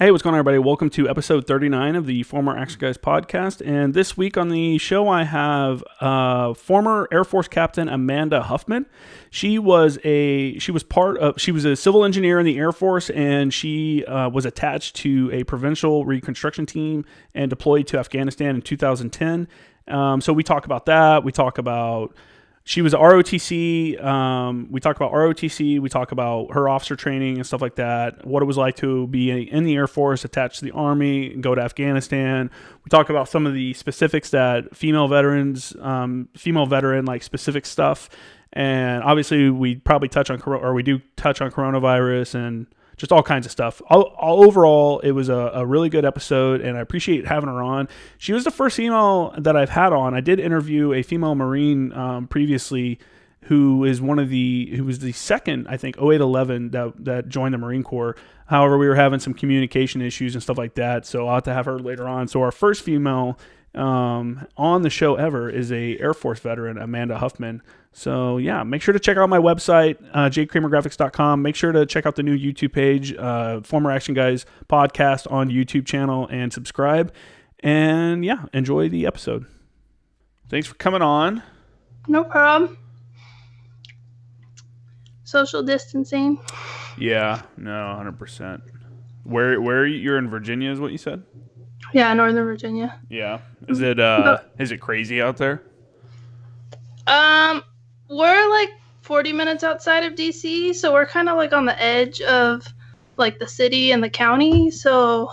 Hey, what's going on, everybody? Welcome to episode 39 of the Former Action Guys podcast. And this week on the show, I have former Air Force Captain Amanda Huffman. She was a civil engineer in the Air Force, and she was attached to a provincial reconstruction team and deployed to Afghanistan in 2010. So we talk about that. We talk about she was ROTC. We talk about ROTC. We talk about her officer training and stuff like that. What it was like to be in the Air Force, attached to the Army, and go to Afghanistan. We talk about some of the specifics that female veteran like specific stuff. And obviously, we probably touch on coronavirus and just all kinds of stuff. Overall, it was a really good episode, and I appreciate having her on. She was the first female that I've had on. I did interview a female Marine previously who was the second, I think, 0811 that joined the Marine Corps. However, we were having some communication issues and stuff like that, so I'll have to have her later on. So our first female on the show ever is a Air Force veteran, Amanda Huffman. So yeah, make sure to check out my website, jkramergraphics.com. Make sure to check out the new YouTube page, Former Action Guys podcast on YouTube channel, and subscribe. And yeah, enjoy the episode. Thanks for coming on. No problem. Social distancing. Yeah, no, 100%. Where are you? You're in Virginia, is what you said? Yeah, Northern Virginia. Yeah. Is it crazy out there? We're like 40 minutes outside of DC, so we're kind of like on the edge of like the city and the county. So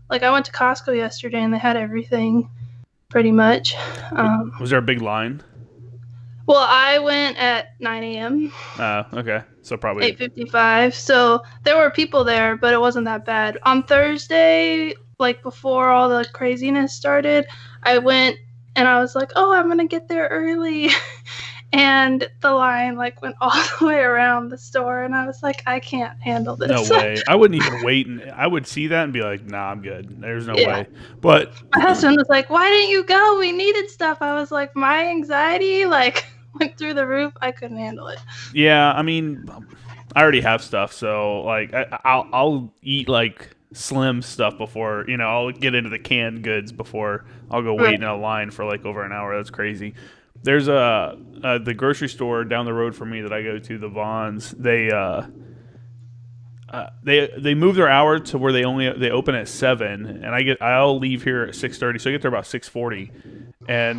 like I went to Costco yesterday and they had everything pretty much. Was there a big line? Well, I went at 9 a.m. Okay. So probably 8:55. So there were people there, but it wasn't that bad. On Thursday, like before all the craziness started, I went and I was like, oh, I'm going to get there early. And the line like went all the way around the store. And I was like, I can't handle this. No way. I wouldn't even wait. And I would see that and be like, nah, I'm good. There's no way. But my husband was like, why didn't you go? We needed stuff. I was like, my anxiety like went through the roof. I couldn't handle it. Yeah. I mean, I already have stuff. So like I'll eat like slim stuff before, I'll get into the canned goods before I'll go wait in a line for like over an hour. That's crazy. There's the grocery store down the road from me that I go to, the Vons. They move their hour to where they open at 7, and I'll leave here at 6:30, so I get there about 6:40. And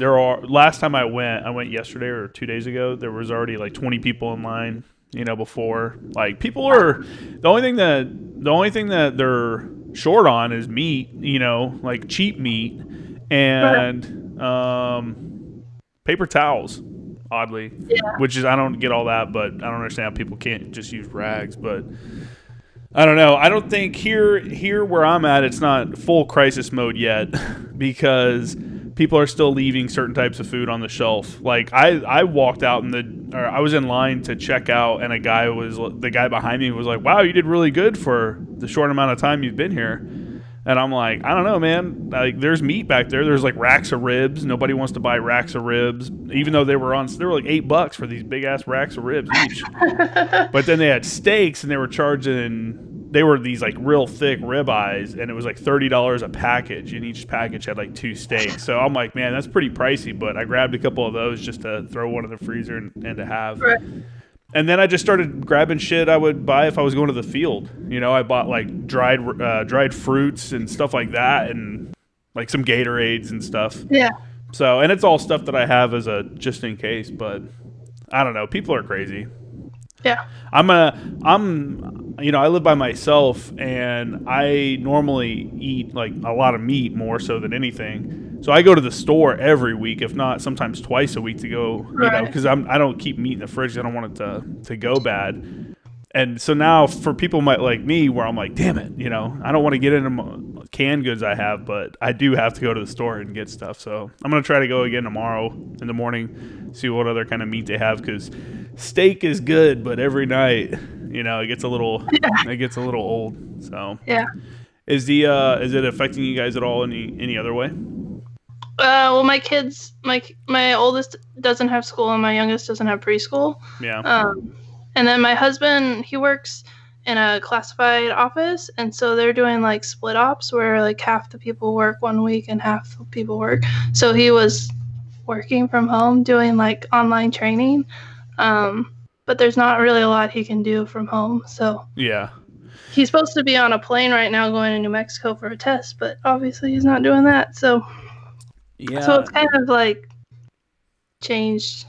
last time I went yesterday or 2 days ago. There was already like 20 people in line. Before like people are the only thing that they're short on is meat. Like cheap meat and paper towels, oddly. Yeah. Which is, I don't get all that, but I don't understand how people can't just use rags. But I don't know. I don't think here where I'm at, it's not full crisis mode yet because people are still leaving certain types of food on the shelf. Like I walked out I was in line to check out, and the guy behind me was like, "Wow, you did really good for the short amount of time you've been here." And I'm like, I don't know, man. Like, there's meat back there. There's like racks of ribs. Nobody wants to buy racks of ribs, even though they were like $8 for these big ass racks of ribs each. But then they had steaks, and they were these like real thick ribeyes, and it was like $30 a package, and each package had like 2 steaks. So I'm like, man, that's pretty pricey. But I grabbed a couple of those just to throw one in the freezer and to have. Right. And then I just started grabbing shit I would buy if I was going to the field. I bought like dried fruits and stuff like that, and like some Gatorades and stuff. Yeah. So, and it's all stuff that I have as a just in case. But I don't know. People are crazy. Yeah. I live by myself, and I normally eat like a lot of meat, more so than anything. So I go to the store every week, if not sometimes twice a week, to go, because I don't keep meat in the fridge. I don't want it to go bad. And so now for people like me, where I'm like, damn it, I don't want to get into canned goods I have, but I do have to go to the store and get stuff. So I'm going to try to go again tomorrow in the morning, see what other kind of meat they have, because steak is good, but every night, it gets a little old. So yeah. Is it affecting you guys at all any other way? Well, my kids, my oldest doesn't have school and my youngest doesn't have preschool. Yeah. And then my husband, he works in a classified office, and so they're doing like split ops where like half the people work one week and half the people work. So he was working from home doing like online training, but there's not really a lot he can do from home. So Yeah. he's supposed to be on a plane right now going to New Mexico for a test, but obviously he's not doing that. So it's kind of like changed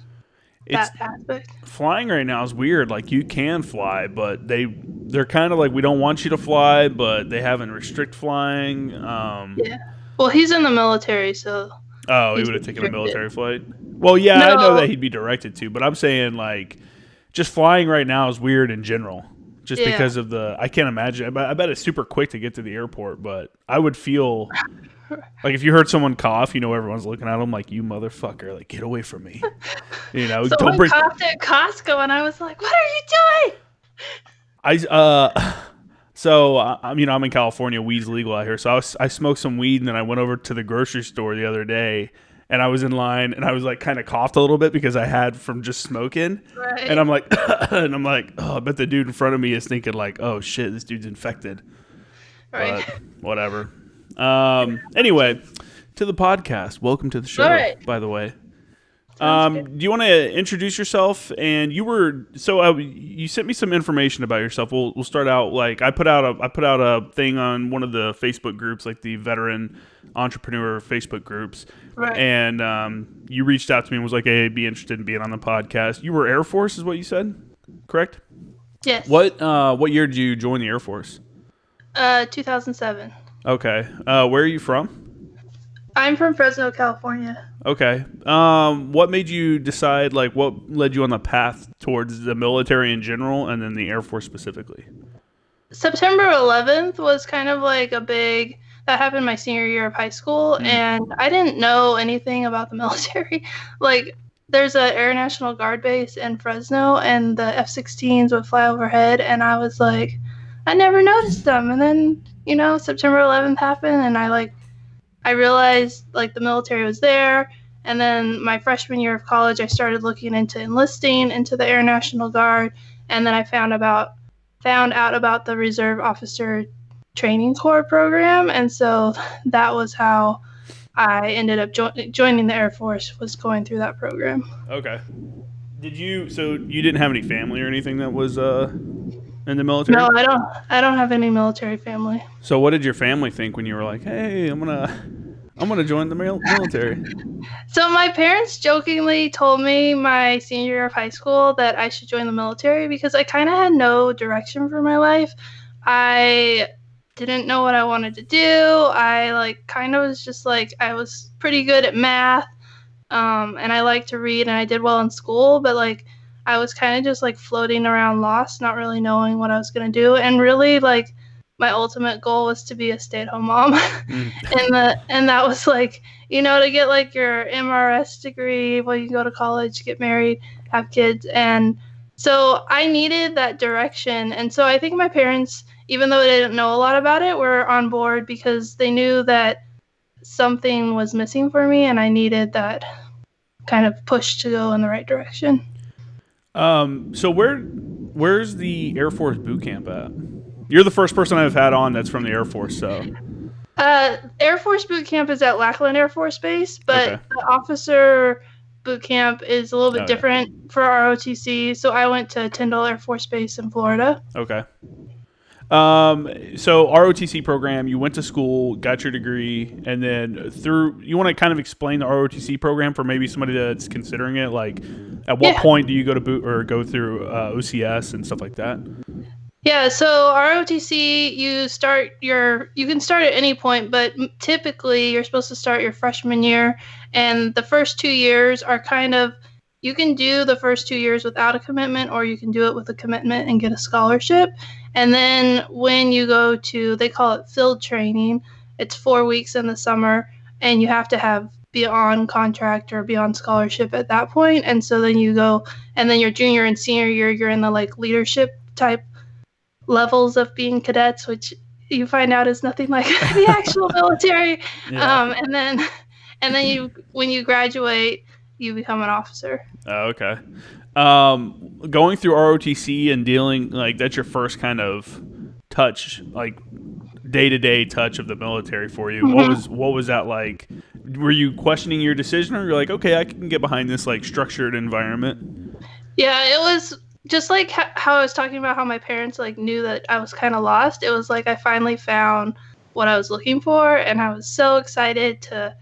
that aspect. Flying right now is weird. Like, you can fly, but they're kind of like, we don't want you to fly, but they haven't restrict flying. Yeah. Well, he's in the military, so. Oh, he would have taken a military flight? Well, yeah, no. I know that he'd be directed to, but I'm saying, like, just flying right now is weird in general. Just because of I can't imagine. I bet it's super quick to get to the airport, but I would feel like if you heard someone cough, everyone's looking at them like, you motherfucker, like, get away from me. Someone coughed at Costco, and I was like, what are you doing? So I'm in California. Weed's legal out here. So I smoked some weed, and then I went over to the grocery store the other day, and I was in line, and I was like kind of coughed a little bit because I had from just smoking. Right. And I'm like, oh, I bet the dude in front of me is thinking like, oh shit, this dude's infected. Right. But whatever. Anyway, to the podcast. Welcome to the show. All right. By the way. Do you want to introduce yourself? And you sent me some information about yourself. We'll start out like I put out a thing on one of the Facebook groups, like the veteran entrepreneur Facebook groups. Right. And you reached out to me and was like, "Hey, be interested in being on the podcast." You were Air Force, is what you said, correct? Yes. What year did you join the Air Force? 2007. Okay. Where are you from? I'm from Fresno, California. Okay. What made you decide, like, what led you on the path towards the military in general and then the Air Force specifically? September 11th was kind of like that happened my senior year of high school, and I didn't know anything about the military. Like, there's an Air National Guard base in Fresno, and the F-16s would fly overhead, and I was like, I never noticed them. And then, September 11th happened, and I realized like the military was there, and then my freshman year of college, I started looking into enlisting into the Air National Guard, and then I found out about the Reserve Officer Training Corps program, and so that was how I ended up joining the Air Force, was going through that program. Okay. So you didn't have any family or anything that was in the military? No, I don't have any military family. So what did your family think when you were like, "Hey, I'm gonna join the military"? So my parents jokingly told me my senior year of high school that I should join the military because I kind of had no direction for my life. I didn't know what I wanted to do. I kind of was just like, I was pretty good at math, and I liked to read, and I did well in school, but I was kind of just floating around lost, not really knowing what I was going to do. And really my ultimate goal was to be a stay-at-home mom. and that was to get your MRS degree while you go to college, get married, have kids. And so I needed that direction. And so I think my parents, even though they didn't know a lot about it, were on board because they knew that something was missing for me and I needed that kind of push to go in the right direction. So where's the Air Force boot camp at? You're the first person I've had on that's from the Air Force, so. Air Force boot camp is at Lackland Air Force Base, but the officer boot camp is a little bit different for ROTC. So I went to Tyndall Air Force Base in Florida. Okay. So ROTC program, you went to school, got your degree, and then you want to kind of explain the ROTC program for maybe somebody that's considering it? Like, at what point do you go to boot or go through OCS and stuff like that? Yeah, so ROTC, you can start at any point, but typically you're supposed to start your freshman year, and the first 2 years are you can do the first 2 years without a commitment, or you can do it with a commitment and get a scholarship. And then when you go to, they call it field training, it's 4 weeks in the summer, and you have to be on contract or be on scholarship at that point. And so then you go, and then your junior and senior year, you're in the leadership type levels of being cadets, which you find out is nothing like the actual military. Yeah. And then when you graduate, you become an officer. Oh, okay. Going through ROTC and dealing, like, that's your first kind of touch, like day-to-day touch of the military for you. What was that like? Were you questioning your decision, or you're like, okay, I can get behind this like structured environment? Yeah, it was just like how I was talking about how my parents like knew that I was kind of lost. It was like I finally found what I was looking for, and I was so excited to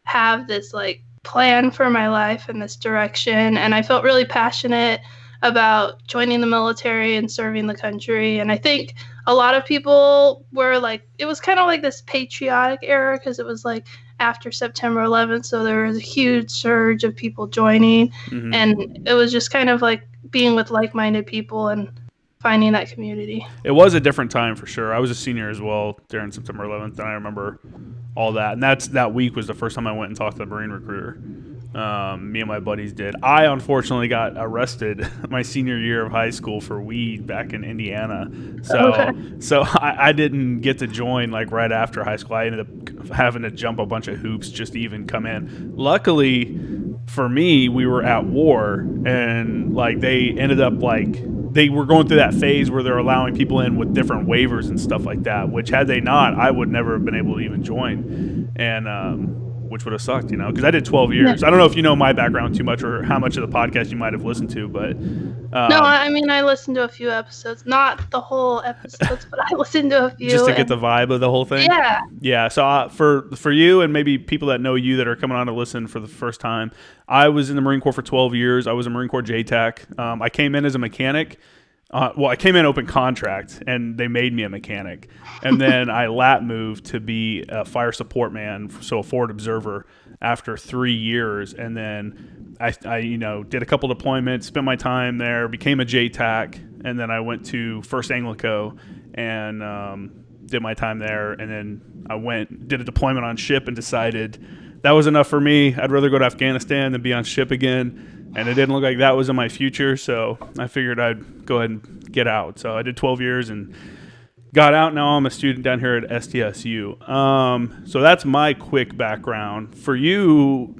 have this like plan for my life in this direction, and I felt really passionate about joining the military and serving the country. And I think a lot of people were like, it was kind of like this patriotic era because it was like after September 11th, so there was a huge surge of people joining, and it was just kind of like being with like-minded people and finding that community. It was a different time for sure. I was a senior as well during September 11th, and I remember all that. And that week was the first time I went and talked to the Marine recruiter. Me and my buddies did. I unfortunately got arrested my senior year of high school for weed back in Indiana. So I didn't get to join like right after high school. I ended up having to jump a bunch of hoops just to even come in. Luckily for me, we were at war, and like they ended up like they were going through that phase where they're allowing people in with different waivers and stuff like that, which had they not, I would never have been able to even join. And which would have sucked, because I did 12 years. I don't know if you know my background too much or how much of the podcast you might have listened to, but no, I mean, I listened to a few episodes, not the whole episodes, but I listened to a few just to get the vibe of the whole thing. Yeah. So for you and maybe people that know you that are coming on to listen for the first time, I was in the Marine Corps for 12 years. I was a Marine Corps JTAC. I came in as a mechanic. I came in open contract, and they made me a mechanic. And then I lat moved to be a fire support man, so a forward observer, after 3 years. And then I did a couple deployments, spent my time there, became a JTAC, and then I went to First Anglico and did my time there. And then I did a deployment on ship and decided that was enough for me. I'd rather go to Afghanistan than be on ship again. And it didn't look like that was in my future, so I figured I'd go ahead and get out. So I did 12 years and got out. Now I'm a student down here at STSU. So that's my quick background. For you,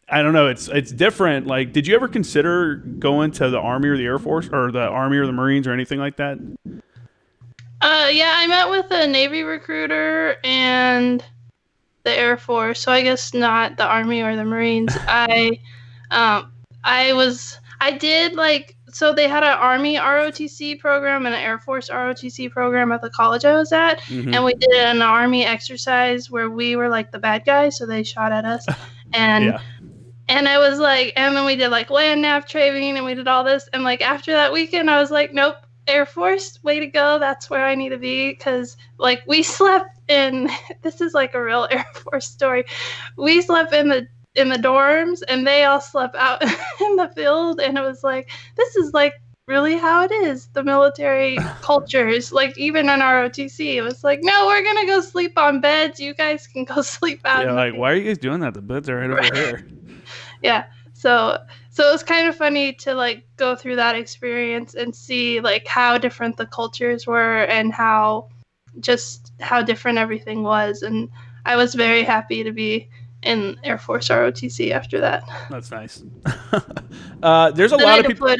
I don't know. It's different. Like, did you ever consider going to the Army or the Air Force or the Army or the Marines or anything like that? Yeah, I met with a Navy recruiter and the Air Force, so I guess not the Army or the Marines. So they had an Army ROTC program and an Air Force ROTC program at the college I was at, and we did an Army exercise where we were like the bad guys, so they shot at us, and I was like, and then we did like land nav training, and we did all this, and like after that weekend, I was like, nope, Air Force, way to go, that's where I need to be, because like we slept in, this is like a real Air Force story, we slept in the dorms, and they all slept out in the field, and it was like, this is like really how it is, the military cultures, like even in ROTC, it was like, no, we're gonna go sleep on beds, you guys can go sleep out. Yeah, like, why are you guys doing that? The beds are right over here. Yeah, so it was kind of funny to like go through that experience and see like how different the cultures were and how different everything was, and I was very happy to be in Air Force ROTC after that. That's nice. There's a lot of people.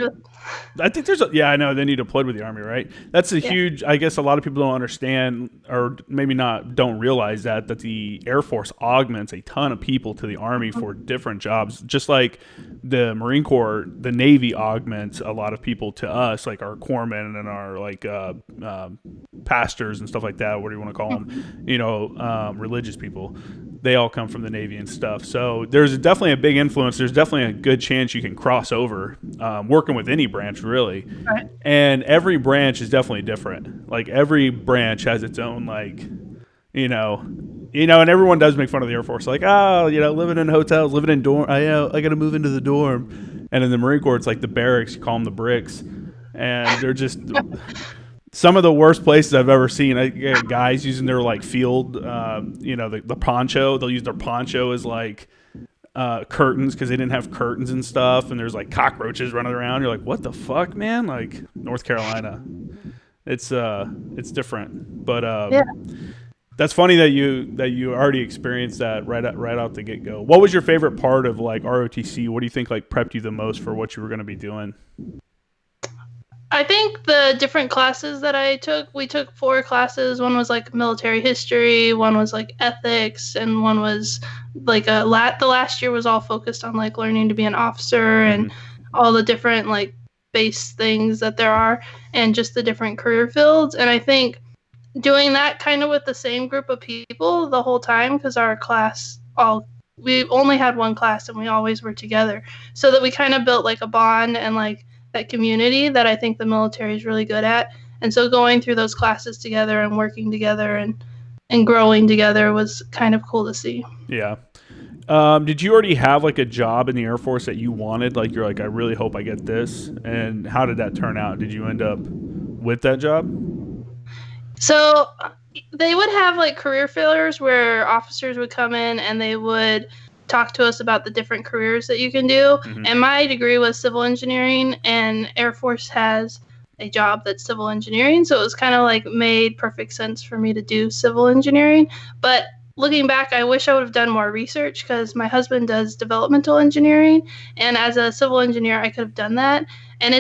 I think I know. Then you deployed with the Army, right? That's a huge, I guess a lot of people don't understand, or maybe don't realize that the Air Force augments a ton of people to the Army for different jobs. Just like the Marine Corps, the Navy augments a lot of people to us, like our corpsmen and our like pastors and stuff like that. What do you want to call them? Religious people. They all come from the Navy and stuff. So there's definitely a big influence. There's definitely a good chance you can cross over working with any branch, really. Right. And every branch is definitely different. Like every branch has its own, like, and everyone does make fun of the Air Force. Like, living in hotels, living in dorm. I got to move into the dorm. And in the Marine Corps, it's like the barracks. You call them the bricks. And they're just... some of the worst places I've ever seen. Guys using their like field, the poncho. They'll use their poncho as like curtains because they didn't have curtains and stuff. And there's like cockroaches running around. You're like, what the fuck, man? Like North Carolina, it's different. But That's funny that you already experienced that right out the get go. What was your favorite part of like ROTC? What do you think like prepped you the most for what you were going to be doing? I think the different classes that we took 4 classes. One was like military history, one was like ethics, and one was like the last year was all focused on like learning to be an officer and all the different like base things that there are and just the different career fields. And I think doing that kind of with the same group of people the whole time, because our class we only had one class and we always were together, so that we kind of built like a bond and like that community that I think the military is really good at. And so going through those classes together and working together and growing together was kind of cool to see. Yeah. Did you already have like a job in the Air Force that you wanted? Like you're like, I really hope I get this. And how did that turn out? Did you end up with that job? So they would have like career fairs where officers would come in and they would talk to us about the different careers that you can do. And my degree was civil engineering, and Air Force has a job that's civil engineering. So it was kind of like made perfect sense for me to do civil engineering. But looking back, I wish I would have done more research, because my husband does developmental engineering, and as a civil engineer, I could have done that. And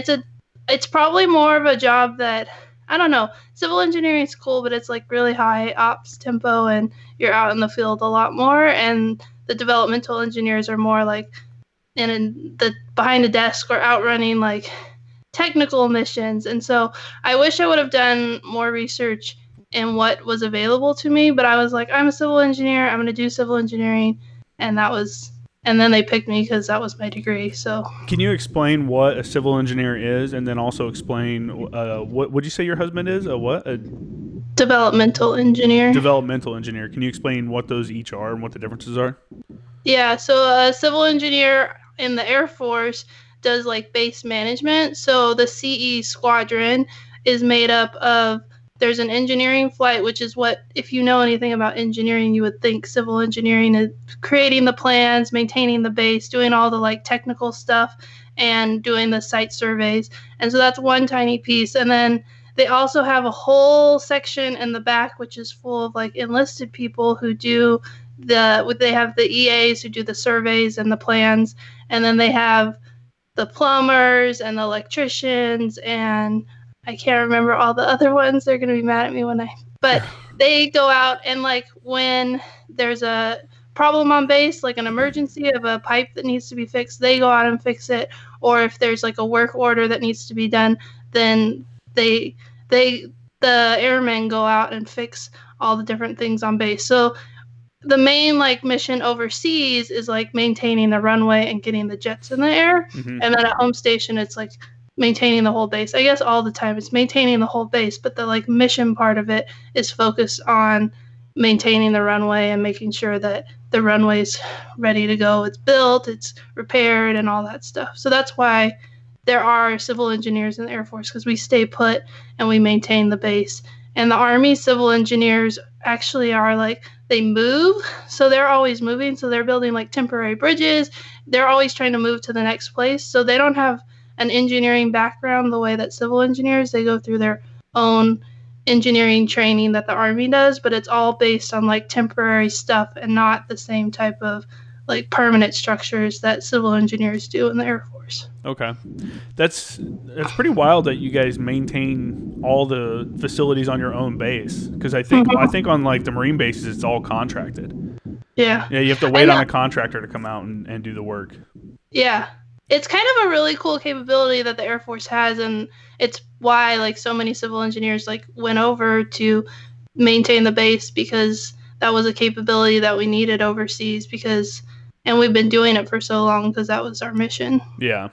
it's probably more of a job that, I don't know, civil engineering is cool, but it's like really high ops tempo and you're out in the field a lot more. And the developmental engineers are more like in the behind the desk or out running like technical missions. And so I wish I would have done more research in what was available to me, but I was like, I'm a civil engineer, I'm going to do civil engineering. And then they picked me because that was my degree. So can you explain what a civil engineer is, and then also explain what would you say your husband is? A developmental engineer. Developmental engineer. Can you explain what those each are and what the differences are? Yeah, so a civil engineer in the Air Force does like base management. So the CE squadron is made up of, there's an engineering flight, which is what, if you know anything about engineering, you would think civil engineering is creating the plans, maintaining the base, doing all the like technical stuff, and doing the site surveys. And so that's one tiny piece. And then they also have a whole section in the back, which is full of like enlisted people who do they have the EAs who do the surveys and the plans. And then they have the plumbers and the electricians, and I can't remember all the other ones. They're going to be mad at me but they go out and like when there's a problem on base, like an emergency of a pipe that needs to be fixed, they go out and fix it. Or if there's like a work order that needs to be done, then the airmen go out and fix all the different things on base. So the main like mission overseas is like maintaining the runway and getting the jets in the air. And then at home station, it's like maintaining the whole base. I guess all the time it's maintaining the whole base, but the like mission part of it is focused on maintaining the runway and making sure that the runway's ready to go. It's built, it's repaired, and all that stuff. So that's why there are civil engineers in the Air Force, because we stay put and we maintain the base. And the Army civil engineers actually are like, they move, so they're always moving. So they're building like temporary bridges. They're always trying to move to the next place. So they don't have an engineering background the way that civil engineers. They go through their own engineering training that the Army does, but it's all based on like temporary stuff and not the same type of like permanent structures that civil engineers do in the Air Force. Okay. That's pretty wild that you guys maintain all the facilities on your own base, because I think on like the Marine bases it's all contracted. Yeah. Yeah, you have to wait on a contractor to come out and do the work. Yeah. It's kind of a really cool capability that the Air Force has, and it's why like so many civil engineers like went over to maintain the base, because that was a capability that we needed overseas, and we've been doing it for so long because that was our mission. Yeah.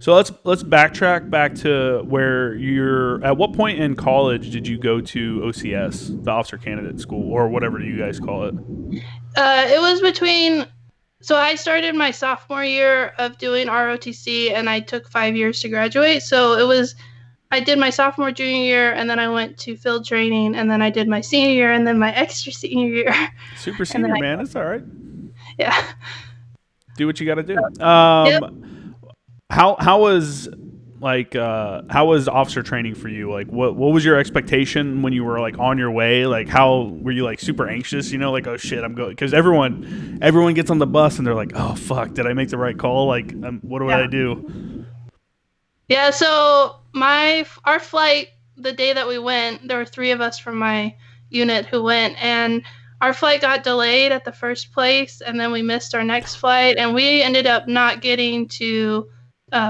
So let's backtrack back to where at what point in college did you go to OCS, the Officer Candidate School, or whatever you guys call it? It was so I started my sophomore year of doing ROTC, and I took 5 years to graduate. So I did my sophomore, junior year, and then I went to field training, and then I did my senior year, and then my extra senior year. Super senior, man. It's all right. Yeah. Do what you got to do. Yep. How was like how was officer training for you? Like what was your expectation when you were like on your way? Like how were you like super anxious, like, oh shit, I'm going, because everyone gets on the bus and they're like, oh fuck, did I make the right call? Like what do I do? Yeah, so our flight, the day that we went, there were 3 of us from my unit who went, and our flight got delayed at the first place, and then we missed our next flight, and we ended up not getting to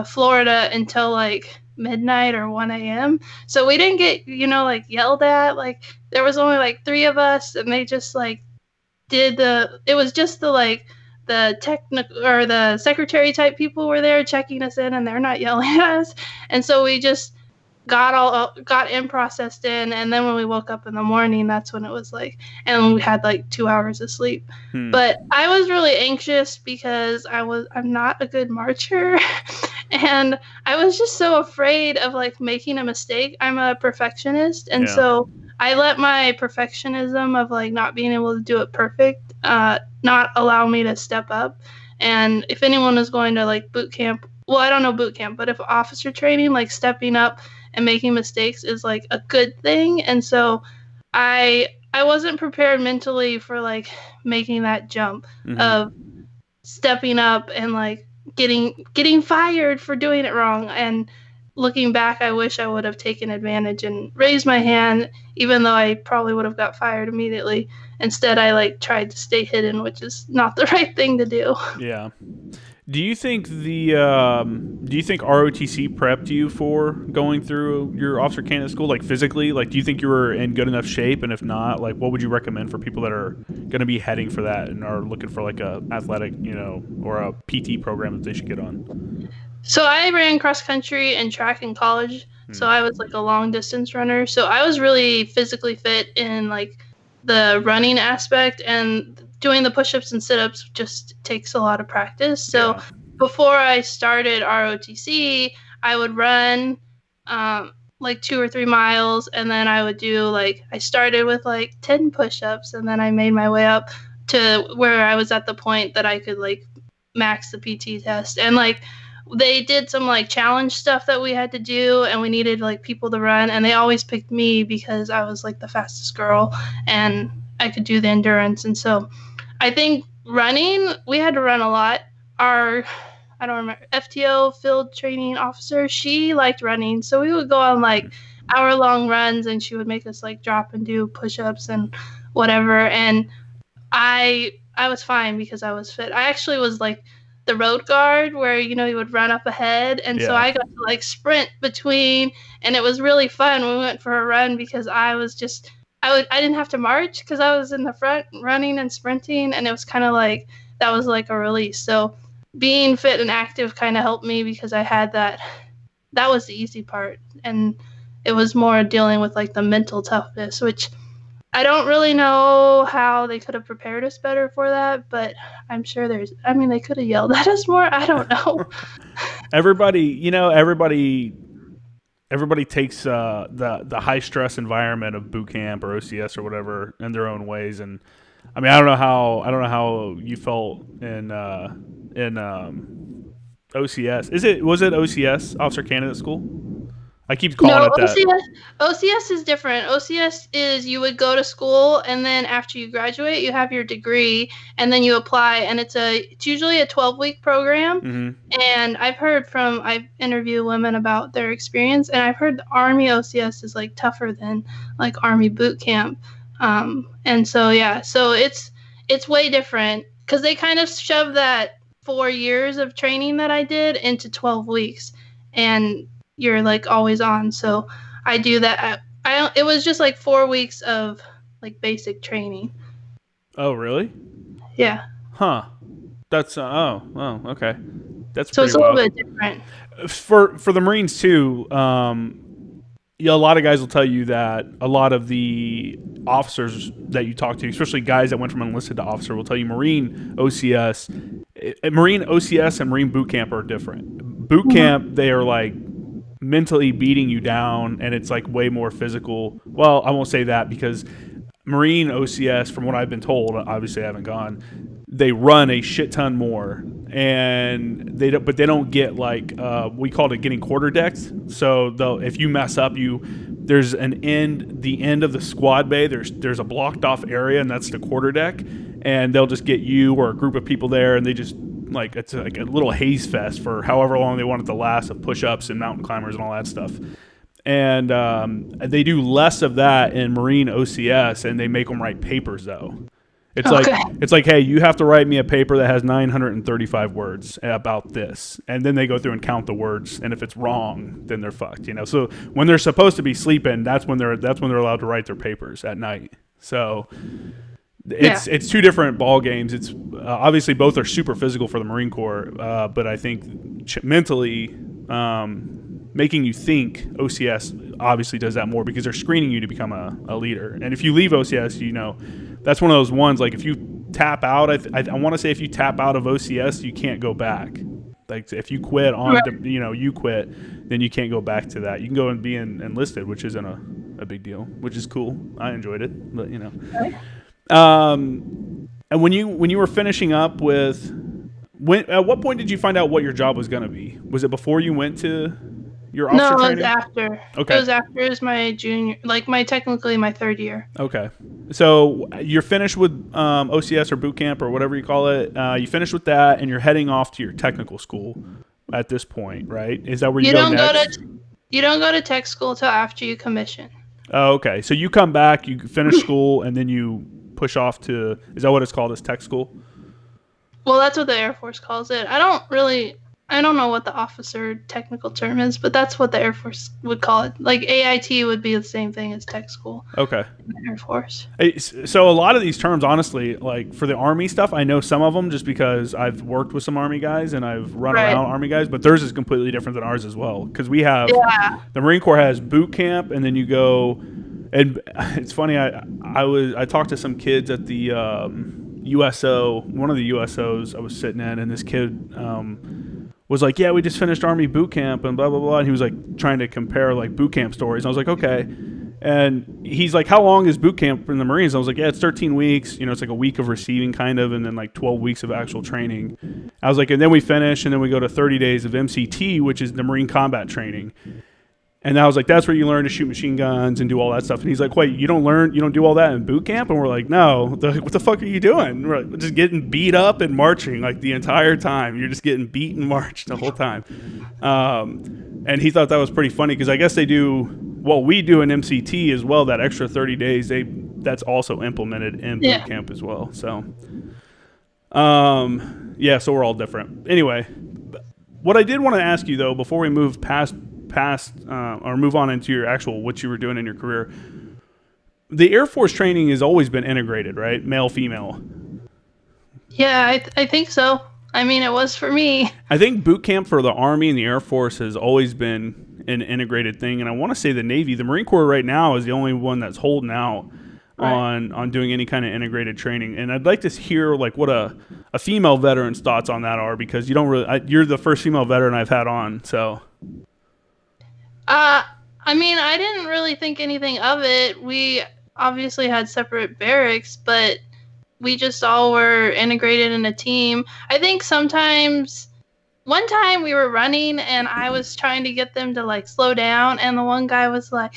Florida until like midnight or 1 a.m. So we didn't get, like yelled at. Like there was only like 3 of us, and they just like it was just the technical or the secretary type people were there checking us in, and they're not yelling at us. And so we just got in, processed in, and then when we woke up in the morning, that's when it was like, and we had like 2 hours of sleep. But I was really anxious because I'm not a good marcher and I was just so afraid of like making a mistake. I'm a perfectionist, and so I let my perfectionism of like not being able to do it perfect not allow me to step up. And if anyone is going to like boot camp, well, I don't know boot camp, but if officer training, like stepping up and making mistakes is like a good thing. And so I wasn't prepared mentally for like making that jump of stepping up and like getting fired for doing it wrong. And looking back, I wish I would have taken advantage and raised my hand, even though I probably would have got fired immediately. Instead, I like tried to stay hidden, which is not the right thing to do. Yeah. Do you think ROTC prepped you for going through your officer candidate school, like physically? Like, do you think you were in good enough shape? And if not, like, what would you recommend for people that are going to be heading for that and are looking for like a athletic, or a PT program that they should get on? So I ran cross country and track in college. So I was like a long distance runner. So I was really physically fit in like the running aspect, and doing the push-ups and sit-ups just takes a lot of practice. So before I started ROTC, I would run like 2 or 3 miles, and then I would do like, I started with like 10 push-ups, and then I made my way up to where I was at the point that I could like max the PT test. And like they did some like challenge stuff that we had to do, and we needed like people to run, and they always picked me because I was like the fastest girl and I could do the endurance. And so I think running, we had to run a lot. I don't remember, FTO field training officer, she liked running, so we would go on like hour-long runs, and she would make us like drop and do push-ups and whatever. And I was fine because I was fit. I actually was like the road guard where you would run up ahead, and so I got to like sprint between, and it was really fun when we went for a run because I didn't have to march because I was in the front running and sprinting, and it was kind of like that was like a release. So being fit and active kind of helped me because I had that was the easy part, and it was more dealing with like the mental toughness, which I don't really know how they could have prepared us better for that, but I'm sure they could have yelled at us more. I don't know. Everybody takes the high stress environment of boot camp or OCS or whatever in their own ways. And I mean, I don't know how you felt in OCS. Was it OCS, Officer Candidate School? I keep calling it that. OCS is different. OCS is you would go to school, and then after you graduate, you have your degree, and then you apply, and it's usually a 12-week program. And I've interviewed women about their experience, and I've heard the Army OCS is like tougher than like Army boot camp. And so so it's way different because they kind of shoved that 4 years of training that I did into 12 weeks, and you're like always on. So I do that. It was just like 4 weeks of like basic training. Oh, really? Yeah. Huh. That's okay. That's so it's a little bit different for the Marines too. A lot of guys will tell you that a lot of the officers that you talk to, especially guys that went from enlisted to officer, will tell you Marine OCS and Marine boot camp are different. Boot camp, they are like mentally beating you down, and it's like way more physical. Well, I won't say that because Marine OCS, from what I've been told, obviously I haven't gone, they run a shit ton more, and they don't get like we called it getting quarter decked. So if you mess up, there's the end of the squad bay. There's a blocked off area, and that's the quarter deck, and they'll just get you or a group of people there, and they just like it's like a little haze fest for however long they want it to last of push-ups and mountain climbers and all that stuff. And they do less of that in Marine OCS, and they make them write papers though. It's like, hey, you have to write me a paper that has 935 words about this, and then they go through and count the words, and if it's wrong, then they're fucked. So when they're supposed to be sleeping, that's when they're allowed to write their papers at night. So it's two different ball games. It's obviously both are super physical for the Marine Corps, but I think mentally, making you think, OCS obviously does that more because they're screening you to become a leader. And if you leave OCS, that's one of those ones, like if you tap out, I want to say if you tap out of OCS, you can't go back. Like if you quit you quit, then you can't go back to that. You can go and be enlisted, which isn't a big deal, which is cool. I enjoyed it, but Okay. And when you were finishing up with, at what point did you find out what your job was going to be? Was it before you went to your officer training? No, it was after. Okay. It was after. It was my junior, technically my third year. Okay. So you're finished with OCS or boot camp or whatever you call it. You finished with that, and you're heading off to your technical school at this point, right? Is that where you go next? You don't go to tech school till after you commission. Oh, okay. So you come back, you finish school, and then you push off to, is that what it's called, as tech school? Well, that's what the Air Force calls it. I don't know what the officer technical term is, but that's what the Air Force would call it. Like AIT would be the same thing as tech school. Okay. In the Air Force. So a lot of these terms, honestly, like for the Army stuff, I know some of them just because I've worked with some Army guys and I've run around Army guys, but theirs is completely different than ours as well. Because we have, the Marine Corps has boot camp, and then you go, and it's funny, I talked to some kids at the USO, one of the USOs I was sitting in, and this kid was like, yeah, we just finished Army boot camp and blah, blah, blah. And he was like trying to compare like boot camp stories. And I was like, okay. And he's like, how long is boot camp in the Marines? I was like, yeah, it's 13 weeks. It's like a week of receiving kind of, and then like 12 weeks of actual training. I was like, and then we finish, and then we go to 30 days of MCT, which is the Marine combat training. And I was like, that's where you learn to shoot machine guns and do all that stuff. And he's like, wait, you don't do all that in boot camp? And we're like, no, what the fuck are you doing? We're like, just getting beat up and marching like the entire time. You're just getting beat and marched the whole time. And he thought that was pretty funny because I guess they do, we do in MCT as well, that extra 30 days, that's also implemented in boot camp as well. So, so we're all different. Anyway, what I did want to ask you though, before we move past or move on into your actual what you were doing in your career, the Air Force training has always been integrated, right? Male, female. Yeah, I think so. I mean, it was for me. I think boot camp for the Army and the Air Force has always been an integrated thing, and I want to say the Navy, the Marine Corps right now is the only one that's holding out on doing any kind of integrated training. And I'd like to hear like what a female veteran's thoughts on that are, because you don't really, you're the first female veteran I've had on, so. I mean, I didn't really think anything of it. We obviously had separate barracks, but we just all were integrated in a team. I think sometimes, one time we were running and I was trying to get them to like slow down, and the one guy was like,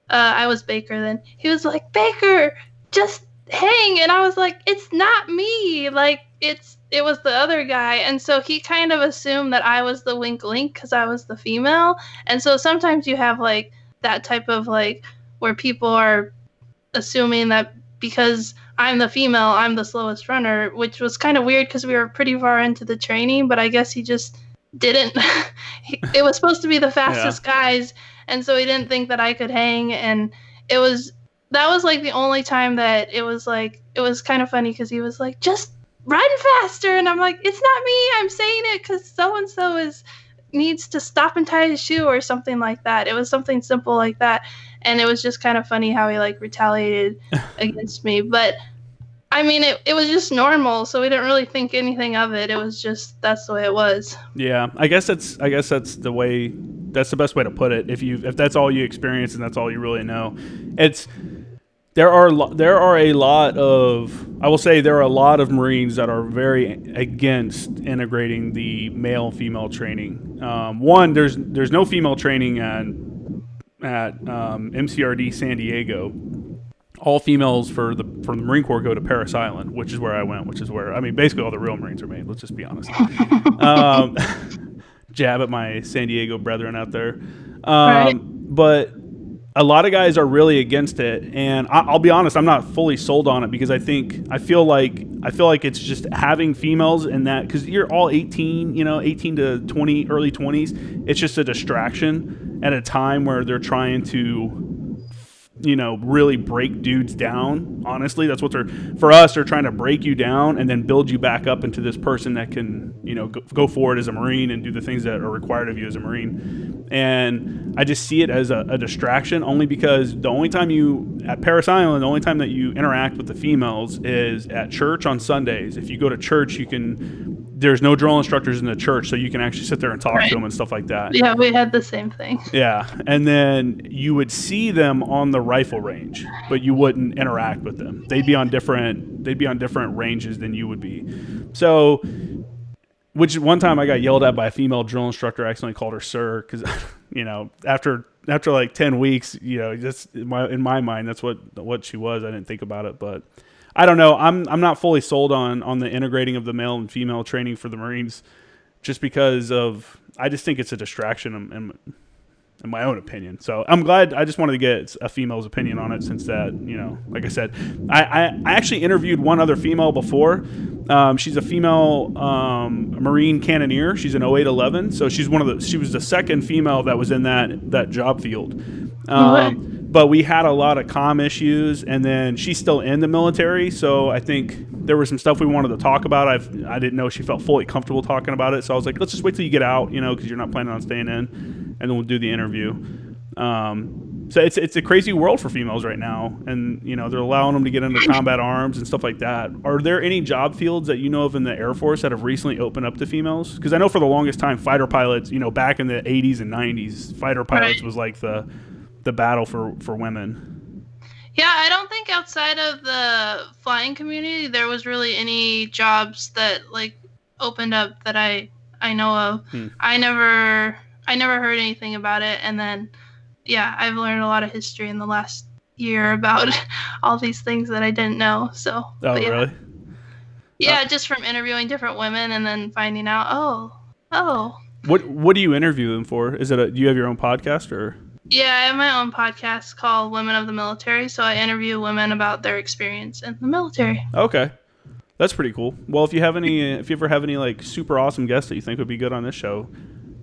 I was Baker then. He was like, Baker, just hang. And I was like, it's not me. Like, it was the other guy. And so he kind of assumed that I was the wink link because I was the female. And so sometimes you have like that type of like where people are assuming that because I'm the female, I'm the slowest runner, which was kind of weird because we were pretty far into the training, but I guess he just didn't. It was supposed to be the fastest guys. And so he didn't think that I could hang. And that was like the only time that it was kind of funny because he was like, just run faster. And I'm like, it's not me. I'm saying it because so-and-so needs to stop and tie his shoe or something like that. It was something simple like that. And it was just kind of funny how he like retaliated against me. But I mean, it was just normal. So we didn't really think anything of it. It was just, that's the way it was. Yeah. I guess that's the way, that's the best way to put it. If that's all you experience and that's all you really know, there are a lot of, I will say there are a lot of Marines that are very against integrating the male and female training. One, there's no female training at MCRD San Diego. All females for the Marine Corps go to Parris Island, which is where I went, which is where, I mean, basically all the real Marines are made. Let's just be honest. Jab at my San Diego brethren out there. Right. But a lot of guys are really against it, and I'll be honest, I'm not fully sold on it because I feel like it's just having females in that, because you're all 18, 18 to 20, early 20s. It's just a distraction at a time where they're trying to, really break dudes down. Honestly, that's what they're trying to break you down and then build you back up into this person that can, go forward as a Marine and do the things that are required of you as a Marine. And I just see it as a distraction, only because the only time at Parris Island, the only time that you interact with the females is at church on Sundays. If you go to church, there's no drill instructors in the church, so you can actually sit there and talk to them and stuff like that. Yeah, we had the same thing. Yeah, and then you would see them on the rifle range, but you wouldn't interact with them. They'd be on different ranges than you would be. So, which one time I got yelled at by a female drill instructor. I accidentally called her sir because, after like 10 weeks, just in my mind, that's what she was. I didn't think about it, but I don't know. I'm not fully sold on the integrating of the male and female training for the Marines, just because I just think it's a distraction in my own opinion. So I'm glad. I just wanted to get a female's opinion on it, since that, like I said, I actually interviewed one other female before. She's a female Marine cannoneer. She's an 0811, so she was the second female that was in that job field. But we had a lot of comm issues, and then she's still in the military, so I think there was some stuff we wanted to talk about. I didn't know she felt fully comfortable talking about it, so I was like, let's just wait till you get out, because you're not planning on staying in, and then we'll do the interview. So it's a crazy world for females right now, and they're allowing them to get into combat arms and stuff like that. Are there any job fields that you know of in the Air Force that have recently opened up to females? Because I know for the longest time, fighter pilots, back in the 80s and 90s, fighter pilots was like the battle for women. Yeah, I don't think outside of the flying community there was really any jobs that opened up that I know of. I never heard anything about it, and then I've learned a lot of history in the last year about all these things that I didn't know. So really? Yeah, just from interviewing different women and then finding out, oh. What do you interview them for? Is it do you have your own podcast or? Yeah, I have my own podcast called Women of the Military, so I interview women about their experience in the military. Okay. That's pretty cool. Well, if you ever have any super awesome guests that you think would be good on this show,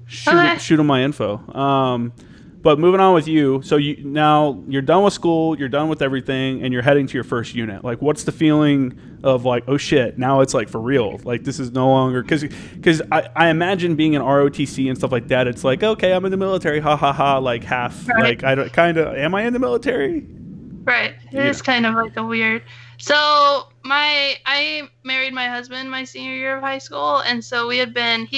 shoot them my info. But moving on with you, so now you're done with school, you're done with everything, and you're heading to your first unit. What's the feeling of oh shit, now it's for real? This is no longer, because I imagine being in ROTC and stuff like that. It's okay, I'm in the military, ha ha ha, half, right. I don't am I in the military? Right. It's kind of a weird. So I married my husband my senior year of high school, and so he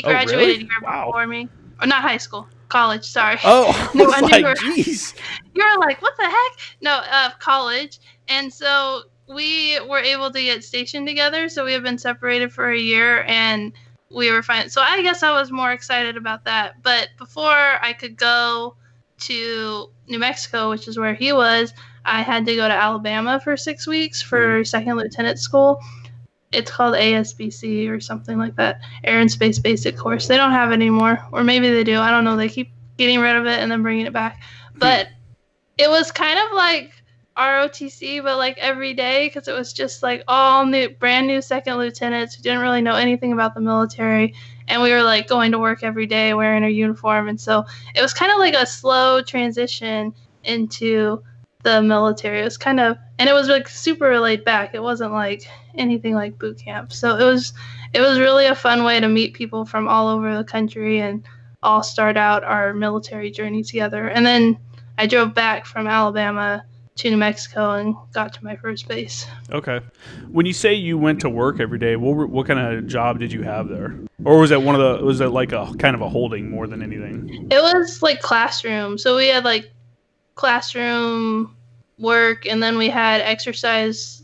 graduated a year before me. Or not high school. College, sorry. Oh, jeez. You were like, what the heck? No, college. And so we were able to get stationed together. So we have been separated for a year, and we were fine. So I guess I was more excited about that. But before I could go to New Mexico, which is where he was, I had to go to Alabama for 6 weeks for second lieutenant school. It's called ASBC or something like that, Air and Space Basic Course. They don't have it anymore, or maybe they do. I don't know. They keep getting rid of it and then bringing it back. But it was kind of like ROTC, but every day, because it was just all new, brand new second lieutenants who didn't really know anything about the military. And we were going to work every day wearing our uniform. And so it was kind of a slow transition into the military. It was kind of, and it was super laid back. It wasn't anything like boot camp. So it was really a fun way to meet people from all over the country and all start out our military journey together. And then I drove back from Alabama to New Mexico and got to my first base. Okay. When you say you went to work every day, what kind of job did you have there? Or was it a kind of a holding more than anything? It was classroom. So we had classroom work, and then we had exercises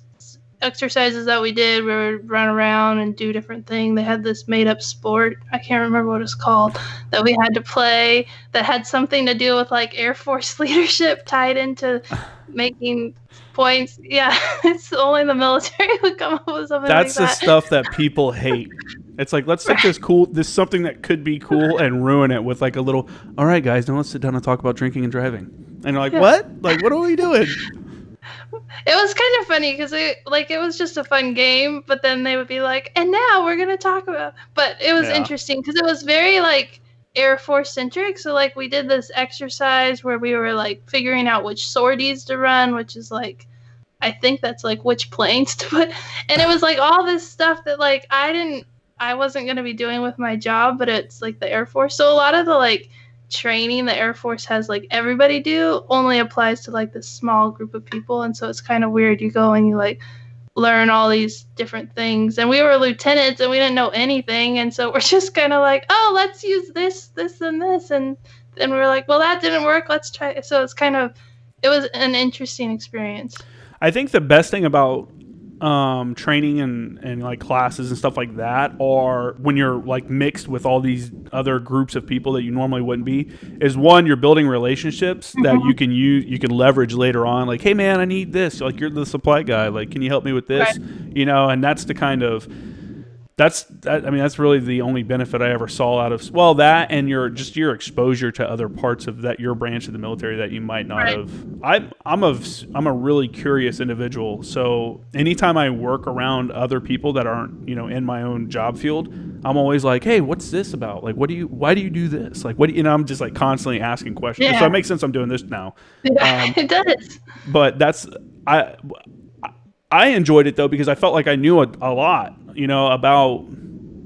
that we did. We would run around and do different things. They had this made up sport, I can't remember what it's called, that we had to play that had something to do with like Air Force leadership tied into making points. Yeah, it's only the military would come up with something That's like the that. stuff that people hate. It's like, let's take this something that could be cool and ruin it with like a little, all right, guys, now let's sit down and talk about drinking and driving. And you're like, what? Like, what are we doing? It was kind of funny because it was just a fun game, but then they would be like, and now we're going to talk about, but it was interesting because it was very like Air Force centric. So like we did this exercise where we were like figuring out which sorties to run, which is like, I think that's like which planes to put. And it was like all this stuff that like I wasn't going to be doing with my job, but it's like the Air Force. So a lot of the like training the Air Force has like everybody do only applies to like this small group of people. And so it's kind of weird. You go and you like learn all these different things. And we were lieutenants and we didn't know anything. And so we're just kind of like, oh, let's use this, and this. And then we were like, well, that didn't work. Let's try it. So it was an interesting experience. I think the best thing about training and like classes and stuff like that are when you're like mixed with all these other groups of people that you normally wouldn't be, is one, you're building relationships that you can leverage later on. Like, hey man, I need this. Like, you're the supply guy. Like, can you help me with this? Right. And that's the kind of, that's really the only benefit I ever saw out of that, and your exposure to other parts of that, your branch of the military that you might not have. I'm a really curious individual, so anytime I work around other people that aren't in my own job field, I'm always like, hey, what's this about? Like, why do you do this? Like, what do you I'm just like constantly asking questions. So it makes sense I'm doing this now. It does. But I enjoyed it though because I felt like I knew a lot, about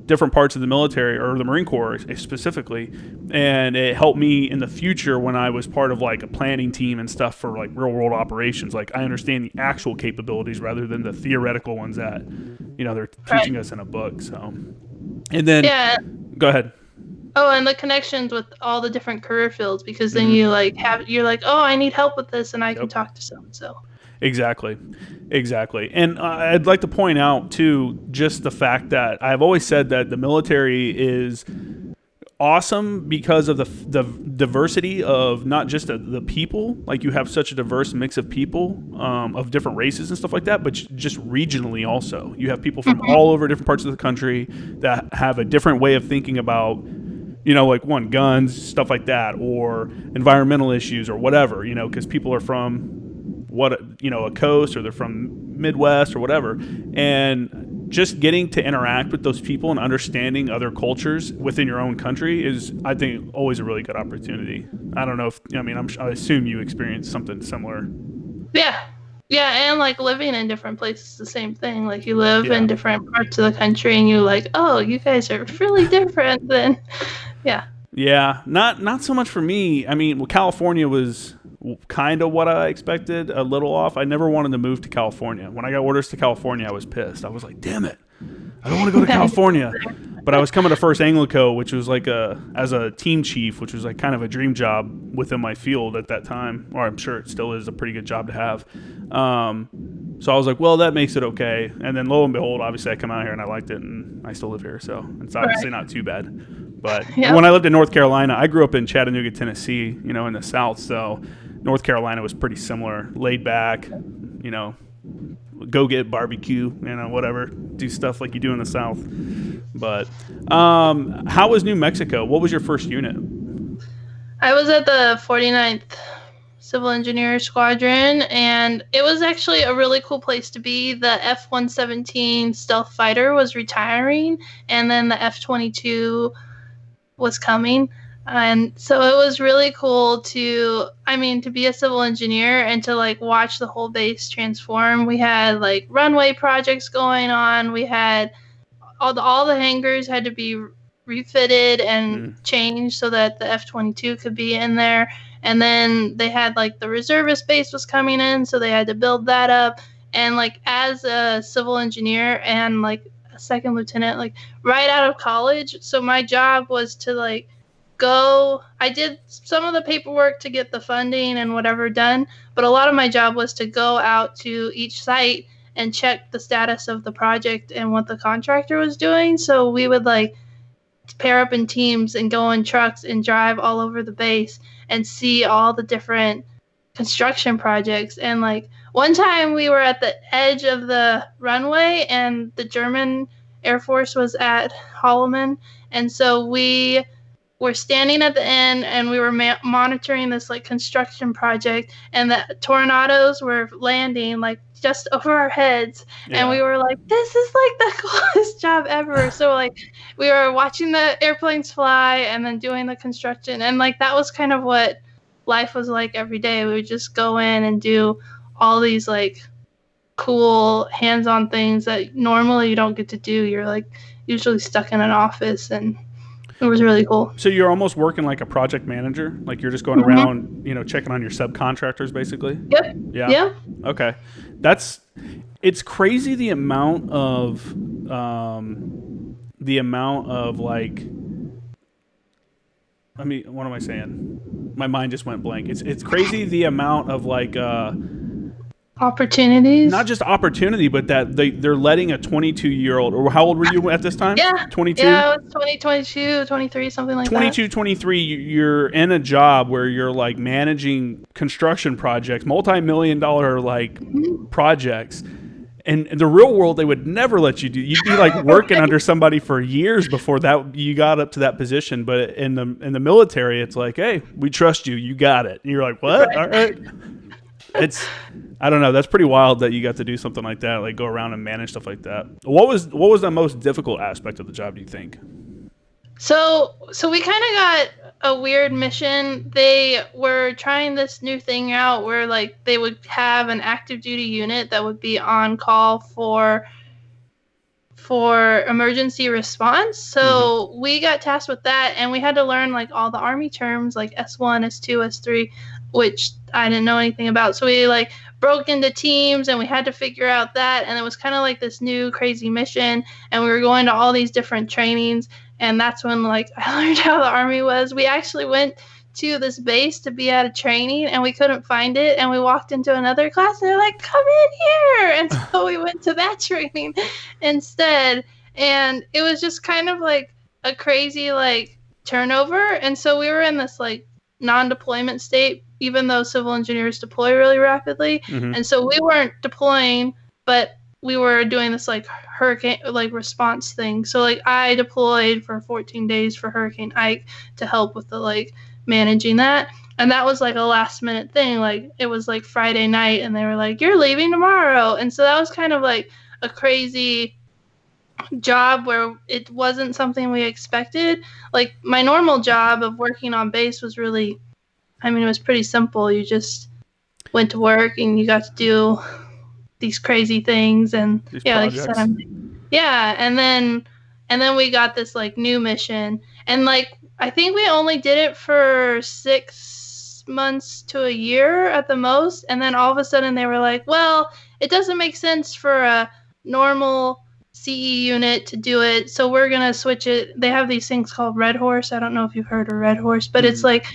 different parts of the military or the Marine Corps specifically, and it helped me in the future when I was part of like a planning team and stuff for like real world operations. Like, I understand the actual capabilities rather than the theoretical ones that they're teaching us in a book. So, and then go ahead. Oh, and the connections with all the different career fields, because then you're like, oh, I need help with this, and I can talk to so and so. Exactly. And I'd like to point out, too, just the fact that I've always said that the military is awesome because of the diversity of not just the people. Like, you have such a diverse mix of people of different races and stuff like that, but just regionally also. You have people from all over different parts of the country that have a different way of thinking about like guns, stuff like that, or environmental issues or whatever, because people are from a coast, or they're from Midwest or whatever. And just getting to interact with those people and understanding other cultures within your own country is, I think, always a really good opportunity. I don't know if, I assume you experienced something similar. Yeah. Yeah, and like living in different places, the same thing. Like, you live in different parts of the country and you're like, oh, you guys are really different than, Yeah, not so much for me. California was kind of what I expected, a little off. I never wanted to move to California. When I got orders to California, I was pissed. I was like, damn it, I don't want to go to California. But I was coming to 1st Anglico, which was like as a team chief, which was like kind of a dream job within my field at that time, or I'm sure it still is a pretty good job to have. So I was like, well, that makes it okay. And then lo and behold, obviously I come out here and I liked it, and I still live here, so it's obviously not too bad. But when I lived in North Carolina, I grew up in Chattanooga, Tennessee, in the South, so North Carolina was pretty similar, laid back, go get barbecue, whatever, do stuff like you do in the South. But how was New Mexico? What was your first unit? I was at the 49th Civil Engineer Squadron, and it was actually a really cool place to be. The F-117 stealth fighter was retiring, and then the F-22 was coming. And so it was really cool to be a civil engineer and to like watch the whole base transform. We had like runway projects going on. We had all the hangars had to be refitted and changed so that the F-22 could be in there. And then they had like the reservist base was coming in, so they had to build that up. And like, as a civil engineer and like a second lieutenant, like right out of college, so my job was to like I did some of the paperwork to get the funding and whatever done, but a lot of my job was to go out to each site and check the status of the project and what the contractor was doing. So we would like pair up in teams and go in trucks and drive all over the base and see all the different construction projects. And like one time we were at the edge of the runway and the German Air Force was at Holloman, and so we were standing at the end and we were monitoring this like construction project, and the tornadoes were landing like just over our heads. Yeah. And we were like, this is like the coolest job ever. So like we were watching the airplanes fly and then doing the construction, and like that was kind of what life was like every day. We would just go in and do all these like cool hands-on things that normally you don't get to do. You're like usually stuck in an office, and it was really cool. So you're almost working like a project manager? Like you're just going around, checking on your subcontractors basically? Yep. Yeah. Okay. It's crazy the amount of like, I mean, what am I saying? My mind just went blank. It's crazy the amount of like opportunities. Not just opportunity, but that they're letting a 22-year-old, or how old were you at this time? Yeah. 22? Yeah, I was 22, 23, something like 22, 23, you're in a job where you're like managing construction projects, multi-million-dollar like projects. And in the real world, they would never let you do. You'd be like working under somebody for years before that you got up to that position. But in the military, it's like, hey, we trust you. You got it. And you're like, what? Right. All right. I don't know. That's pretty wild that you got to do something like that, like go around and manage stuff like that. What was the most difficult aspect of the job, do you think? So we kind of got a weird mission. They were trying this new thing out where like they would have an active duty unit that would be on call for emergency response. So we got tasked with that, and we had to learn like all the Army terms like S1, S2, S3, which I didn't know anything about. So we like broke into teams and we had to figure out that. And it was kind of like this new crazy mission. And we were going to all these different trainings. And that's when like I learned how the Army was. We actually went to this base to be at a training and we couldn't find it. And we walked into another class and they're like, come in here. And so we went to that training instead. And it was just kind of like a crazy like turnover. And so we were in this like non-deployment state, even though civil engineers deploy really rapidly. And so we weren't deploying, but we were doing this like hurricane like response thing. So like I deployed for 14 days for Hurricane Ike to help with the like managing that. And that was like a last minute thing. Like it was like Friday night and they were like, you're leaving tomorrow. And so that was kind of like a crazy job where it wasn't something we expected. Like my normal job of working on base was really, I mean, it was pretty simple. You just went to work and you got to do these crazy things. And these yeah, projects. like you said, and then we got this like new mission, and like I think we only did it for 6 months to a year at the most. And then all of a sudden they were like, well, it doesn't make sense for a normal CE unit to do it, so we're gonna switch it. They have these things called Red Horse. I don't know if you've heard of Red Horse, but it's like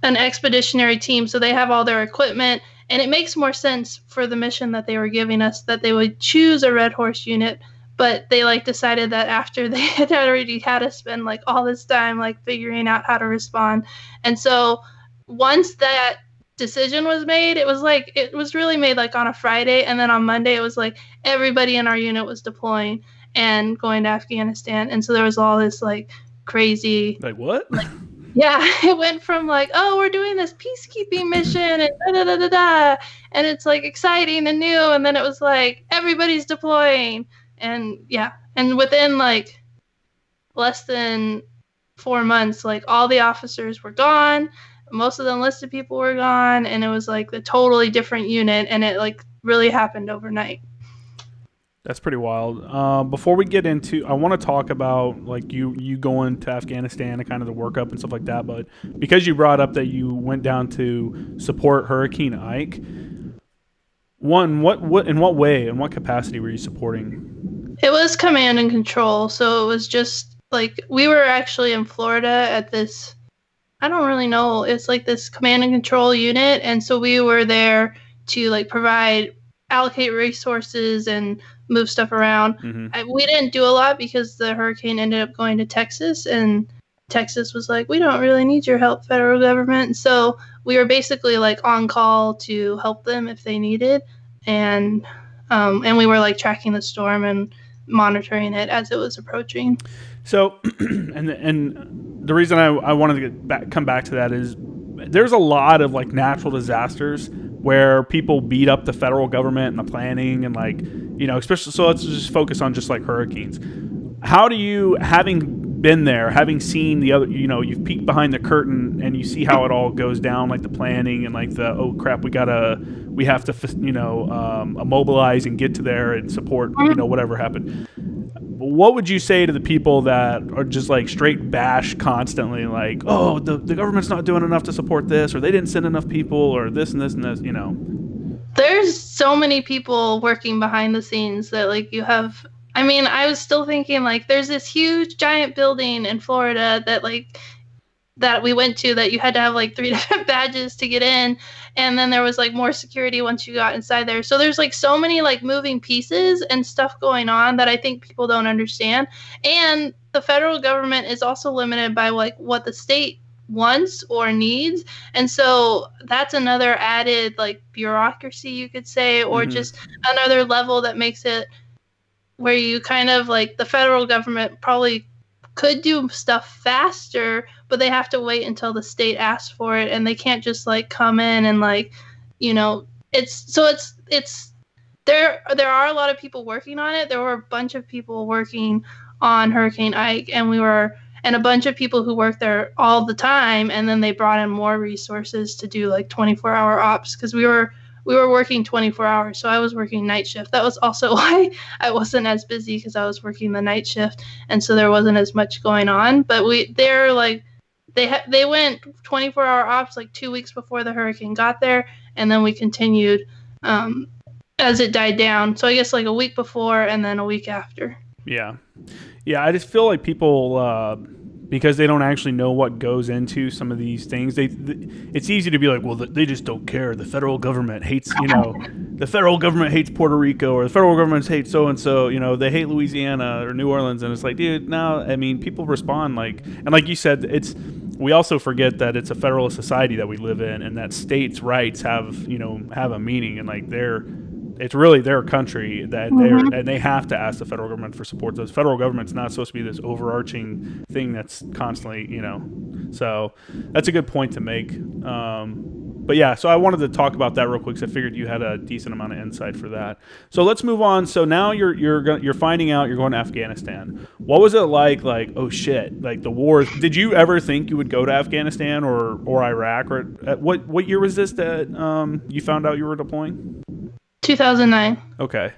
an expeditionary team, so they have all their equipment, and it makes more sense for the mission that they were giving us that they would choose a Red Horse unit. But they like decided that after they had already had to spend like all this time like figuring out how to respond. And so once that decision was made, it was really made like on a Friday, and then on Monday it was like everybody in our unit was deploying and going to Afghanistan. And so there was all this like crazy like what yeah, it went from like, oh, we're doing this peacekeeping mission and da da da da, and it's like exciting and new, and then it was like everybody's deploying. And yeah, and within like less than 4 months, like all the officers were gone, most of the enlisted people were gone, and it was like a totally different unit, and it like really happened overnight. That's pretty wild. Before we get into, I want to talk about like you going to Afghanistan and kind of the workup and stuff like that. But because you brought up that you went down to support Hurricane Ike, what in what way, in what capacity were you supporting? It was command and control. So it was just like we were actually in Florida at this I don't really know. It's like this command and control unit, and so we were there to like allocate resources and move stuff around. We didn't do a lot because the hurricane ended up going to Texas, and Texas was like, we don't really need your help, federal government. So we were basically like on call to help them if they needed, and we were like tracking the storm and monitoring it as it was approaching. So, and the reason I wanted to come back to that is there's a lot of like natural disasters where people beat up the federal government and the planning and like, you know, especially, so let's just focus on just like hurricanes. How do you, having been there, having seen the other, you know, you've peeked behind the curtain and you see how it all goes down, like the planning and like the, oh crap, we have to, you know, mobilize and get to there and support, you know, whatever happened. What would you say to the people that are just like straight bash constantly, like, oh, the government's not doing enough to support this, or they didn't send enough people, or this and this and this, you know? There's so many people working behind the scenes that like you have. I mean, I was still thinking like there's this huge giant building in Florida that we went to that you had to have like 3 different badges to get in, and then there was like more security once you got inside there. So there's like so many like moving pieces and stuff going on that I think people don't understand. And the federal government is also limited by like what the state wants or needs, and so that's another added like bureaucracy, you could say, or just another level that makes it where you kind of like the federal government probably could do stuff faster, but they have to wait until the state asks for it, and they can't just like come in and like, you know, it's there are a lot of people working on it. There were a bunch of people working on Hurricane Ike, and a bunch of people who work there all the time, and then they brought in more resources to do like 24-hour ops because we were working 24 hours, so I was working night shift. That was also why I wasn't as busy, because I was working the night shift, and so there wasn't as much going on. But they went 24-hour ops like 2 weeks before the hurricane got there, and then we continued as it died down. So I guess like a week before and then a week after. Yeah. I just feel like people, because they don't actually know what goes into some of these things, it's easy to be like, well, they just don't care. The federal government hates, you know, the federal government hates Puerto Rico, or the federal government hates so-and-so, you know, they hate Louisiana or New Orleans. And it's like, dude, no, I mean, people respond like, and like you said, we also forget that it's a federalist society that we live in, and that states' rights have a meaning, and like it's really their country that and they have to ask the federal government for support. The federal government's not supposed to be this overarching thing that's constantly, you know. So that's a good point to make. But yeah, so I wanted to talk about that real quick because I figured you had a decent amount of insight for that. So let's move on. So now you're finding out you're going to Afghanistan. What was it like? Like, oh shit, like the war. Did you ever think you would go to Afghanistan or Iraq, or what year was this that you found out you were deploying? 2009. Okay.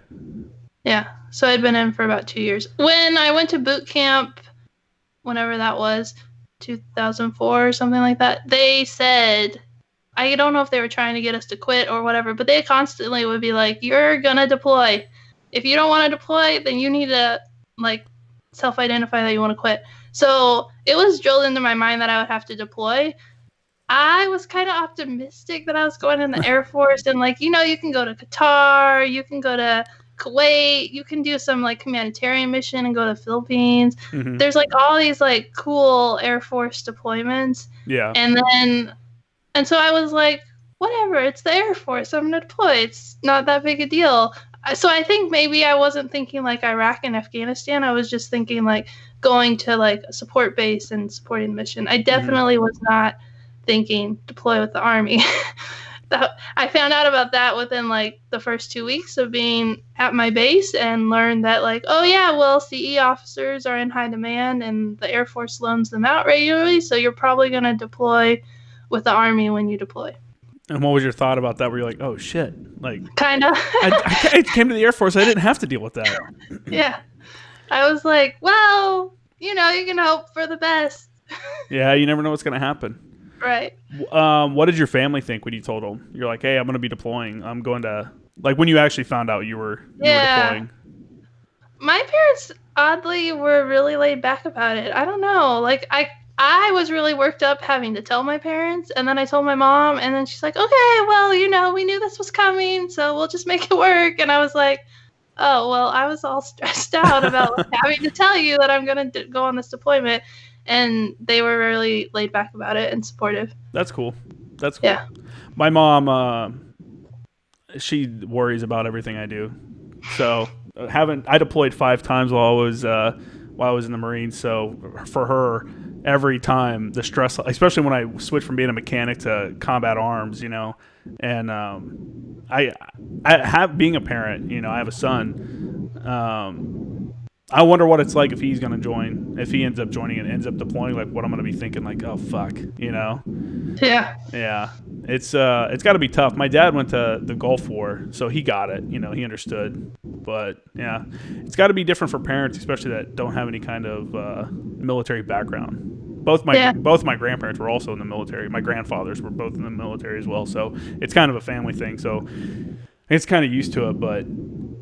Yeah. So I'd been in for about 2 years. When I went to boot camp, whenever that was, 2004 or something like that, they said, I don't know if they were trying to get us to quit or whatever, but they constantly would be like, you're going to deploy. If you don't want to deploy, then you need to like self-identify that you want to quit. So it was drilled into my mind that I would have to deploy. I was kind of optimistic that I was going in the Air Force, and like, you know, you can go to Qatar, you can go to Kuwait, you can do some like humanitarian mission and go to Philippines. Mm-hmm. There's like all these like cool Air Force deployments. Yeah. And so I was like, whatever, it's the Air Force, I'm gonna deploy. It's not that big a deal. So I think maybe I wasn't thinking like Iraq and Afghanistan. I was just thinking like going to like a support base and supporting the mission. I definitely was not thinking deploy with the Army. I found out about that within like the first 2 weeks of being at my base, and learned that like, oh yeah, well, CE officers are in high demand and the Air Force loans them out regularly, so you're probably going to deploy with the Army when you deploy. And what was your thought about that? Were you like, oh shit, like kind of I came to the Air Force, I didn't have to deal with that. Yeah, I was like, well, you know, you can hope for the best. Yeah, you never know what's going to happen. Right. What did your family think when you told them? You're like, hey, I'm going to be deploying. I'm going to, like, when you actually found out you were deploying. My parents, oddly, were really laid back about it. I don't know. Like, I I was really worked up having to tell my parents, and then I told my mom, and then she's like, okay, well, we knew this was coming, so we'll just make it work. And I was like, oh, well, I was all stressed out about like, having to tell you that I'm going to go on this deployment. And they were really laid back about it and supportive. That's cool. That's cool. Yeah. My mom, she worries about everything I do. So I deployed 5 times while I was in the Marines. So for her, every time the stress, especially when I switched from being a mechanic to combat arms, and I have being a parent, I have a son. I wonder what it's like if he's going to join, if he ends up joining and ends up deploying, like what I'm going to be thinking, like, oh, fuck, Yeah. Yeah. It's got to be tough. My dad went to the Gulf War, so he got it, he understood. But, yeah, it's got to be different for parents, especially that don't have any kind of military background. Both my grandparents were also in the military. My grandfathers were both in the military as well, so it's kind of a family thing. So it's kind of used to it, but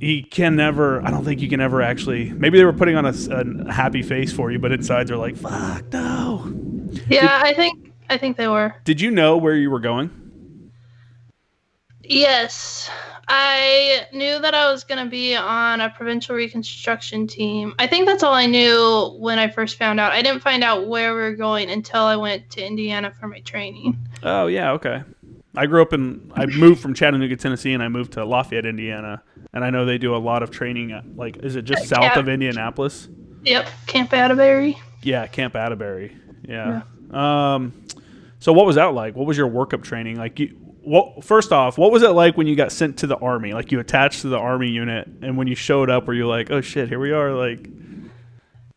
I don't think you can ever actually, maybe they were putting on a happy face for you, but inside they're like, fuck no. Yeah, I think they were. Did you know where you were going? Yes. I knew that I was going to be on a provincial reconstruction team. I think that's all I knew when I first found out. I didn't find out where we were going until I went to Indiana for my training. Oh, yeah, okay. I moved from Chattanooga, Tennessee, and I moved to Lafayette, Indiana. And I know they do a lot of training is it just south of Indianapolis? Yep, Camp Atterbury. Yeah, Camp Atterbury. Yeah. So what was that like? What was your workup training? First off, what was it like when you got sent to the Army? Like you attached to the Army unit, and when you showed up, were you like, oh shit, here we are? Like,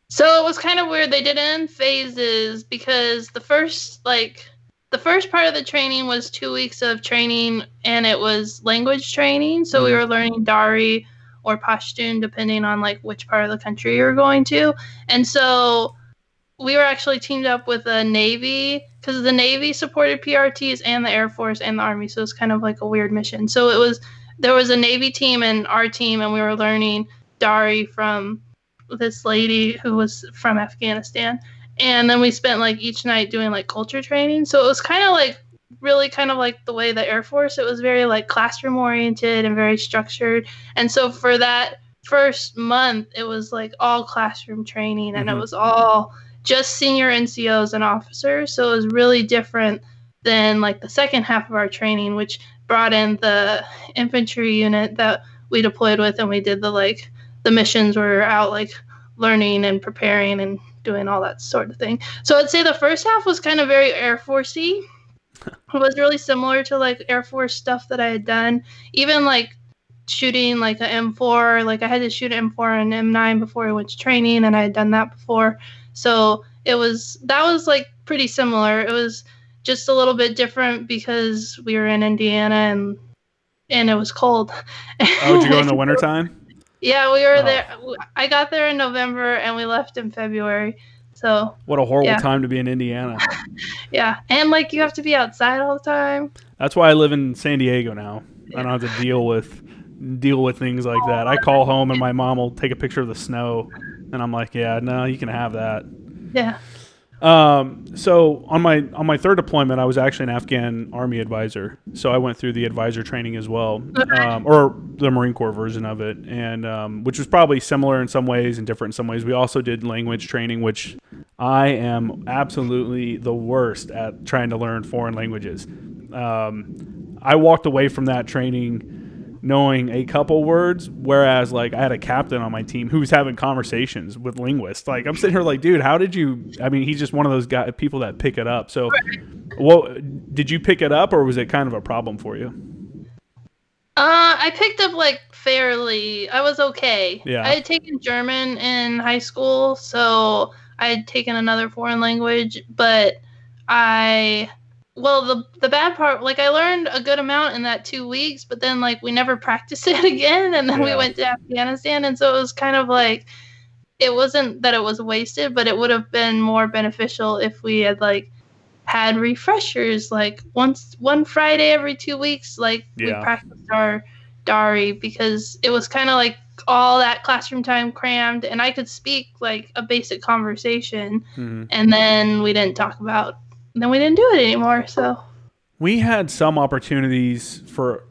so it was kind of weird. They did it in phases because the first part of the training was 2 weeks of training, and it was language training. So we were learning Dari or Pashtun, depending on like which part of the country you're going to. And so we were actually teamed up with the Navy because the Navy supported PRTs and the Air Force and the Army. So it was kind of like a weird mission. So there was a Navy team and our team, and we were learning Dari from this lady who was from Afghanistan. And then we spent like each night doing like culture training. So it was kind of like really kind of like the way the Air Force, it was very like classroom oriented and very structured. And so for that first month, it was like all classroom training, and it was all just senior NCOs and officers. So it was really different than like the second half of our training, which brought in the infantry unit that we deployed with, and we did the missions where we were out like learning and preparing and doing all that sort of thing. So I'd say the first half was kind of very Air Force-y. It was really similar to like Air Force stuff that I had done. Even like shooting like an M4, like I had to shoot an M4 and M9 before I went to training, and I had done that before. So that was like pretty similar. It was just a little bit different because we were in Indiana and it was cold. Oh, did you go in the wintertime? Yeah, we were there. I got there in November and we left in February. So what a horrible time to be in Indiana. Yeah, and like you have to be outside all the time. That's why I live in San Diego now. I don't have to deal with things like that. I call home and my mom will take a picture of the snow, and I'm like, yeah, no, you can have that. Yeah. So on my third deployment, I was actually an Afghan Army advisor. So I went through the advisor training as well, or the Marine Corps version of it, and which was probably similar in some ways and different in some ways. We also did language training, which I am absolutely the worst at trying to learn foreign languages. I walked away from that training knowing a couple words, whereas like I had a captain on my team who was having conversations with linguists. Like I'm sitting here like, dude, how did you? I mean, he's just one of those people that pick it up. So, did you pick it up, or was it kind of a problem for you? I picked up like fairly. I was okay. Yeah. I had taken German in high school, so I had taken another foreign language, but the bad part, like I learned a good amount in that 2 weeks, but then like we never practiced it again, and then we went to Afghanistan, and so it was kind of like, it wasn't that it was wasted, but it would have been more beneficial if we had like had refreshers like one Friday every 2 weeks, like we practiced our Dari, because it was kind of like all that classroom time crammed, and I could speak like a basic conversation, and then we didn't do it anymore. So we had some opportunities for.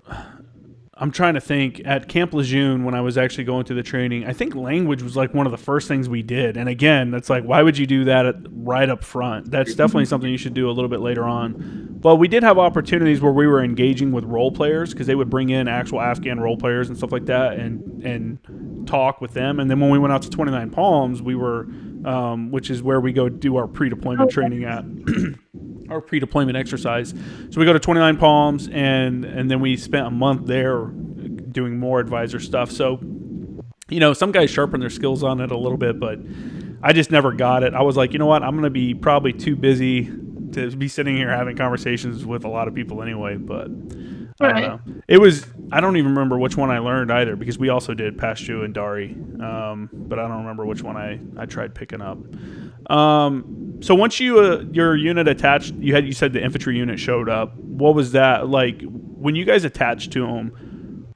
I'm trying to think at Camp Lejeune when I was actually going through the training. I think language was like one of the first things we did. And again, that's like, why would you do that right up front? That's definitely something you should do a little bit later on. But we did have opportunities where we were engaging with role players because they would bring in actual Afghan role players and stuff like that and talk with them. And then when we went out to 29 Palms, we were, which is where we go do our pre-deployment training at. Our pre-deployment exercise. So we go to 29 Palms, and then we spent a month there doing more advisor stuff. So, some guys sharpen their skills on it a little bit, but I just never got it. I was like, you know what? I'm going to be probably too busy to be sitting here having conversations with a lot of people anyway, but I don't know. I don't even remember which one I learned either because we also did Pashtu and Dari, but I don't remember which one I tried picking up. So once your unit attached, you said the infantry unit showed up. What was that like when you guys attached to them?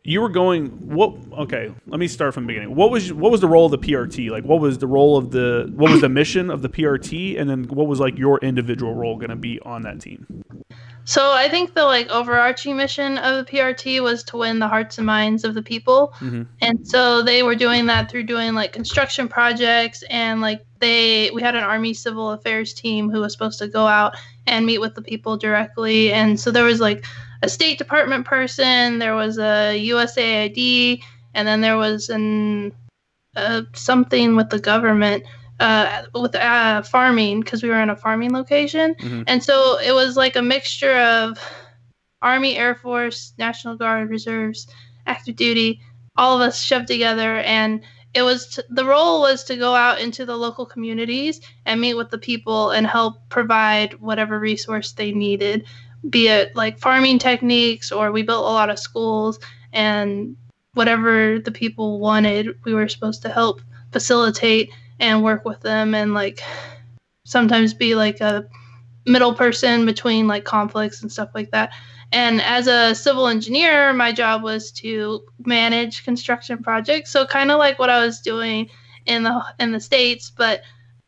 Okay, let me start from the beginning. What was the role of the PRT? Like, what was the mission of the PRT, and then what was like your individual role going to be on that team? So I think the like overarching mission of the PRT was to win the hearts and minds of the people. And so they were doing that through doing like construction projects, and like we had an Army Civil Affairs team who was supposed to go out and meet with the people directly. And so there was like a State Department person, there was a USAID, and then there was something with the government. With farming, because we were in a farming location. And so it was like a mixture of Army, Air Force, National Guard, Reserves, active duty, all of us shoved together. And it was the role was to go out into the local communities and meet with the people and help provide whatever resource they needed, be it like farming techniques, or we built a lot of schools, and whatever the people wanted, we were supposed to help facilitate and work with them, and like sometimes be like a middle person between like conflicts and stuff like that. And as a civil engineer, my job was to manage construction projects. So kind of like what I was doing in the States, but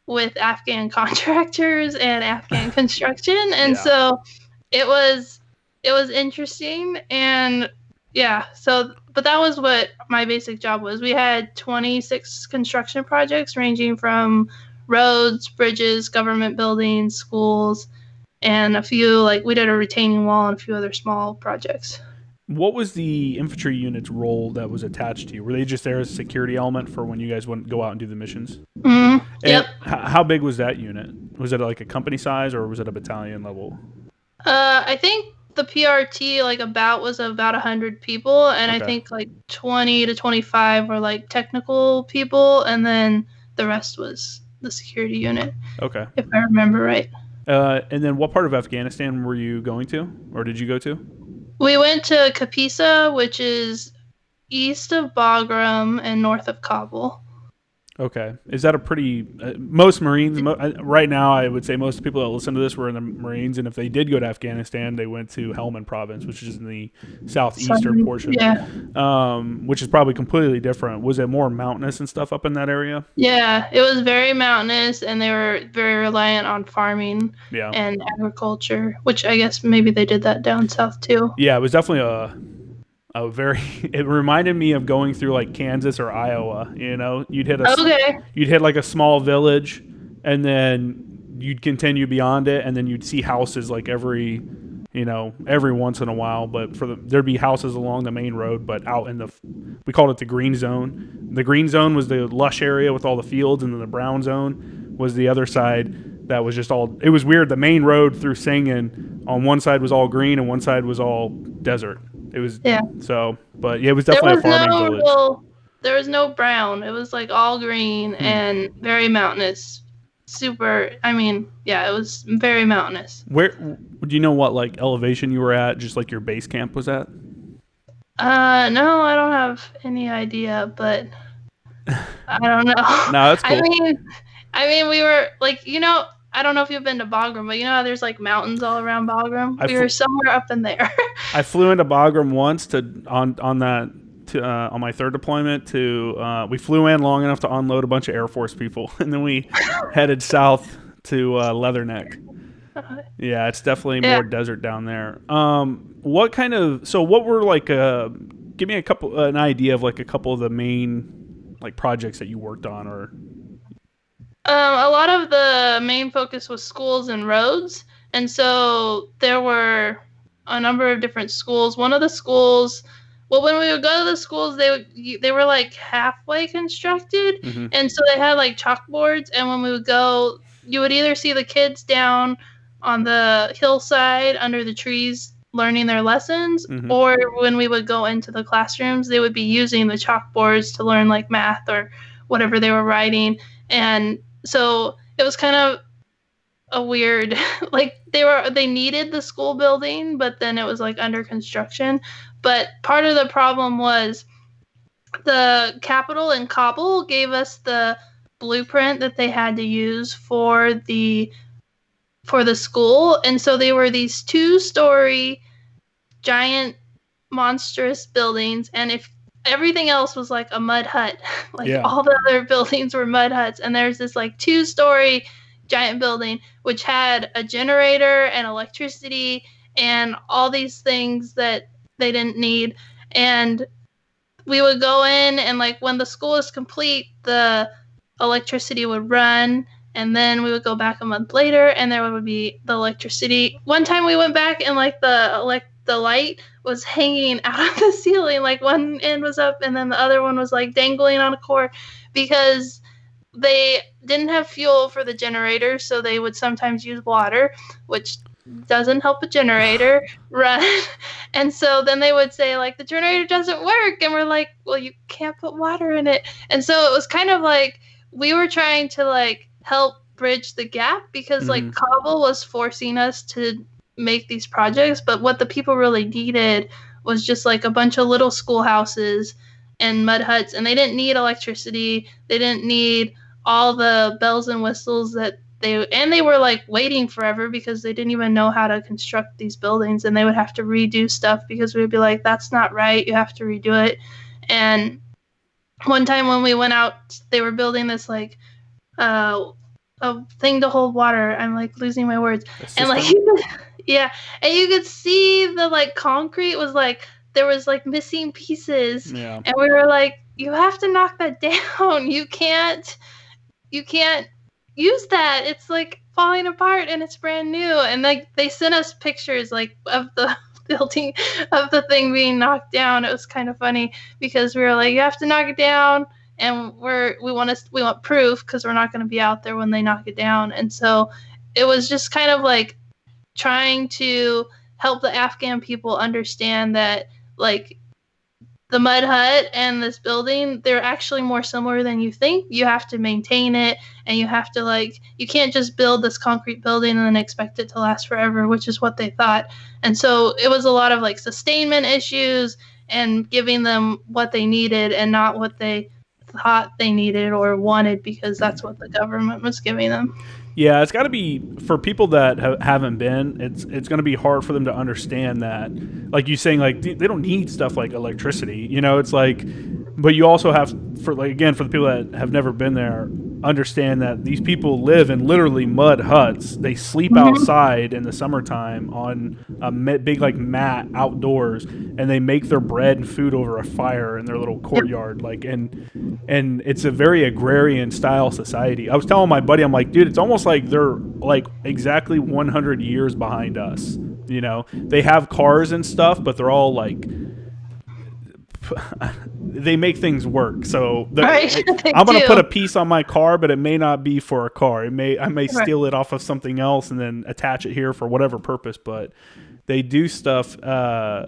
with Afghan contractors and Afghan construction. And so it was interesting. And yeah, but that was what my basic job was. We had 26 construction projects ranging from roads, bridges, government buildings, schools, and a few, like we did a retaining wall and a few other small projects. What was the infantry unit's role that was attached to you? Were they just there as a security element for when you guys wouldn't go out and do the missions? Yep. How big was that unit? Was it like a company size, or was it a battalion level? I think the PRT was about 100 people, and okay. I think like 20 to 25 were like technical people, and then the rest was the security unit. Okay. If I remember right. And then what part of Afghanistan were you going to, or did you go to? We went to Kapisa, which is east of Bagram and north of Kabul. Okay. Is that a pretty... most Marines... right now, I would say most people that listen to this were in the Marines, and if they did go to Afghanistan, they went to Helmand Province, which is in the southeastern portion. Yeah. Which is probably completely different. Was it more mountainous and stuff up in that area? Yeah, it was very mountainous, and they were very reliant on farming and agriculture, which I guess maybe they did that down south too. Yeah, it was definitely it reminded me of going through like Kansas or Iowa. You'd hit like a small village, and then you'd continue beyond it, and then you'd see houses like every once in a while. But there'd be houses along the main road, but out in we called it the green zone. The green zone was the lush area with all the fields, and then the brown zone was the other side. That was just all. It was weird. The main road through Singin on one side was all green, and one side was all desert. It was but it was definitely a farming village. There was no brown. It was like all green and very mountainous. Super. I mean, it was very mountainous. Where do you know what like elevation you were at? Just like your base camp was at? No, I don't have any idea, but I don't know. No, that's cool. I mean, we were like, I don't know if you've been to Bagram, but how there's like mountains all around Bagram? We were somewhere up in there. I flew into Bagram once on that to on my third deployment to we flew in long enough to unload a bunch of Air Force people, and then we headed south to Leatherneck. Yeah, it's definitely more desert down there. What were like give me an idea of like a couple of the main like projects that you worked on, or a lot of the main focus was schools and roads, and so there were a number of different schools. One of the schools, well, when we would go to the schools, they were like halfway constructed, and so they had like chalkboards, and when we would go, you would either see the kids down on the hillside under the trees learning their lessons, or when we would go into the classrooms, they would be using the chalkboards to learn like math or whatever they were writing. And so it was kind of a weird, like they needed the school building, but then it was like under construction. But part of the problem was the Capitol in Kabul gave us the blueprint that they had to use for the school, and so they were these 2-story giant monstrous buildings, and if everything else was like a mud hut, all the other buildings were mud huts, and there's this like 2-story giant building which had a generator and electricity and all these things that they didn't need. And we would go in, and like when the school is complete, the electricity would run, and then we would go back a month later and there would be the electricity. One time we went back and like the light was hanging out of the ceiling, like one end was up and then the other one was like dangling on a cord, because they didn't have fuel for the generator, so they would sometimes use water, which doesn't help a generator run. And so then they would say like the generator doesn't work, and we're like, well, you can't put water in it. And so it was kind of like we were trying to like help bridge the gap, because like Kabul was forcing us to make these projects, but what the people really needed was just like a bunch of little schoolhouses and mud huts, and they didn't need electricity, they didn't need all the bells and whistles that they were like waiting forever because they didn't even know how to construct these buildings, and they would have to redo stuff because we'd be like, that's not right, you have to redo it. And one time when we went out, they were building this like a thing to hold water. I'm like losing my words. And like and you could see the like concrete was like there was like missing pieces. Yeah. And we were like, you have to knock that down. You can't use that. It's like falling apart and it's brand new. And like they sent us pictures like of the building, of the thing being knocked down. It was kind of funny because we were like, you have to knock it down, and we want proof because we're not going to be out there when they knock it down. And so it was just kind of like trying to help the Afghan people understand that like the mud hut and this building, they're actually more similar than you think. You have to maintain it, and you have to like, you can't just build this concrete building and then expect it to last forever, which is what they thought. And so it was a lot of like sustainment issues and giving them what they needed and not what they thought they needed or wanted, because that's what the government was giving them. Yeah, it's got to be, for people that haven't been, it's going to be hard for them to understand that, like you saying, like they don't need stuff like electricity, you know, it's like, but you also have, for the people that have never been there, understand that these people live in literally mud huts. They sleep outside in the summertime on a big like mat outdoors, and they make their bread and food over a fire in their little courtyard. Like, and it's a very agrarian style society. I was telling my buddy, I'm like, dude, it's almost like they're like exactly 100 years behind us. You know, they have cars and stuff, but they're all like, they make things work. So I'm going to put a piece on my car, but it may not be for a car. I may steal it off of something else and then attach it here for whatever purpose. But they do stuff. I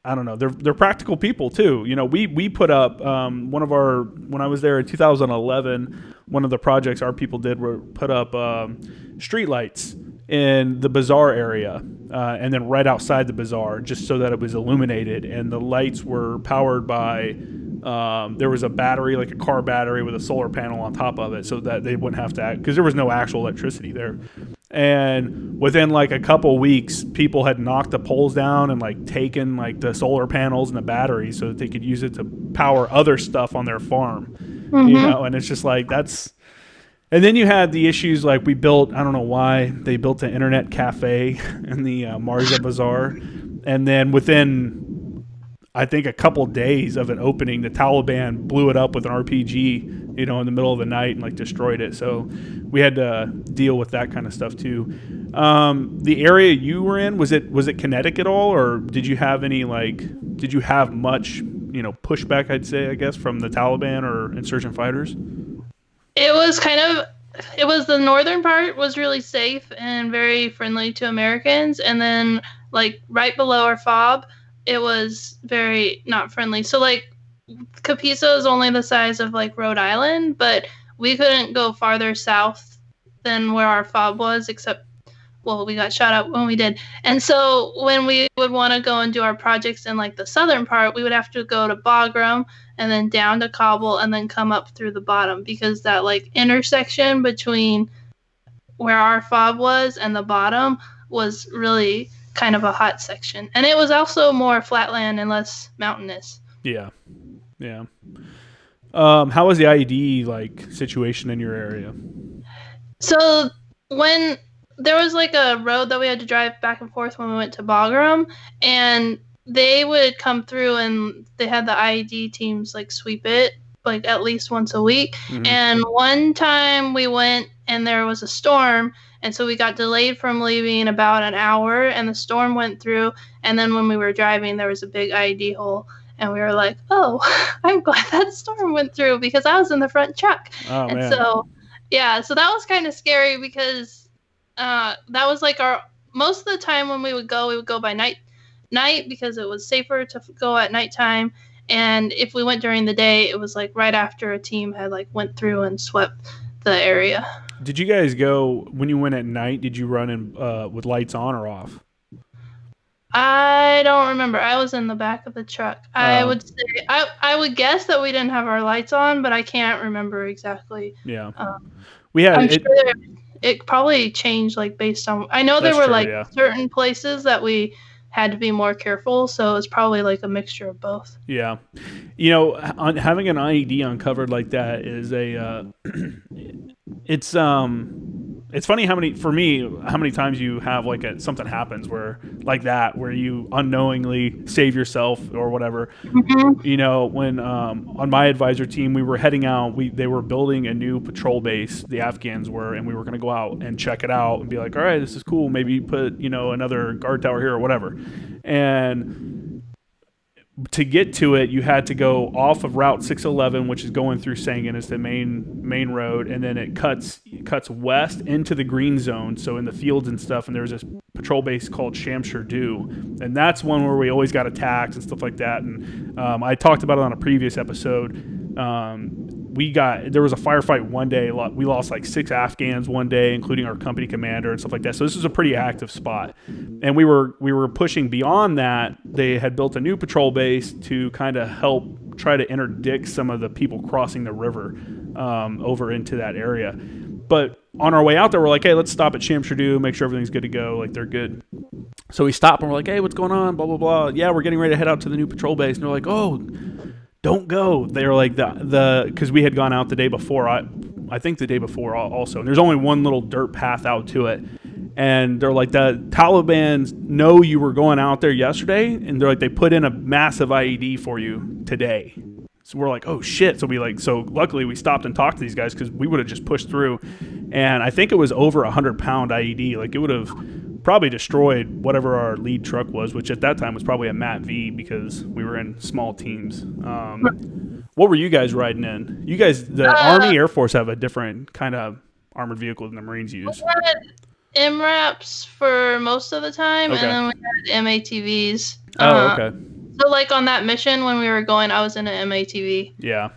don't know. They're practical people too. You know, we put up when I was there in 2011, one of the projects our people did were put up street lights in the bazaar area, and then right outside the bazaar, just so that it was illuminated. And the lights were powered by, there was a battery, like a car battery with a solar panel on top of it, so that they wouldn't have to, because there was no actual electricity there. And within like a couple weeks, people had knocked the poles down and like taken like the solar panels and the batteries so that they could use it to power other stuff on their farm. And it's just like that's. And then you had the issues like we built. I don't know why they built an internet cafe in the Marja Bazaar, and then within I think a couple days of it opening, the Taliban blew it up with an RPG. In the middle of the night and like destroyed it. So we had to deal with that kind of stuff too. The area you were in, was it kinetic at all, or did you have much, pushback, I'd say, I guess, from the Taliban or insurgent fighters? It was the northern part was really safe and very friendly to Americans. And then like right below our FOB, it was very not friendly. So like, Capiso is only the size of like Rhode Island, but we couldn't go farther south than where our FOB was, except, well, we got shot up when we did. And so when we would want to go and do our projects in like the southern part, we would have to go to Bagram and then down to Kabul and then come up through the bottom, because that like intersection between where our FOB was and the bottom was really kind of a hot section. And it was also more flatland and less mountainous. Yeah. Yeah. How was the IED like situation in your area? So when there was like a road that we had to drive back and forth when we went to Bagram, and they would come through and they had the IED teams like sweep it like at least once a week. And one time we went and there was a storm, and so we got delayed from leaving about an hour, and the storm went through, and then when we were driving there was a big IED hole. And we were like, oh, I'm glad that storm went through because I was in the front truck. Oh, and man. So that was kind of scary because that was like most of the time when we would go by night because it was safer to go at nighttime. And if we went during the day, it was like right after a team had like went through and swept the area. Did you guys go, when you went at night, did you run in with lights on or off? I don't remember. I was in the back of the truck. I would say I would guess that we didn't have our lights on, but I can't remember exactly. Yeah, we had. I'm sure it probably changed like based on. I know there were certain places that we had to be more careful, so it's probably like a mixture of both. Yeah, having an IED uncovered like that is it's funny how many times you have like something happens where you unknowingly save yourself or whatever. When on my advisor team we were heading out, they were building a new patrol base, the Afghans were, and we were going to go out and check it out and be like, all right, this is cool, maybe put another guard tower here or whatever. And to get to it, you had to go off of Route 611, which is going through Sangin. It's the main road, and then it cuts west into the green zone, so in the fields and stuff. And there's this patrol base called Shamshir-Do, and that's one where we always got attacked and stuff like that. And I talked about it on a previous episode. There was a firefight one day. We lost like 6 Afghans one day, including our company commander and stuff like that. So this was a pretty active spot. And we were pushing beyond that. They had built a new patrol base to kind of help try to interdict some of the people crossing the river over into that area. But on our way out there, we're like, hey, let's stop at Shamshir-Do, make sure everything's good to go. Like, they're good. So we stop and we're like, hey, what's going on? Blah, blah, blah. Yeah, we're getting ready to head out to the new patrol base. And they're like, oh, don't go. They're like, because we had gone out the day before. I think the day before also. And there's only one little dirt path out to it. And they're like, the Taliban know you were going out there yesterday. And they're like, they put in a massive IED for you today. So we're like, oh shit. So luckily we stopped and talked to these guys because we would have just pushed through. And I think it was over 100-pound IED. Like, it would have probably destroyed whatever our lead truck was, which at that time was probably a Mat V because we were in small teams. What were you guys riding in? You guys, the Army Air Force have a different kind of armored vehicle than the Marines use. We had MRAPs for most of the time, okay. And then we had MATVs. Okay. So, like, on that mission when we were going, I was in an MATV. Yeah.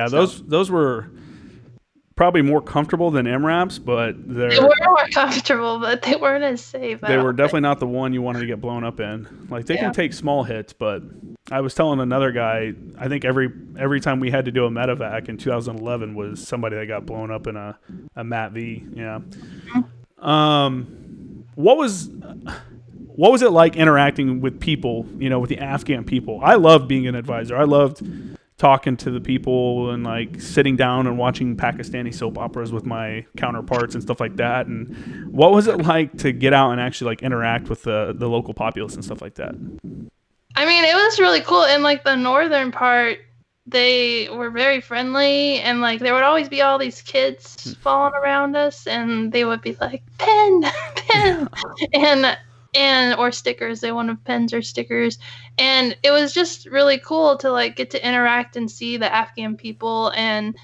Those were probably more comfortable than MRAPs, but they were more comfortable, but they weren't as safe. They were definitely not the one you wanted to get blown up in. Like, they can take small hits, but I was telling another guy, I think every time we had to do a medevac in 2011 was somebody that got blown up in a Mat V. Yeah. What was it like interacting with people, with the Afghan people? I loved being an advisor. I loved talking to the people and like sitting down and watching Pakistani soap operas with my counterparts and stuff like that. And what was it like to get out and actually like interact with the local populace and stuff like that? I mean, it was really cool. In like the northern part, they were very friendly, and like there would always be all these kids falling around us, and they would be like, pen, pen, and or stickers. They wanted pens or stickers, and it was just really cool to like get to interact and see the Afghan people, and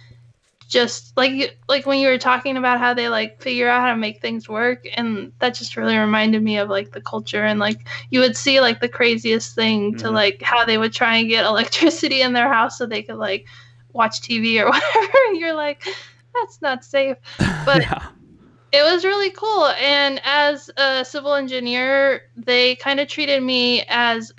just like when you were talking about how they like figure out how to make things work, and that just really reminded me of like the culture. And like you would see like the craziest thing to like how they would try and get electricity in their house so they could like watch TV or whatever. You're like, that's not safe, but it was really cool. And as a civil engineer, they kind of treated me as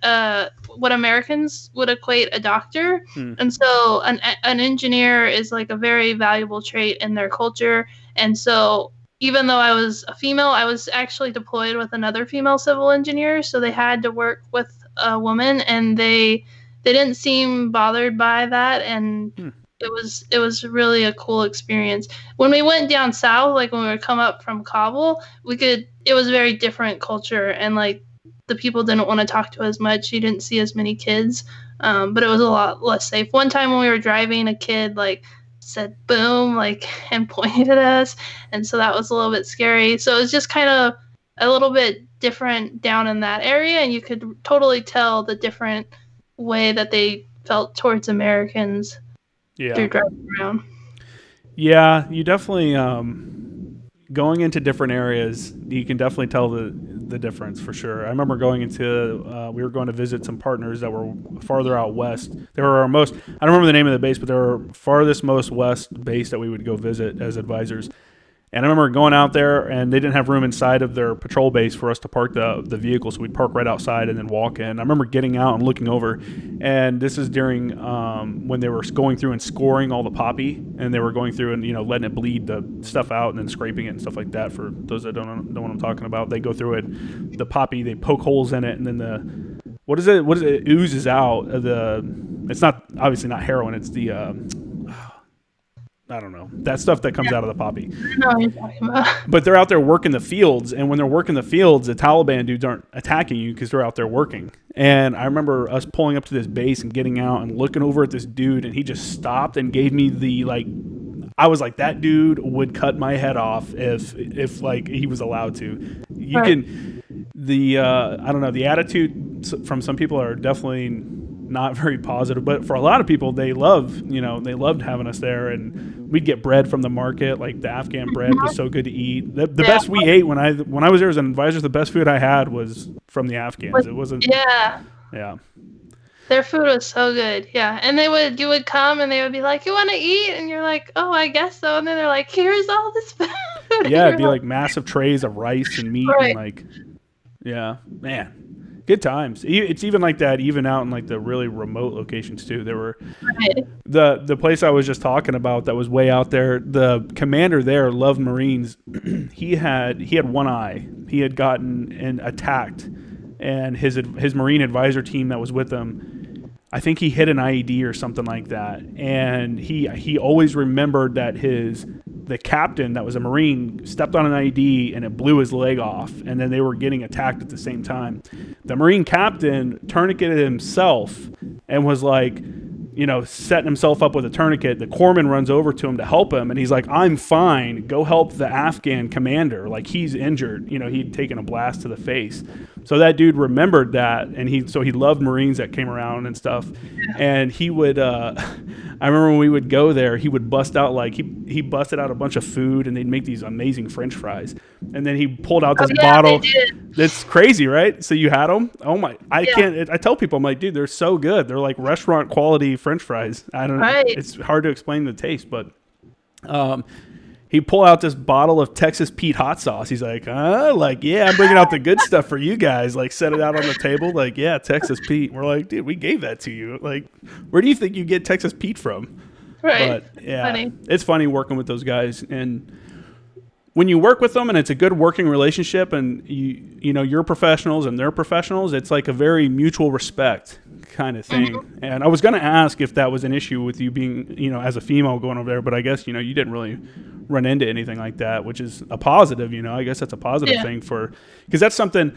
what Americans would equate a doctor. And so an engineer is like a very valuable trait in their culture. And so even though I was a female, I was actually deployed with another female civil engineer. So they had to work with a woman, and they didn't seem bothered by that. And it was really a cool experience. When we went down south, like when we would come up from Kabul, it was a very different culture, and like the people didn't want to talk to as much. You didn't see as many kids, but it was a lot less safe. One time when we were driving, a kid like said boom, like, and pointed at us, and so that was a little bit scary. So it was just kind of a little bit different down in that area, and you could totally tell the different way that they felt towards Americans. Through driving around. Yeah, you definitely going into different areas. You can definitely tell the difference for sure. I remember going into we were going to visit some partners that were farther out west. They were our most. I don't remember the name of the base, but they were farthest most west base that we would go visit as advisors. And I remember going out there, and they didn't have room inside of their patrol base for us to park the vehicle, so we'd park right outside and then walk in. I remember getting out and looking over, and this is during when they were going through and scoring all the poppy, and they were going through and letting it bleed the stuff out and then scraping it and stuff like that. For those that don't know what I'm talking about, they go through it, the poppy, they poke holes in it, and then what is it oozes out. It's not obviously not heroin. It's the I don't know, that stuff that comes out of the poppy. I know what you're talking about. But they're out there working the fields, and when they're working the fields, the Taliban dudes aren't attacking you because they're out there working. And I remember us pulling up to this base and getting out and looking over at this dude, and he just stopped and gave me the I was like, that dude would cut my head off if like he was allowed to. You can I don't know, the attitude from some people are definitely not very positive, but for a lot of people, they loved having us there, and we'd get bread from the market. Like the Afghan bread was so good to eat. The best we ate when I was there as an advisor, the best food I had was from the Afghans. It wasn't. Yeah. Their food was so good. Yeah, and you would come and they would be like, "You want to eat?" And you're like, "Oh, I guess so." And then they're like, "Here's all this food." Yeah, it'd be like massive trays of rice and meat and like, yeah, man. Good times. It's even like that, even out in like the really remote locations too. There were the place I was just talking about that was way out there. The commander there loved Marines. he had one eye. He had gotten attacked, and his Marine advisor team that was with him, I think he hit an IED or something like that. And he always remembered that the captain that was a Marine stepped on an IED and it blew his leg off, and then they were getting attacked at the same time. The Marine captain tourniqueted himself and was like, setting himself up with a tourniquet. The corpsman runs over to him to help him, and he's like, "I'm fine. Go help the Afghan commander. Like, he's injured." He'd taken a blast to the face. So that dude remembered that, and he loved Marines that came around and stuff. And he would, I remember when we would go there, he would bust out he busted out a bunch of food, and they'd make these amazing French fries. And then he pulled out this bottle. That's crazy, right? So you had them? Oh my! I tell people, I'm like, dude, they're so good. They're like restaurant quality French fries. I don't know. It's hard to explain the taste, but he pulled out this bottle of Texas Pete hot sauce. He's like, I'm bringing out the good stuff for you guys. Like, set it out on the table. Like, yeah, Texas Pete. We're like, dude, we gave that to you. Like, where do you think you get Texas Pete from? Right. But yeah, it's funny working with those guys. And when you work with them and it's a good working relationship, and you know you're professionals and they're professionals, it's like a very mutual respect kind of thing. Mm-hmm. And I was going to ask if that was an issue with you being, you know, as a female going over there, but I guess, you know, you didn't really run into anything like that, which is a positive. You know, I guess that's a positive thing because that's something.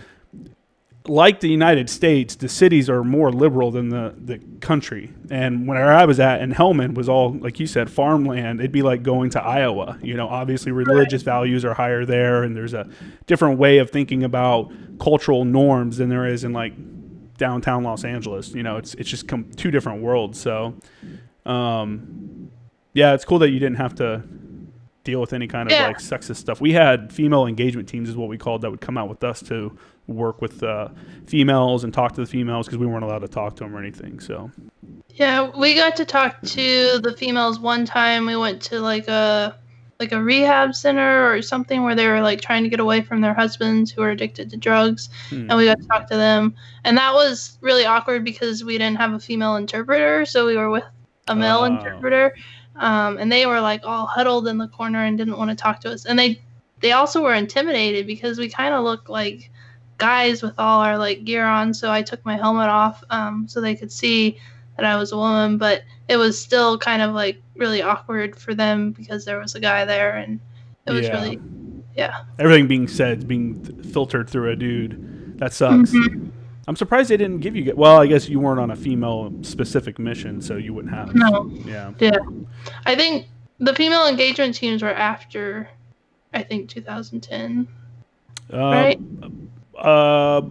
Like the United States, the cities are more liberal than the country. And where I was at in Helmand was all, like you said, farmland. It'd be like going to Iowa. You know, obviously religious values are higher there, and there's a different way of thinking about cultural norms than there is in like downtown Los Angeles. You know, it's just two different worlds. So, yeah, it's cool that you didn't have to deal with any kind of like sexist stuff. We had female engagement teams is what we called that would come out with us to work with females and talk to the females because we weren't allowed to talk to them or anything. So yeah, we got to talk to the females one time. We went to like a rehab center or something where they were like trying to get away from their husbands who were addicted to drugs, and we got to talk to them. And that was really awkward because we didn't have a female interpreter, so we were with a male interpreter. And they were like all huddled in the corner and didn't want to talk to us. And they also were intimidated because we kind of looked like guys with all our like gear on. So I took my helmet off so they could see that I was a woman. But it was still kind of like really awkward for them because there was a guy there, and it was really, everything being said is being filtered through a dude. That sucks. Mm-hmm. I'm surprised they didn't give you. Well, I guess you weren't on a female-specific mission, so you wouldn't have. No. Yeah. I think the female engagement teams were after, I think 2010. Right. I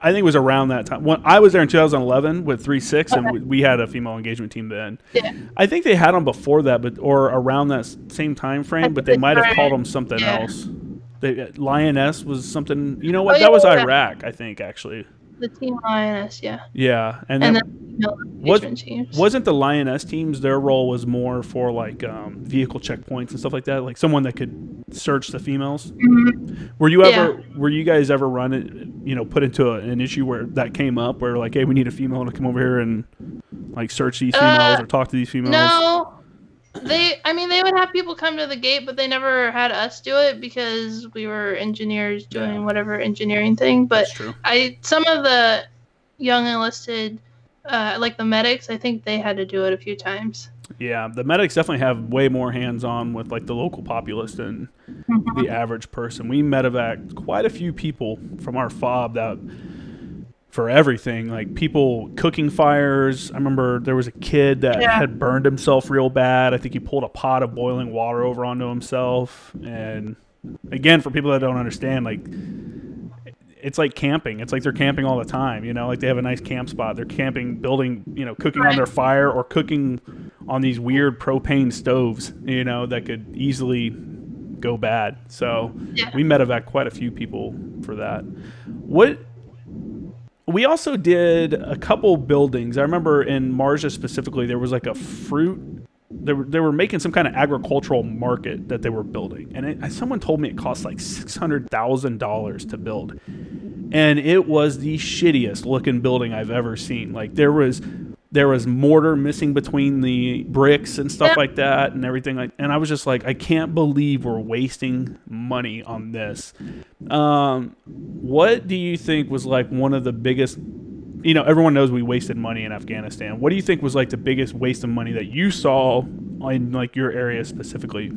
think it was around that time. When I was there in 2011 with 3-6, and we had a female engagement team then. Yeah. I think they had them before that, or around that same time frame, but they might have called them something else. Lioness was something. You know what? That was Iraq, I think, actually. The Team Lioness, yeah. Yeah, and then wasn't the Lioness teams? Their role was more for like vehicle checkpoints and stuff like that, like someone that could search the females. Mm-hmm. Were you guys ever put into an issue where that came up, where like, hey, we need a female to come over here and like search these females or talk to these females? No. They would have people come to the gate, but they never had us do it because we were engineers doing whatever engineering thing. But some of the young enlisted, like the medics, I think they had to do it a few times. Yeah, the medics definitely have way more hands-on with like the local populace than the average person. We medevaced quite a few people from our FOB that. For everything, like people cooking fires. I remember there was a kid that had burned himself real bad. I think he pulled a pot of boiling water over onto himself. And again, for people that don't understand, like it's like camping. It's like they're camping all the time, you know, like they have a nice camp spot. They're camping, building, you know, cooking on their fire or cooking on these weird propane stoves, you know, that could easily go bad. So we medevac quite a few people for that. We also did a couple buildings. I remember in Marja specifically, there was like a fruit. They were making some kind of agricultural market that they were building, and someone told me it cost like $600,000 to build, and it was the shittiest looking building I've ever seen. Like there was mortar missing between the bricks and stuff like that and everything. And I was just like, I can't believe we're wasting money on this. What do you think was like one of the biggest, you know, everyone knows we wasted money in Afghanistan. What do you think was like the biggest waste of money that you saw in like your area specifically?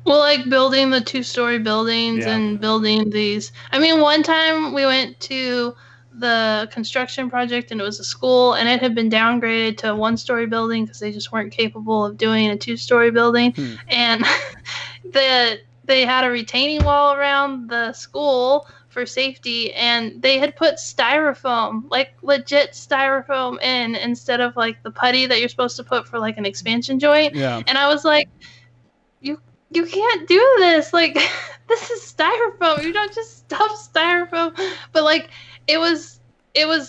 Well, like building the 2-story buildings and building these. I mean, one time we went to the construction project and it was a school and it had been downgraded to a 1-story building because they just weren't capable of doing a 2-story building. And they had a retaining wall around the school for safety, and they had put styrofoam, like legit styrofoam in instead of like the putty that you're supposed to put for like an expansion joint. And I was like, you can't do this, like this is styrofoam, you don't just stuff styrofoam. But like it was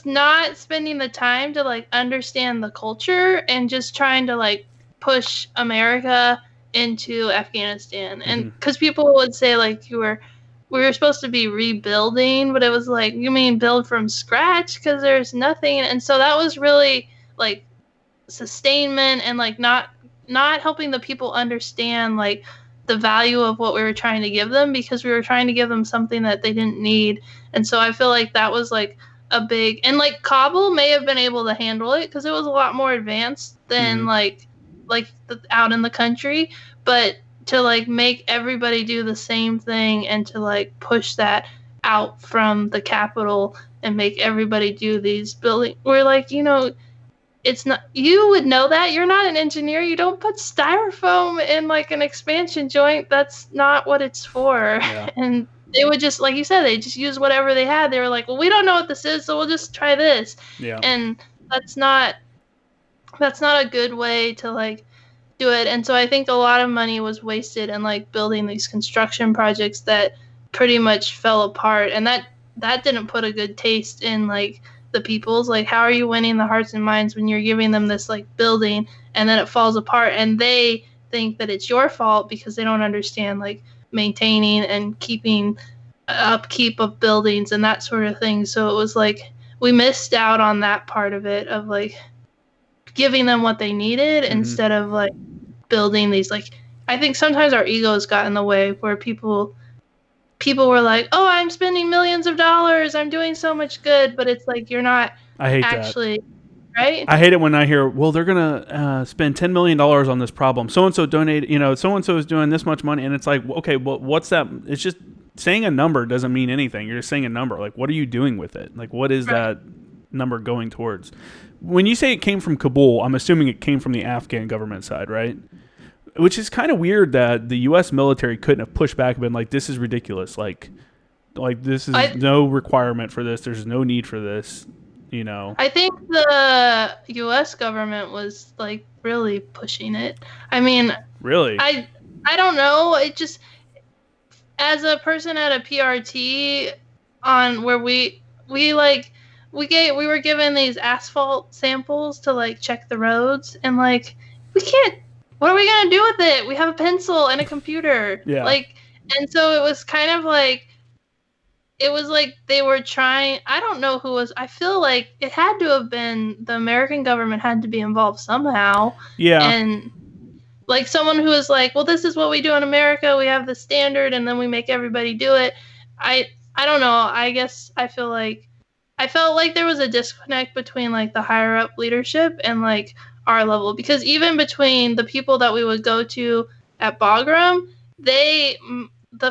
not spending the time to like understand the culture and just trying to like push America into Afghanistan. And because people would say like we were supposed to be rebuilding, but it was like, you mean build from scratch because there's nothing. And so that was really like sustainment and like not helping the people understand like the value of what we were trying to give them, because we were trying to give them something that they didn't need. And so I feel like that was like a big, and like Kabul may have been able to handle it because it was a lot more advanced than out in the country, but to like make everybody do the same thing and to like push that out from the capital and make everybody do these building, we're like, it's not, you would know that, you're not an engineer, you don't put styrofoam in like an expansion joint, that's not what it's for. Yeah. And they would just, like you said, they just use whatever they had. They were like, well, we don't know what this is, so we'll just try this. Yeah. And that's not a good way to like do it. And so I think a lot of money was wasted in like building these construction projects that pretty much fell apart, and that didn't put a good taste in like the people's, like, how are you winning the hearts and minds when you're giving them this like building and then it falls apart and they think that it's your fault because they don't understand like maintaining and keeping upkeep of buildings and that sort of thing. So it was like we missed out on that part of it, of like giving them what they needed instead of like building these, like, I think sometimes our egos got in the way where people were like, oh, I'm spending millions of dollars, I'm doing so much good, but it's like you're not actually that. Right? I hate it when I hear, well, they're gonna spend $10 million on this problem, so and so donated, so and so is doing this much money, and it's like, okay, well, what's that? It's just saying a number doesn't mean anything. You're just saying a number. Like, what are you doing with it? Like, what is that number going towards? When you say it came from Kabul, I'm assuming it came from the Afghan government side, right? Which is kind of weird that the U.S. military couldn't have pushed back and been like, this is ridiculous. Like this is no requirement for this. There's no need for this, I think the U.S. government was like really pushing it. I mean, really? I don't know. It just, as a person at a PRT on where we were given these asphalt samples to like check the roads, and like we can't. What are we gonna do with it? We have a pencil and a computer. Yeah. Like, and so it was kind of like, it was like they were trying. I don't know who was. I feel like it had to have been the American government had to be involved somehow. Yeah. And like someone who was like, well, this is what we do in America. We have the standard, and then we make everybody do it. I don't know. I guess I felt like there was a disconnect between like the higher up leadership and like our level, because even between the people that we would go to at Bagram, the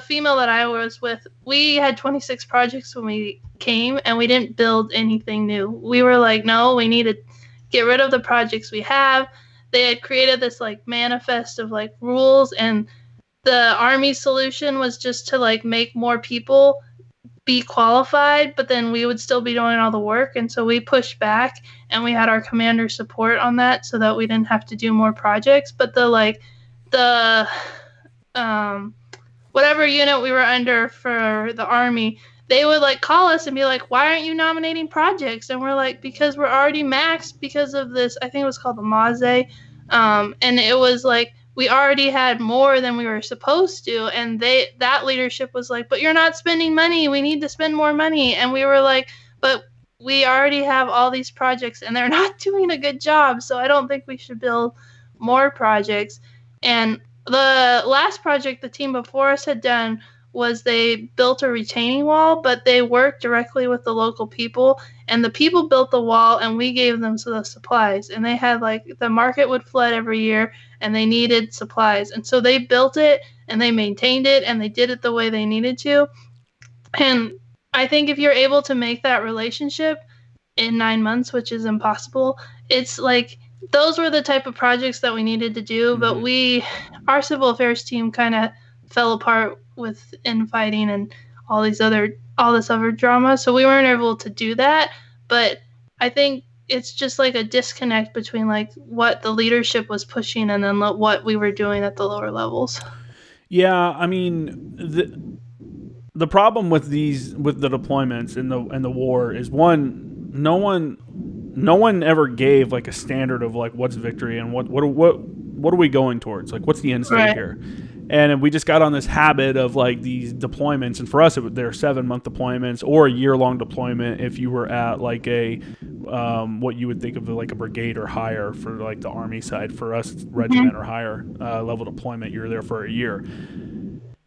female that I was with, we had 26 projects when we came, and we didn't build anything new. We were like, no, we need to get rid of the projects we have. They had created this like manifest of like rules, and the Army solution was just to like make more people be qualified, but then we would still be doing all the work. And so we pushed back, and we had our commander support on that so that we didn't have to do more projects. But whatever unit we were under for the Army, they would like call us and be like, why aren't you nominating projects? And we're like, because we're already maxed because of this. I think it was called the Maze. And it was like, we already had more than we were supposed to. And that leadership was like, but you're not spending money. We need to spend more money. And we were like, but we already have all these projects and they're not doing a good job. So I don't think we should build more projects. And the last project the team before us had done was they built a retaining wall, but they worked directly with the local people, and the people built the wall and we gave them the supplies. And they had like, the market would flood every year and they needed supplies. And so they built it and they maintained it and they did it the way they needed to. And I think if you're able to make that relationship in 9 months, which is impossible, it's like, those were the type of projects that we needed to do. But our civil affairs team kind of fell apart with infighting and all this other drama. So we weren't able to do that. But I think it's just like a disconnect between like what the leadership was pushing and then what we were doing at the lower levels. Yeah, I mean, the problem with the deployments and the war is, one, no one ever gave like a standard of like what's victory and what are we going towards, like what's the end state here. And we just got on this habit of like these deployments, and for us, they're 7-month deployments or a year-long deployment if you were at like a what you would think of like a brigade or higher for like the Army side. For us, regiment or higher level deployment, you're there for a year.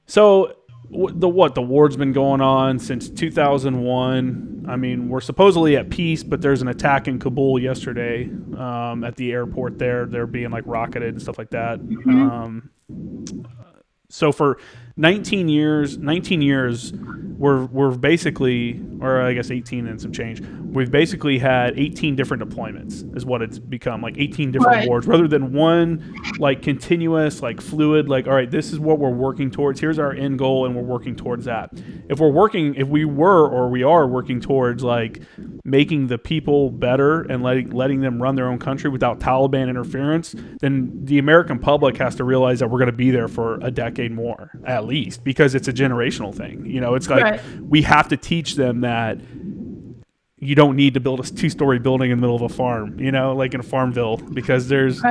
So the war's been going on since 2001. I mean, we're supposedly at peace, but there's an attack in Kabul yesterday at the airport there. They're being like rocketed and stuff like that. So for 19 years, we're basically, or I guess 18 and some change, we've basically had 18 different deployments is what it's become, like 18 different wars, rather than one like continuous, like fluid, like, all right, this is what we're working towards. Here's our end goal, and we're working towards that. If we are working towards like making the people better and letting them run their own country without Taliban interference, then the American public has to realize that we're going to be there for a decade more, at least, because it's a generational thing. You know, it's like we have to teach them that you don't need to build a 2-story building in the middle of a farm, you know, like in a Farmville, because there's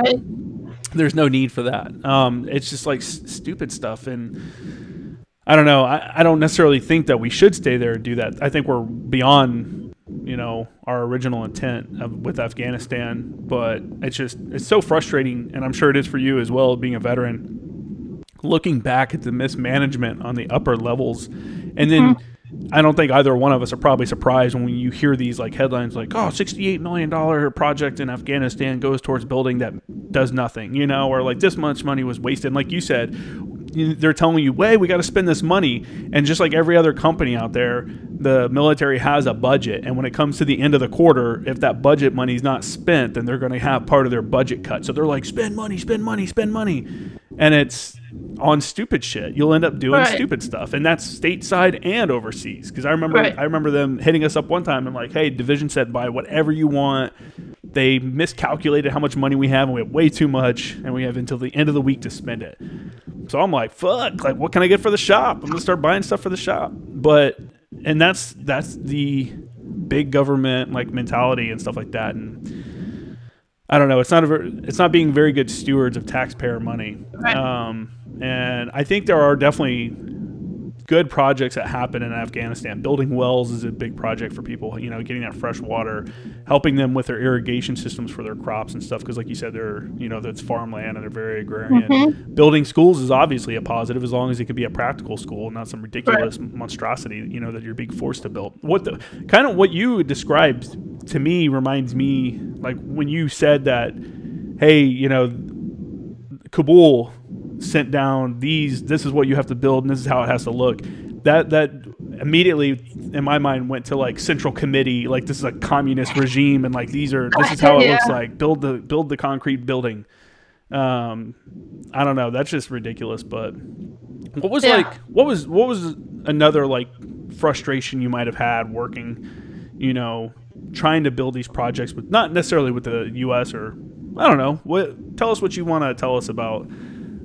no need for that. It's just like stupid stuff. And I don't know. I don't necessarily think that we should stay there and do that. I think we're beyond, you know, our original intent with Afghanistan, but it's so frustrating. And I'm sure it is for you as well, being a veteran, looking back at the mismanagement on the upper levels. And then I don't think either one of us are probably surprised when you hear these like headlines like, oh, $68 million project in Afghanistan goes towards building that does nothing, you know, or like this much money was wasted. And like you said, they're telling you, hey, we got to spend this money. And just like every other company out there, the military has a budget. And when it comes to the end of the quarter, if that budget money is not spent, then they're going to have part of their budget cut. So they're like, spend money, spend money, spend money. And it's on stupid shit. You'll end up doing stupid stuff. And that's stateside and overseas. Because I remember them hitting us up one time and like, hey, division said buy whatever you want. They miscalculated how much money we have, and we have way too much, and we have until the end of the week to spend it. So I'm like, fuck, like what can I get for the shop? I'm gonna start buying stuff for the shop. And that's the big government like mentality and stuff like that. And I don't know, it's not being very good stewards of taxpayer money. And I think there are definitely good projects that happen in Afghanistan. Building wells is a big project for people, you know, getting that fresh water, helping them with their irrigation systems for their crops and stuff. Because like you said, they're, you know, that's farmland and they're very agrarian. Building schools is obviously a positive as long as it can be a practical school, not some ridiculous monstrosity, you know, that you're being forced to build. What you described to me reminds me, like when you said that, hey, you know, Kabul sent down this is what you have to build and this is how it has to look. That immediately in my mind went to like Central Committee, like this is a communist regime and like this is how it looks like. Build the concrete building. I don't know, that's just ridiculous. But what was another like frustration you might have had working, you know, trying to build these projects with not necessarily with the US or I don't know. Tell us what you want to tell us about.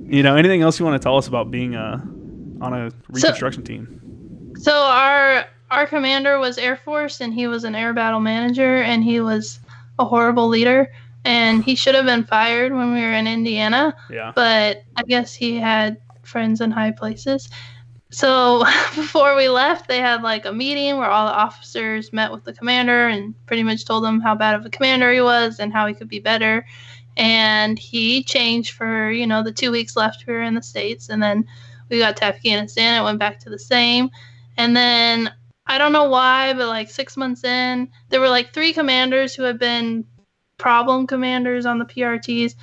You know, anything else you want to tell us about being on a reconstruction team? So our commander was Air Force, and he was an air battle manager, and he was a horrible leader, and he should have been fired when we were in Indiana. Yeah. But I guess he had friends in high places. So before we left, they had like a meeting where all the officers met with the commander and pretty much told him how bad of a commander he was and how he could be better. And he changed for, you know, the 2 weeks left we were in the States. And then we got to Afghanistan. It went back to the same. And then I don't know why, but like 6 months in, there were like 3 commanders who had been problem commanders on the PRTs.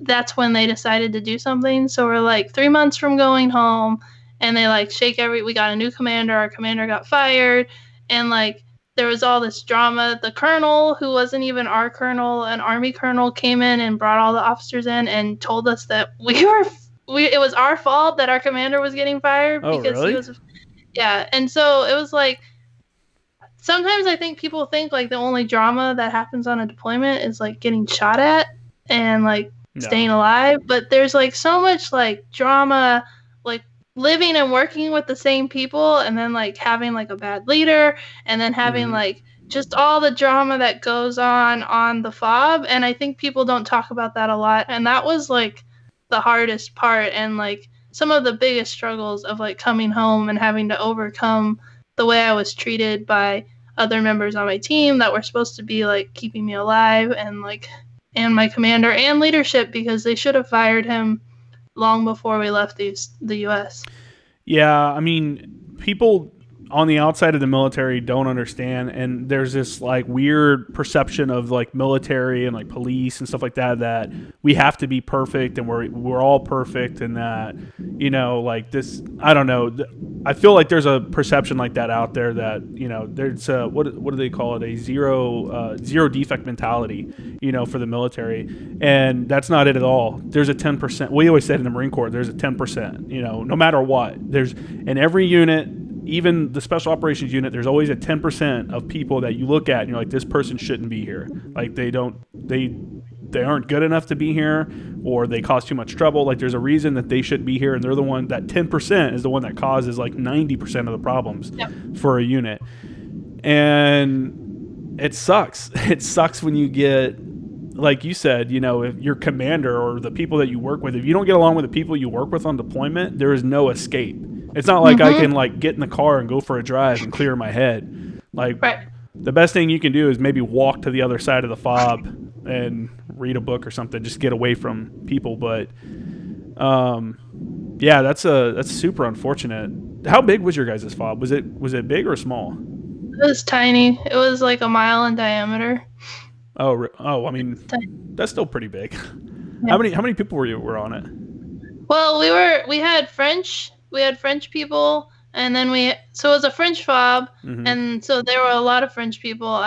That's when they decided to do something. So we're like 3 months from going home, and they like we got a new commander. Our commander got fired. And like, there was all this drama. The colonel, who wasn't even our colonel, an army colonel, came in and brought all the officers in and told us that it was our fault that our commander was getting fired because really? He was. Yeah, and so it was like, sometimes I think people think like the only drama that happens on a deployment is like getting shot at and like staying alive, but there's like so much like drama, like living and working with the same people, and then like having like a bad leader, and then having like just all the drama that goes on the FOB. And I think people don't talk about that a lot, and that was like the hardest part. And like some of the biggest struggles of like coming home and having to overcome the way I was treated by other members on my team that were supposed to be like keeping me alive, and my commander and leadership, because they should have fired him long before we left the U.S. Yeah, I mean, people on the outside of the military don't understand, and there's this like weird perception of like military and like police and stuff like that we have to be perfect, and we're all perfect, and that, you know, like this, I don't know, I feel like there's a perception like that out there, that, you know, there's a, what do they call it, a zero defect mentality, you know, for the military, and that's not it at all. There's a 10%. We always said in the Marine Corps, there's a 10%, you know, no matter what. There's, in every unit, even the special operations unit, there's always a 10% of people that you look at and you're like, this person shouldn't be here. Like they aren't good enough to be here, or they cause too much trouble. Like there's a reason that they shouldn't be here, and they're the one, that 10% is the one that causes like 90% of the problems for a unit. And it sucks. It sucks when you get, like you said, you know, if your commander or the people that you work with, if you don't get along with the people you work with on deployment, there is no escape. It's not like I can like get in the car and go for a drive and clear my head. Like the best thing you can do is maybe walk to the other side of the FOB and read a book or something, just get away from people. But yeah, that's super unfortunate. How big was your guys' FOB? Was it big or small? It was tiny. It was like a mile in diameter. Oh, I mean, that's still pretty big. Yeah. How many people were on it? Well, we had French people, and then so it was a French FOB, and so there were a lot of French people.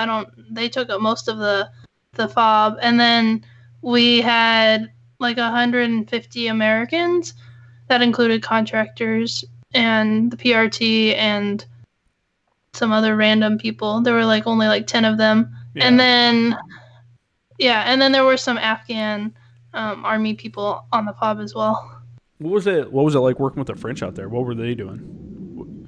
They took up most of the FOB, and then we had like 150 Americans. That included contractors and the PRT and some other random people. There were like only like 10 of them. Yeah. And then there were some Afghan army people on the FOB as well. What was it like working with the French out there? What were they doing?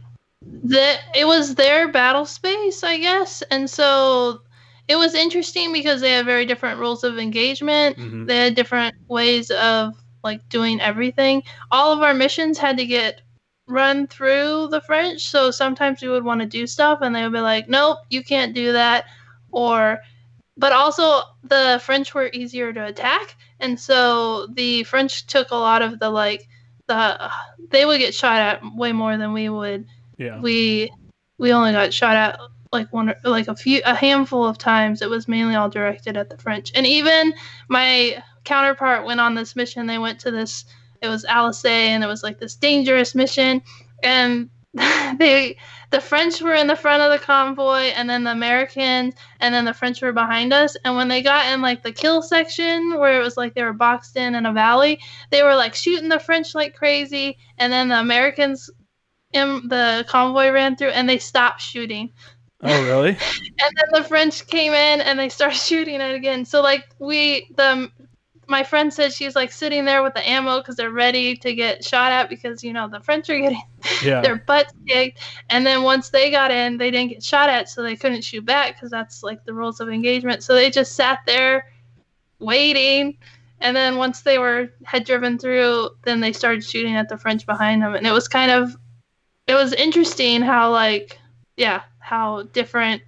It was their battle space, I guess. And so it was interesting because they had very different rules of engagement. Mm-hmm. They had different ways of like doing everything. All of our missions had to get run through the French. So sometimes we would want to do stuff and they would be like, nope, you can't do that. But also the French were easier to attack. And so the French took a lot of they would get shot at way more than we would. Yeah. We only got shot at like a handful of times. It was mainly all directed at the French. And even my counterpart went on this mission. They went to this, it was Alice, and it was like this dangerous mission. And the French were in the front of the convoy, and then the Americans, and then the French were behind us. And when they got in like the kill section, where it was like they were boxed in a valley, they were like shooting the French like crazy. And then the Americans in the convoy ran through, and they stopped shooting. Oh, really? And then the French came in, and they started shooting it again. So like my friend said she's like sitting there with the ammo because they're ready to get shot at, because you know the French are getting their butts kicked, and then once they got in, they didn't get shot at, so they couldn't shoot back because that's like the rules of engagement. So they just sat there waiting, and then once they had driven through, then they started shooting at the French behind them, and it was interesting how different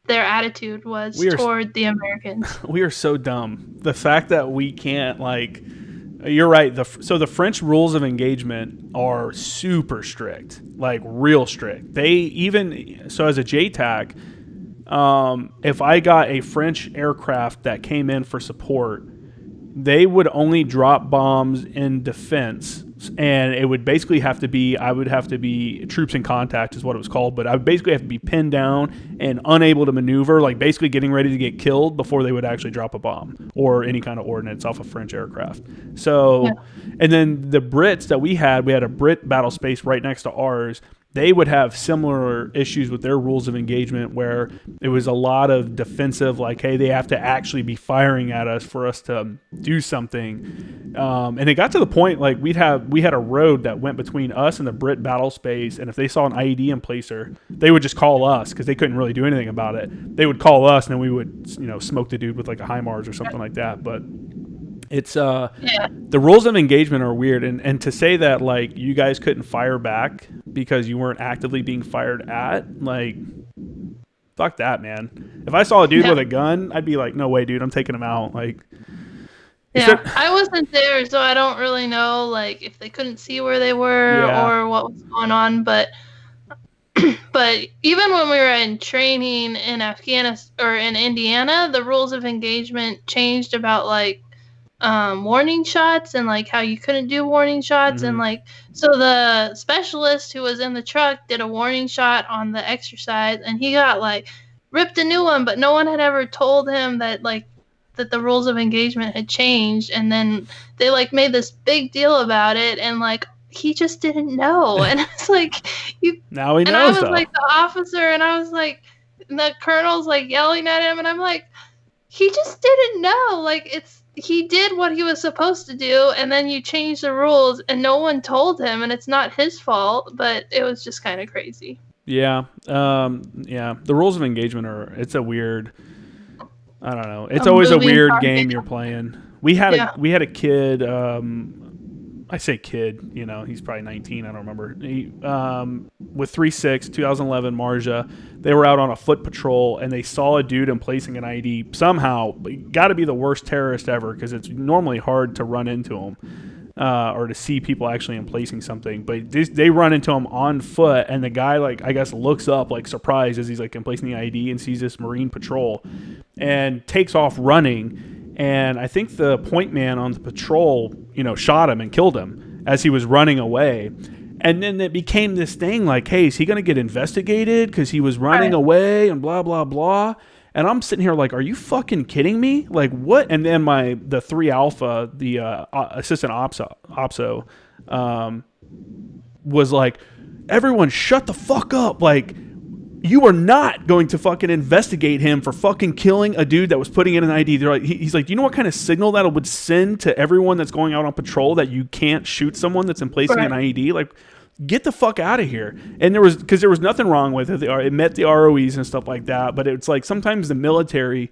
their attitude was toward the Americans. We are so dumb. The fact that we can't, like, you're right. So the French rules of engagement are super strict, like real strict. So as a JTAC, if I got a French aircraft that came in for support, they would only drop bombs in defense. And it would basically I would have to be troops in contact is what it was called, but I would basically have to be pinned down and unable to maneuver, like basically getting ready to get killed before they would actually drop a bomb or any kind of ordnance off a French aircraft. So, And then the Brits that we had a Brit battle space right next to ours. They would have similar issues with their rules of engagement where it was a lot of defensive, like, hey, they have to actually be firing at us for us to do something. And it got to the point, like, we had a road that went between us and the Brit battle space, and if they saw an IED in placer, they would just call us because they couldn't really do anything about it. They would call us, and then we would, smoke the dude with, like, a HIMARS or something like that. But It's the rules of engagement are weird, and to say that like you guys couldn't fire back because you weren't actively being fired at, like, fuck that, man. If I saw a dude with a gun, I'd be like, no way, dude, I'm taking him out. Like, I wasn't there, so I don't really know like if they couldn't see where they were or what was going on, but even when we were in training in Afghanistan or in Indiana, the rules of engagement changed about like warning shots and like how you couldn't do warning shots. And like, so the specialist who was in the truck did a warning shot on the exercise and he got like ripped a new one, but no one had ever told him that like that the rules of engagement had changed. And then they like made this big deal about it, and like he just didn't know. And it's like, now he knows. And I was like the officer, and I was like, and the colonel's like yelling at him, and I'm like, he just didn't know. Like, he did what he was supposed to do, and then you change the rules, and no one told him, and it's not his fault. But it was just kind of crazy. Yeah, the rules of engagement it's a weird. I don't know. It's always a weird game you're playing. We had a kid. I say kid, you know, he's probably 19. I don't remember. He, with 3.6, 2011 Marja, they were out on a foot patrol and they saw a dude emplacing an ID. Somehow, got to be the worst terrorist ever, because it's normally hard to run into him or to see people actually emplacing something. But they run into him on foot, and the guy, like, I guess, looks up like surprised as he's like emplacing the ID and sees this Marine patrol and takes off running. And I think the point man on the patrol, you know, shot him and killed him as he was running away. And then it became this thing like, hey, is he going to get investigated because he was running away and blah, blah, blah. And I'm sitting here like, are you fucking kidding me? Like, what? And then the 3 Alpha, the assistant OPSO, was like, everyone shut the fuck up. Like, you are not going to fucking investigate him for fucking killing a dude that was putting in an ID. They're like, he's like, do you know what kind of signal that would send to everyone that's going out on patrol that you can't shoot someone that's emplacing an ID? Like, get the fuck out of here. And there was nothing wrong with it. It met the ROEs and stuff like that. But it's like sometimes the military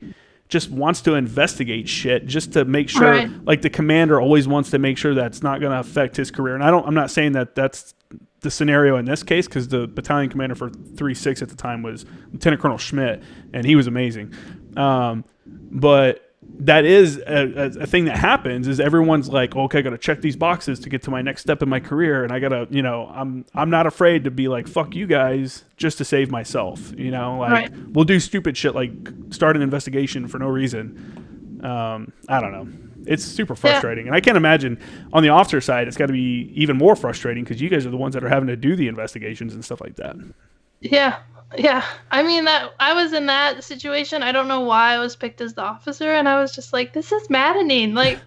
just wants to investigate shit just to make sure, like the commander always wants to make sure that's not going to affect his career. And I'm not saying that that's the scenario in this case, because the battalion commander for 3.6 at the time was Lieutenant Colonel Schmidt, and he was amazing. But that is a thing that happens, is everyone's like, okay, I got to check these boxes to get to my next step in my career. And I got to, you know, I'm not afraid to be like, fuck you guys, just to save myself, you know, like we'll do stupid shit like start an investigation for no reason. I don't know. It's super frustrating. And I can't imagine on the officer side, it's got to be even more frustrating because you guys are the ones that are having to do the investigations and stuff like that. Yeah. Yeah. I mean, that I was in that situation. I don't know why I was picked as the officer. And I was just like, this is maddening. Like,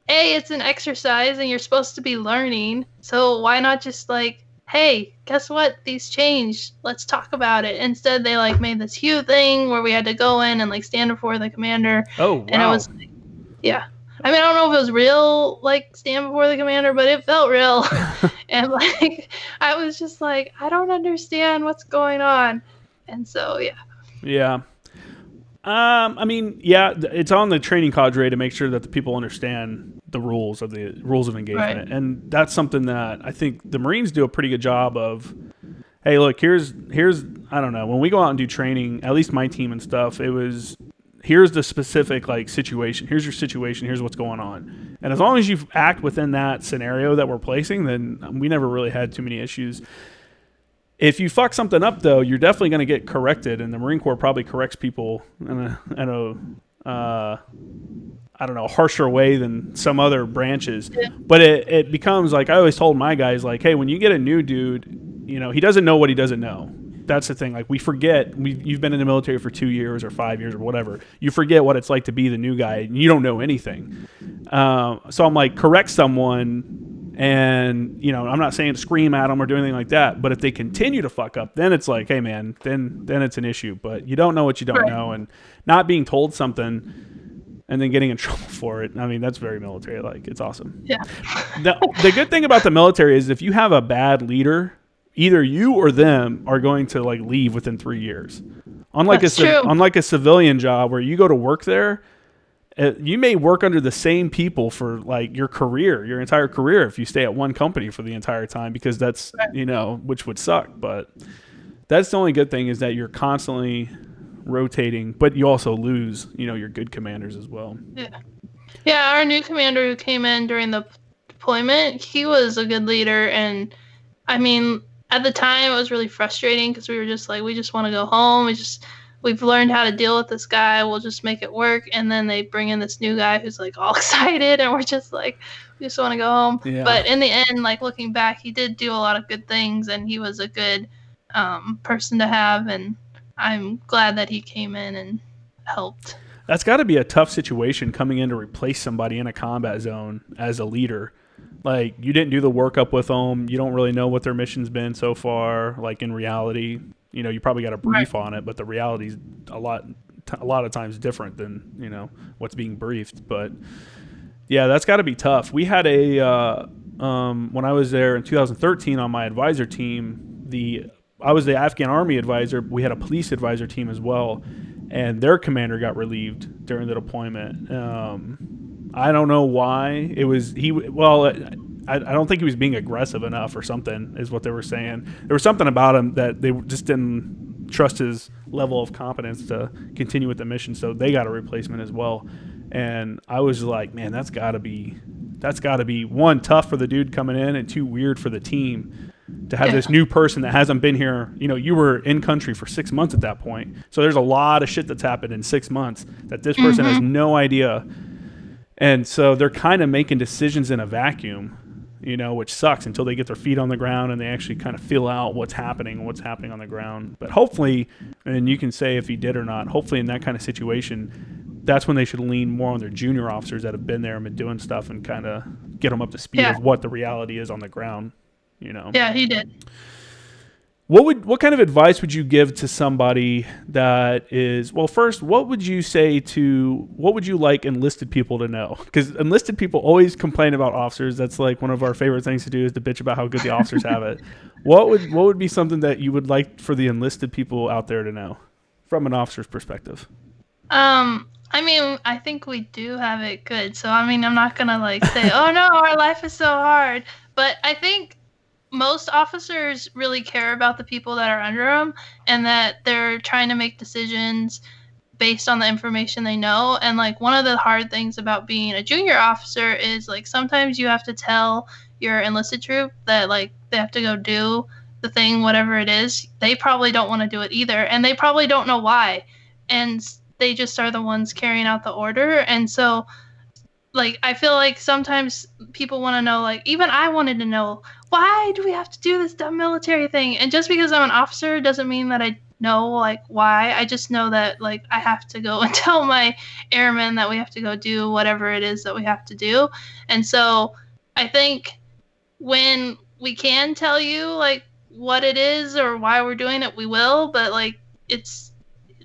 it's an exercise and you're supposed to be learning. So why not just like, hey, guess what? These changed. Let's talk about it. Instead, they like made this huge thing where we had to go in and like stand before the commander. Oh, wow. And it was like, yeah. I mean, I don't know if it was real, like, stand before the commander, but it felt real. And, like, I was just like, I don't understand what's going on. And so, yeah. Yeah. I mean, yeah, it's on the training cadre to make sure that the people understand the rules of engagement. Right. And that's something that I think the Marines do a pretty good job of. Hey, look, here's I don't know, when we go out and do training, at least my team and stuff, it was, here's the specific like situation. Here's your situation. Here's what's going on. And as long as you act within that scenario that we're placing, then we never really had too many issues. If you fuck something up, though, you're definitely going to get corrected, and the Marine Corps probably corrects people in a I don't know, harsher way than some other branches. Yeah. But it becomes like, I always told my guys, like, hey, when you get a new dude, you know, he doesn't know what he doesn't know. That's the thing. Like, we forget. You've been in the military for 2 years or 5 years or whatever. You forget what it's like to be the new guy, and you don't know anything. So I'm like, correct someone. And, you know, I'm not saying scream at them or do anything like that, but if they continue to fuck up, then it's like, hey, man, then it's an issue. But you don't know what you don't know, and not being told something and then getting in trouble for it, I mean, that's very military-like. It's awesome. Yeah. The good thing about the military is if you have a bad leader, either you or them are going to, like, leave within 3 years. Unlike a civilian job where you go to work there, You may work under the same people for like your entire career, if you stay at one company for the entire time, because that's, which would suck. But that's the only good thing, is that you're constantly rotating, but you also lose, your good commanders as well. Yeah, our new commander who came in during the deployment, he was a good leader. And I mean, at the time it was really frustrating because we were just like, we just want to go home. We've learned how to deal with this guy. We'll just make it work. And then they bring in this new guy who's like all excited, and we're just like, we just want to go home. Yeah. But in the end, like looking back, he did do a lot of good things, and he was a good person to have. And I'm glad that he came in and helped. That's got to be a tough situation, coming in to replace somebody in a combat zone as a leader. Like, you didn't do the workup with them. You don't really know what their mission's been so far. Like, in reality, you probably got a brief on it, but the reality's a lot of times different than, what's being briefed. But yeah, that's got to be tough. We had when I was there in 2013 on my advisor team, I was the Afghan Army advisor. We had a police advisor team as well, and their commander got relieved during the deployment. I don't know why. I don't think he was being aggressive enough or something, is what they were saying. There was something about him that they just didn't trust his level of competence to continue with the mission, so they got a replacement as well. And I was like, man, that's got to be one, tough for the dude coming in, and two, weird for the team to have this new person that hasn't been here. You were in country for 6 months at that point, so there's a lot of shit that's happened in 6 months that this person has no idea. And so they're kind of making decisions in a vacuum, which sucks until they get their feet on the ground and they actually kind of feel out what's happening on the ground. But hopefully, and you can say if he did or not, hopefully in that kind of situation, that's when they should lean more on their junior officers that have been there and been doing stuff, and kind of get them up to speed of what the reality is on the ground. Yeah, he did. What kind of advice would you give to somebody that is, well, first, what would you like enlisted people to know? Because enlisted people always complain about officers. That's like one of our favorite things to do, is to bitch about how good the officers have it. What would be something that you would like for the enlisted people out there to know from an officer's perspective? I think we do have it good. So, I'm not going to say, oh no, our life is so hard. But I think most officers really care about the people that are under them, and that they're trying to make decisions based on the information they know. And one of the hard things about being a junior officer is sometimes you have to tell your enlisted troop that they have to go do the thing, whatever it is. They probably don't want to do it either, and they probably don't know why, and they just are the ones carrying out the order. And so I feel like sometimes people want to know, even I wanted to know, why do we have to do this dumb military thing? And just because I'm an officer doesn't mean that I know why. I just know that I have to go and tell my airmen that we have to go do whatever it is that we have to do. And so I think when we can tell you what it is or why we're doing it, we will. But it's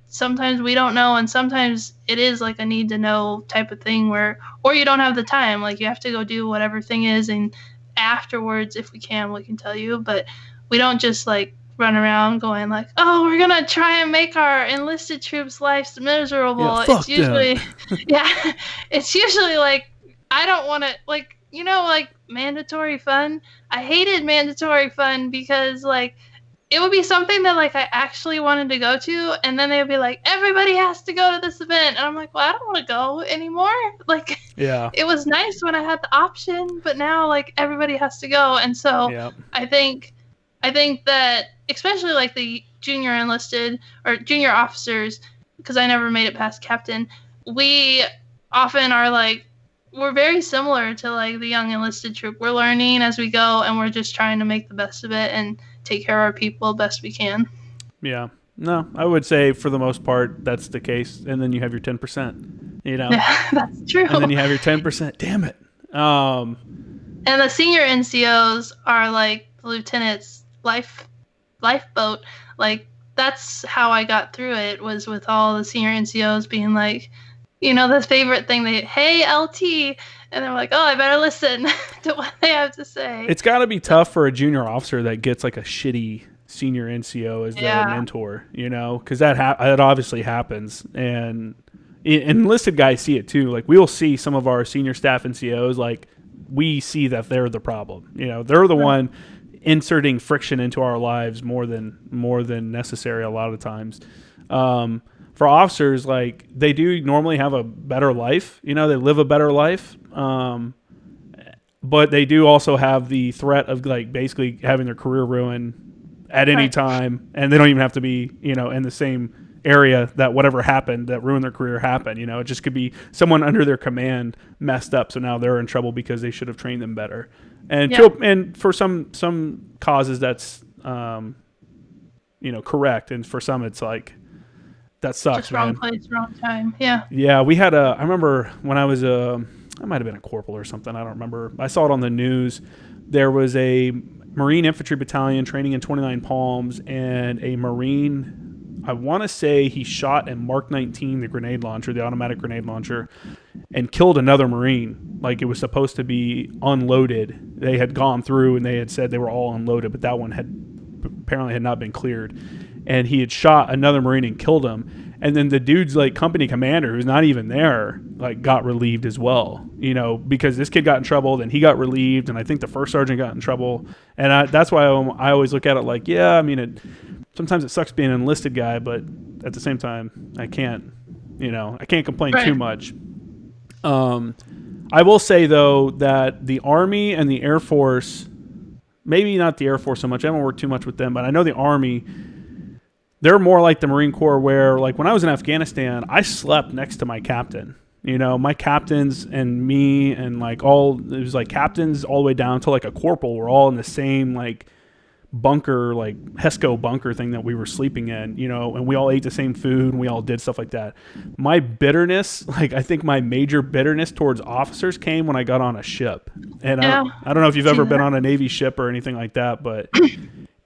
sometimes we don't know, and sometimes it is a need to know type of thing or you don't have the time. You have to go do whatever thing is, and afterwards, if we can tell you. But we don't just run around going oh, we're gonna try and make our enlisted troops' lives miserable. Yeah, it's usually it's usually I don't want to mandatory fun. I hated mandatory fun because it would be something that I actually wanted to go to, and then they would be everybody has to go to this event, and I'm well, I don't want to go anymore. It was nice when I had the option, but now everybody has to go. And so I think that especially the junior enlisted or junior officers, because I never made it past captain, we often are we're very similar to the young enlisted troop. We're learning as we go, and we're just trying to make the best of it and take care of our people best we can. Yeah. No, I would say for the most part that's the case. And then you have your 10%, Yeah, that's true. And then you have your 10%. Damn it. And the senior NCOs are the lieutenant's lifeboat. That's how I got through it, was with all the senior NCOs being the favorite thing, hey, LT. And they're oh, I better listen to what they have to say. It's got to be tough for a junior officer that gets a shitty senior NCO as their mentor, because that obviously happens. And enlisted guys see it too. Like we'll see some of our senior staff NCOs, like we see that they're the problem. They're the one inserting friction into our lives more than necessary a lot of times. For officers, like they do normally have a better life. They live a better life. But they do also have the threat of like basically having their career ruined at any time, and they don't even have to be, in the same area that whatever happened that ruined their career happened. It just could be someone under their command messed up, so now they're in trouble because they should have trained them better. And and for some causes that's correct, and for some it's like that sucks, just wrong place, wrong time. Yeah, we had I remember when I was I might have been a corporal or something. I don't remember. I saw it on the news. There was a Marine Infantry Battalion training in 29 Palms, and a Marine, I want to say he shot at Mark 19, the grenade launcher, the automatic grenade launcher, and killed another Marine. Like it was supposed to be unloaded. They had gone through and they had said they were all unloaded, but that one apparently had not been cleared. And he had shot another Marine and killed him. And then the dude's like company commander, who's not even there, like got relieved as well, because this kid got in trouble, then he got relieved, and I think the first sergeant got in trouble. And that's why I always look at it like, sometimes it sucks being an enlisted guy, but at the same time, I can't complain too much. I will say though that the Army and the Air Force, maybe not the Air Force so much, I haven't worked too much with them, but I know the Army, they're more like the Marine Corps where, like, when I was in Afghanistan, I slept next to my captain. My captains and me and, like, it was, like, captains all the way down to, like, a corporal were all in the same, like, bunker, like, HESCO bunker thing that we were sleeping in, and we all ate the same food and we all did stuff like that. My bitterness, like, I think my major bitterness towards officers came when I got on a ship. And I don't know if you've ever been on a Navy ship or anything like that, but...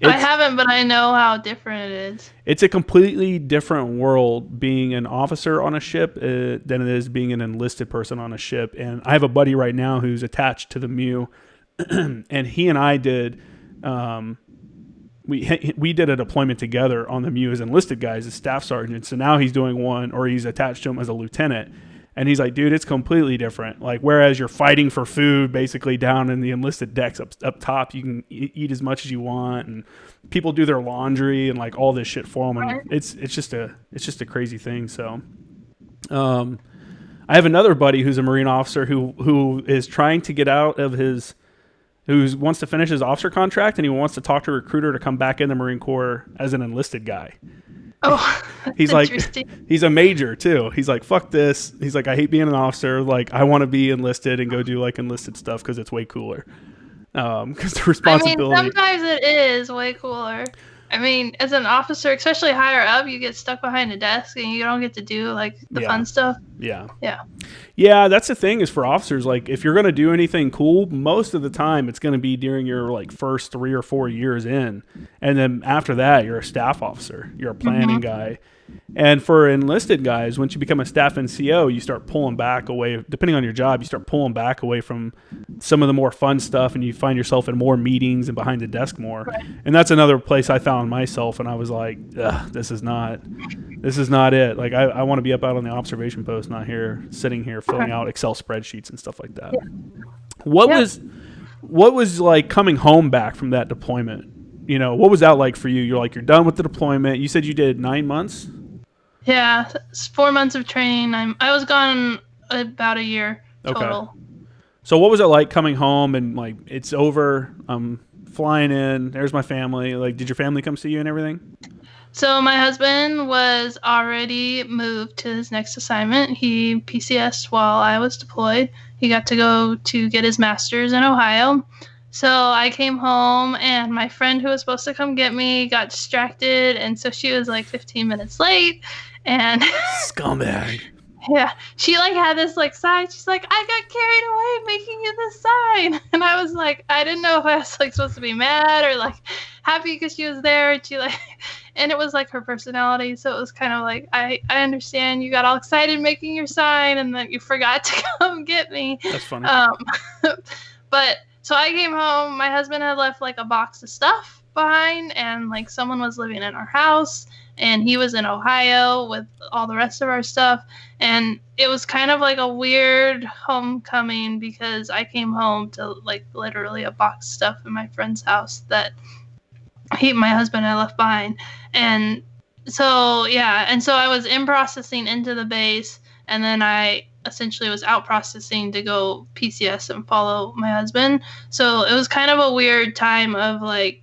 I haven't, but I know how different it is. It's a completely different world being an officer on a ship than it is being an enlisted person on a ship. And I have a buddy right now who's attached to the MEU, and he and I did we did a deployment together on the MEU as enlisted guys, as staff sergeants. So now he's doing one, or he's attached to him as a lieutenant. And he's like, dude, it's completely different. Like, whereas you're fighting for food basically down in the enlisted decks up top, you can eat as much as you want, and people do their laundry and like all this shit for them. And it's just a crazy thing. So, I have another buddy who's a Marine officer who is trying to get out of who wants to finish his officer contract, and he wants to talk to a recruiter to come back in the Marine Corps as an enlisted guy. Oh, he's like, he's a major too. He's like, fuck this. He's like, I hate being an officer. Like, I want to be enlisted and go do like enlisted stuff because it's way cooler. Because the responsibility. I mean, sometimes it is way cooler. I mean, as an officer, especially higher up, you get stuck behind a desk and you don't get to do like the fun stuff. Yeah, that's the thing is for officers, like if you're going to do anything cool, most of the time it's going to be during your like first 3 or 4 years in. And then after that, you're a staff officer. You're a planning guy. And for enlisted guys, once you become a staff NCO, you start pulling back away, depending on your job, you start pulling back away from some of the more fun stuff, and you find yourself in more meetings and behind the desk more. Right. And that's another place I found myself, and I was like, this is not it. Like, I want to be up out on the observation post, not here, sitting here filling out Excel spreadsheets and stuff like that. Yeah. What was like coming home back from that deployment? What was that like for you? You're done with the deployment. You said you did 9 months? Yeah, it's 4 months of training. I was gone about a year total. Okay. So what was it like coming home and like it's over? I'm flying in. There's my family. Like, did your family come see you and everything? So my husband was already moved to his next assignment. He PCS'd while I was deployed. He got to go to get his master's in Ohio. So I came home, and my friend who was supposed to come get me got distracted, and so she was like 15 minutes late. And scumbag. Yeah, she like had this like sign. She's like, I got carried away making you this sign, and I was like, I didn't know if I was like supposed to be mad or like happy because she was there, and she like, and it was like her personality. So it was kind of like, I understand you got all excited making your sign, and then you forgot to come get me. That's funny. But. So I came home, my husband had left like a box of stuff, behind, and like someone was living in our house, and he was in Ohio with all the rest of our stuff, and it was kind of like a weird homecoming because I came home to like literally a box of stuff in my friend's house that my husband had left behind. And so I was in processing into the base, and then I essentially was out processing to go PCS and follow my husband. So it was kind of a weird time of like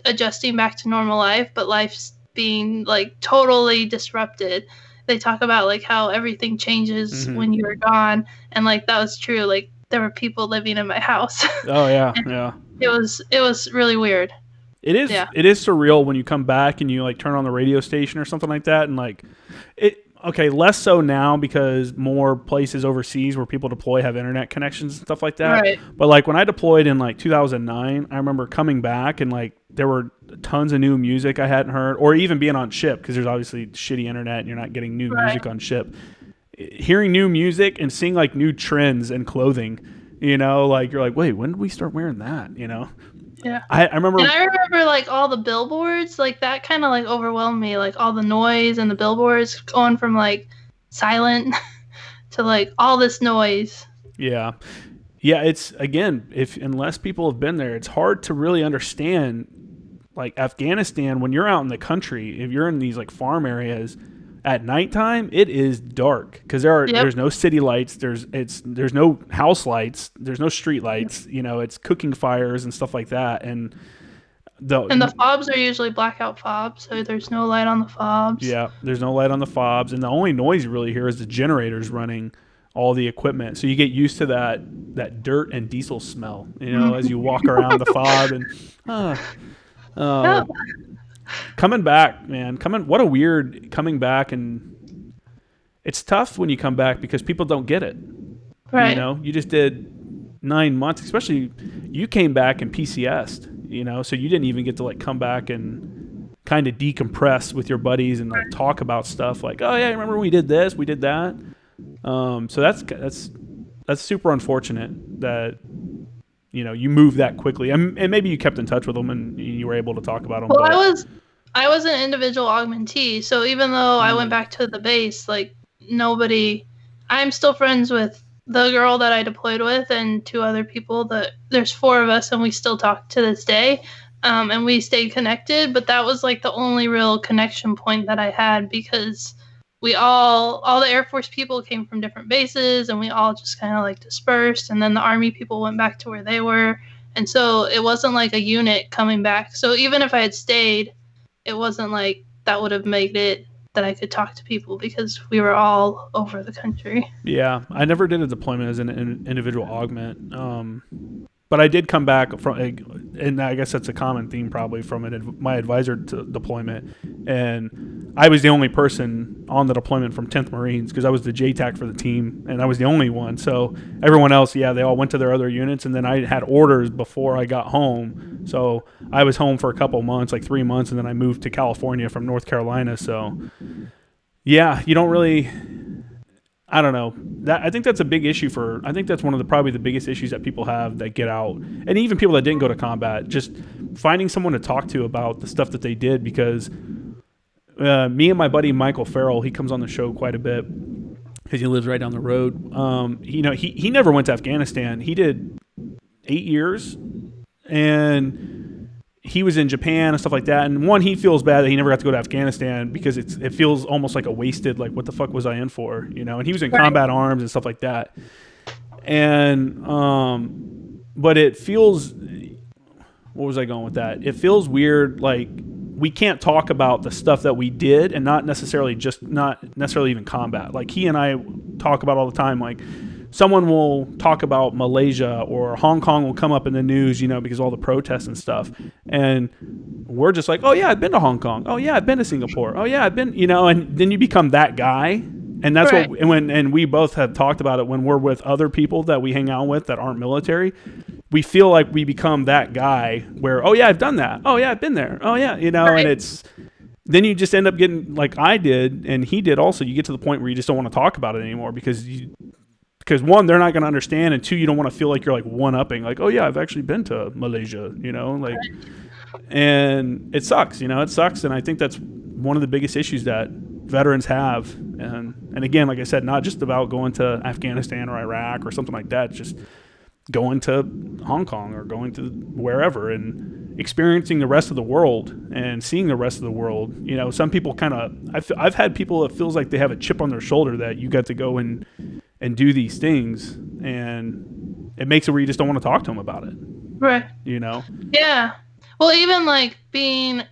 adjusting back to normal life, but life's being like totally disrupted. They talk about like how everything changes when you're gone, and like that was true. Like there were people living in my house. Oh yeah, yeah. It was really weird. It is. Yeah. It is surreal when you come back and you like turn on the radio station or something like that, and like it. Okay, less so now because more places overseas where people deploy have internet connections and stuff like that. Right. But like when I deployed in like 2009, I remember coming back and like there were tons of new music I hadn't heard, or even being on ship because there's obviously shitty internet and you're not getting new music on ship. Hearing new music and seeing like new trends in clothing, you know, like you're like, wait, when did we start wearing that? You know. Yeah, I remember. And I remember like all the billboards, like that kind of like overwhelmed me, like all the noise and the billboards going from like silent to like all this noise. Yeah, it's again, unless people have been there, it's hard to really understand. Like Afghanistan, when you're out in the country, if you're in these like farm areas. At nighttime, it is dark because there's no city lights. There's no house lights. There's no street lights. You know, it's cooking fires and stuff like that. And the fobs are usually blackout fobs, so there's no light on the fobs. Yeah, there's no light on the fobs, and the only noise you really hear is the generators running all the equipment. So you get used to that dirt and diesel smell. You know, as you walk around the fob and. Coming back, man. What a weird coming back, and it's tough when you come back because people don't get it. Right. You know, you just did 9 months, especially you came back and PCS'd, you know, so you didn't even get to like come back and kind of decompress with your buddies and like talk about stuff like, oh yeah, remember we did this, we did that. So that's super unfortunate that. You know, you moved that quickly, and maybe you kept in touch with them, and you were able to talk about them. Well, I was an individual augmentee, so even though I went back to the base, like I'm still friends with the girl that I deployed with and 2 other people. There's 4 of us, and we still talk to this day, and we stayed connected. But that was like the only real connection point that I had because. All the Air Force people came from different bases, and we all just kind of like dispersed, and then the Army people went back to where they were, and so it wasn't like a unit coming back. So even if I had stayed, it wasn't like that would have made it that I could talk to people because we were all over the country. Yeah, I never did a deployment as an individual augment. But I did come back from, and I guess that's a common theme probably from my advisor deployment. And I was the only person on the deployment from 10th Marines because I was the JTAC for the team, and I was the only one. So everyone else, they all went to their other units, and then I had orders before I got home. So I was home for a couple months, like 3 months, and then I moved to California from North Carolina. So, yeah, you don't really... I don't know. I think that's a big issue I think that's one of probably the biggest issues that people have that get out. And even people that didn't go to combat, just finding someone to talk to about the stuff that they did because me and my buddy Michael Farrell, he comes on the show quite a bit because he lives right down the road. You know, he never went to Afghanistan. He did 8 years and he was in Japan and stuff like that. And one, he feels bad that he never got to go to Afghanistan because it feels almost like a wasted, like, what the fuck was I in for? You know, and he was in combat arms and stuff like that. And, but it feels, what was I going with that? It feels weird. Like we can't talk about the stuff that we did and not necessarily even combat. Like he and I talk about all the time, like, someone will talk about Malaysia or Hong Kong will come up in the news, you know, because of all the protests and stuff. And we're just like, oh, yeah, I've been to Hong Kong. Oh, yeah, I've been to Singapore. Oh, yeah, I've been, you know, and then you become that guy. And that's what, and we both have talked about it when we're with other people that we hang out with that aren't military. We feel like we become that guy where, oh, yeah, I've done that. Oh, yeah, I've been there. Oh, yeah, you know, and it's, then you just end up getting, like I did and he did also, you get to the point where you just don't want to talk about it anymore because one, they're not going to understand, and 2, you don't want to feel like you're like one-upping, like, oh yeah, I've actually been to Malaysia, you know, like. And it sucks, it sucks. And I think that's one of the biggest issues that veterans have. And again, like I said, not just about going to Afghanistan or Iraq or something like that, just going to Hong Kong or going to wherever and experiencing the rest of the world and seeing the rest of the world. Some people I've had people that feels like they have a chip on their shoulder that you got to go and do these things, and it makes it where you just don't want to talk to them about it. Right. Yeah. Well, even like being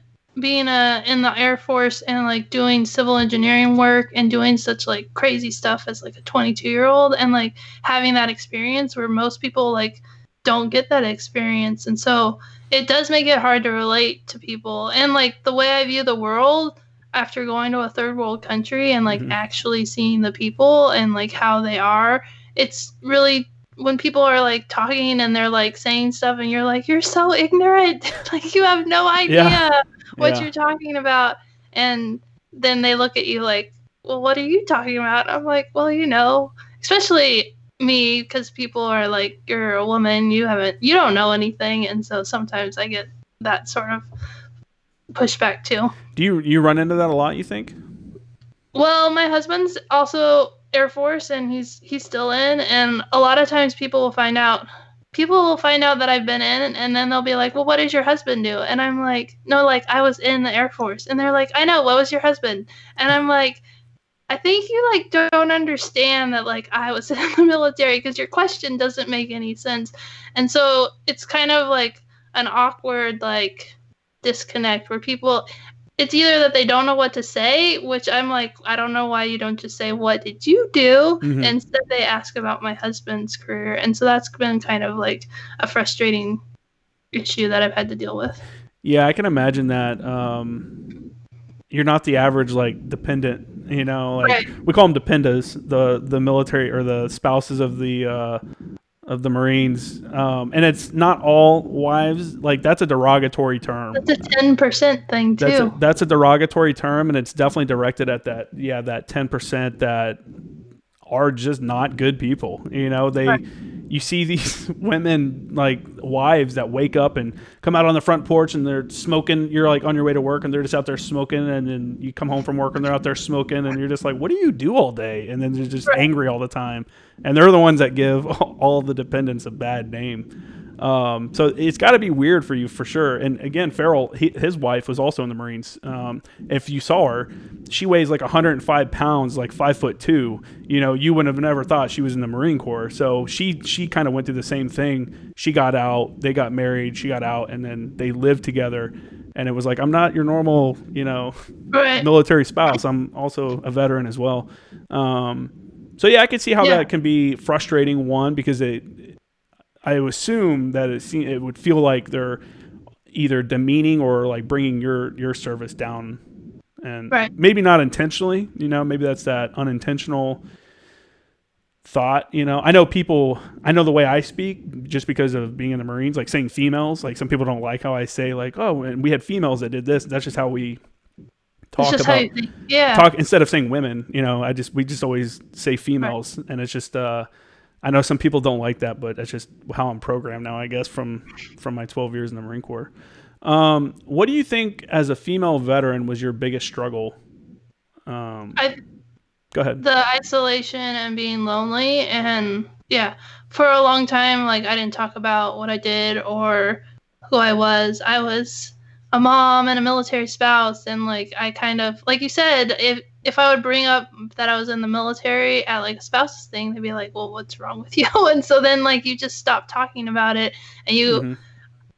in the Air Force and like doing civil engineering work and doing such like crazy stuff as like a 22-year-old and like having that experience where most people like don't get that experience. And so it does make it hard to relate to people. And like the way I view the world after going to a third world country and like actually seeing the people and like how they are, it's really, when people are like talking and they're like saying stuff and you're like, you're so ignorant. Like you have no idea what you're talking about. And then they look at you like, well, what are you talking about? I'm like, well, especially me, because people are like, you're a woman, you don't know anything. And so sometimes I get that sort of pushback too. Do you run into that a lot, you think? Well, my husband's also Air Force and he's still in, and a lot of times people will find out that I've been in, and then they'll be like, well, what does your husband do? And I'm like, no, like I was in the Air Force. And they're like, I know, what was your husband? And I'm like, I think you like don't understand that like I was in the military, because your question doesn't make any sense. And so it's kind of like an awkward like disconnect where people, it's either that they don't know what to say, which I'm like, I don't know why you don't just say, what did you do? Instead they ask about my husband's career. And so that's been kind of like a frustrating issue that I've had to deal with. Yeah, I can imagine that. You're not the average like dependent, right. We call them dependas, the military or the spouses of the Marines, and it's not all wives. Like that's a derogatory term. That's a 10% thing too. That's a derogatory term, and it's definitely directed at that 10% that are just not good people. Right. You see these women like wives that wake up and come out on the front porch and they're smoking. You're like on your way to work and they're just out there smoking, and then you come home from work and they're out there smoking, and you're just like, what do you do all day? And then they're just angry all the time. And they're the ones that give all the dependents a bad name. So it's got to be weird for you for sure. And again, Farrell, his wife was also in the Marines. If you saw her, she weighs like 105 pounds, like 5'2". You wouldn't have never thought she was in the Marine Corps. So she kind of went through the same thing. She got out, they got married, she got out, and then they lived together. And it was like, I'm not your normal, military spouse. I'm also a veteran as well. So yeah, I could see how that can be frustrating. One, because I assume that it would feel like they're either demeaning or like bringing your service down, and maybe not intentionally. Maybe that's that unintentional thought. I know the way I speak just because of being in the Marines, like saying females. Like some people don't like how I say like, oh, and we had females that did this. That's just how we talk about. Talk instead of saying women. We just always say females, and it's just. I know some people don't like that, but that's just how I'm programmed now, I guess, from my 12 years in the Marine Corps. What do you think, as a female veteran, was your biggest struggle? Go ahead. The isolation and being lonely. And for a long time, like I didn't talk about what I did or who I was. I was a mom and a military spouse. And like, I kind of, like you said, if I would bring up that I was in the military at like a spouse's thing, they'd be like, well, what's wrong with you? And so then like you just stop talking about it. And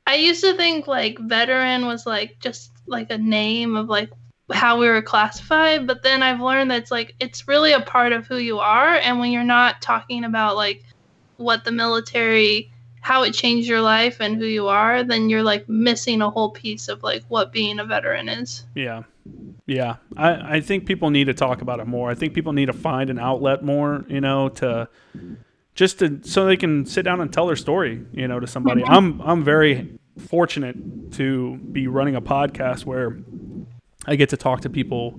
I used to think like veteran was like just like a name of like how we were classified. But then I've learned that it's like, it's really a part of who you are. And when you're not talking about like what the military, how it changed your life and who you are, then you're like missing a whole piece of like what being a veteran is. Yeah. Yeah. I think people need to talk about it more. I think people need to find an outlet more, so they can sit down and tell their story, to somebody. I'm very fortunate to be running a podcast where I get to talk to people,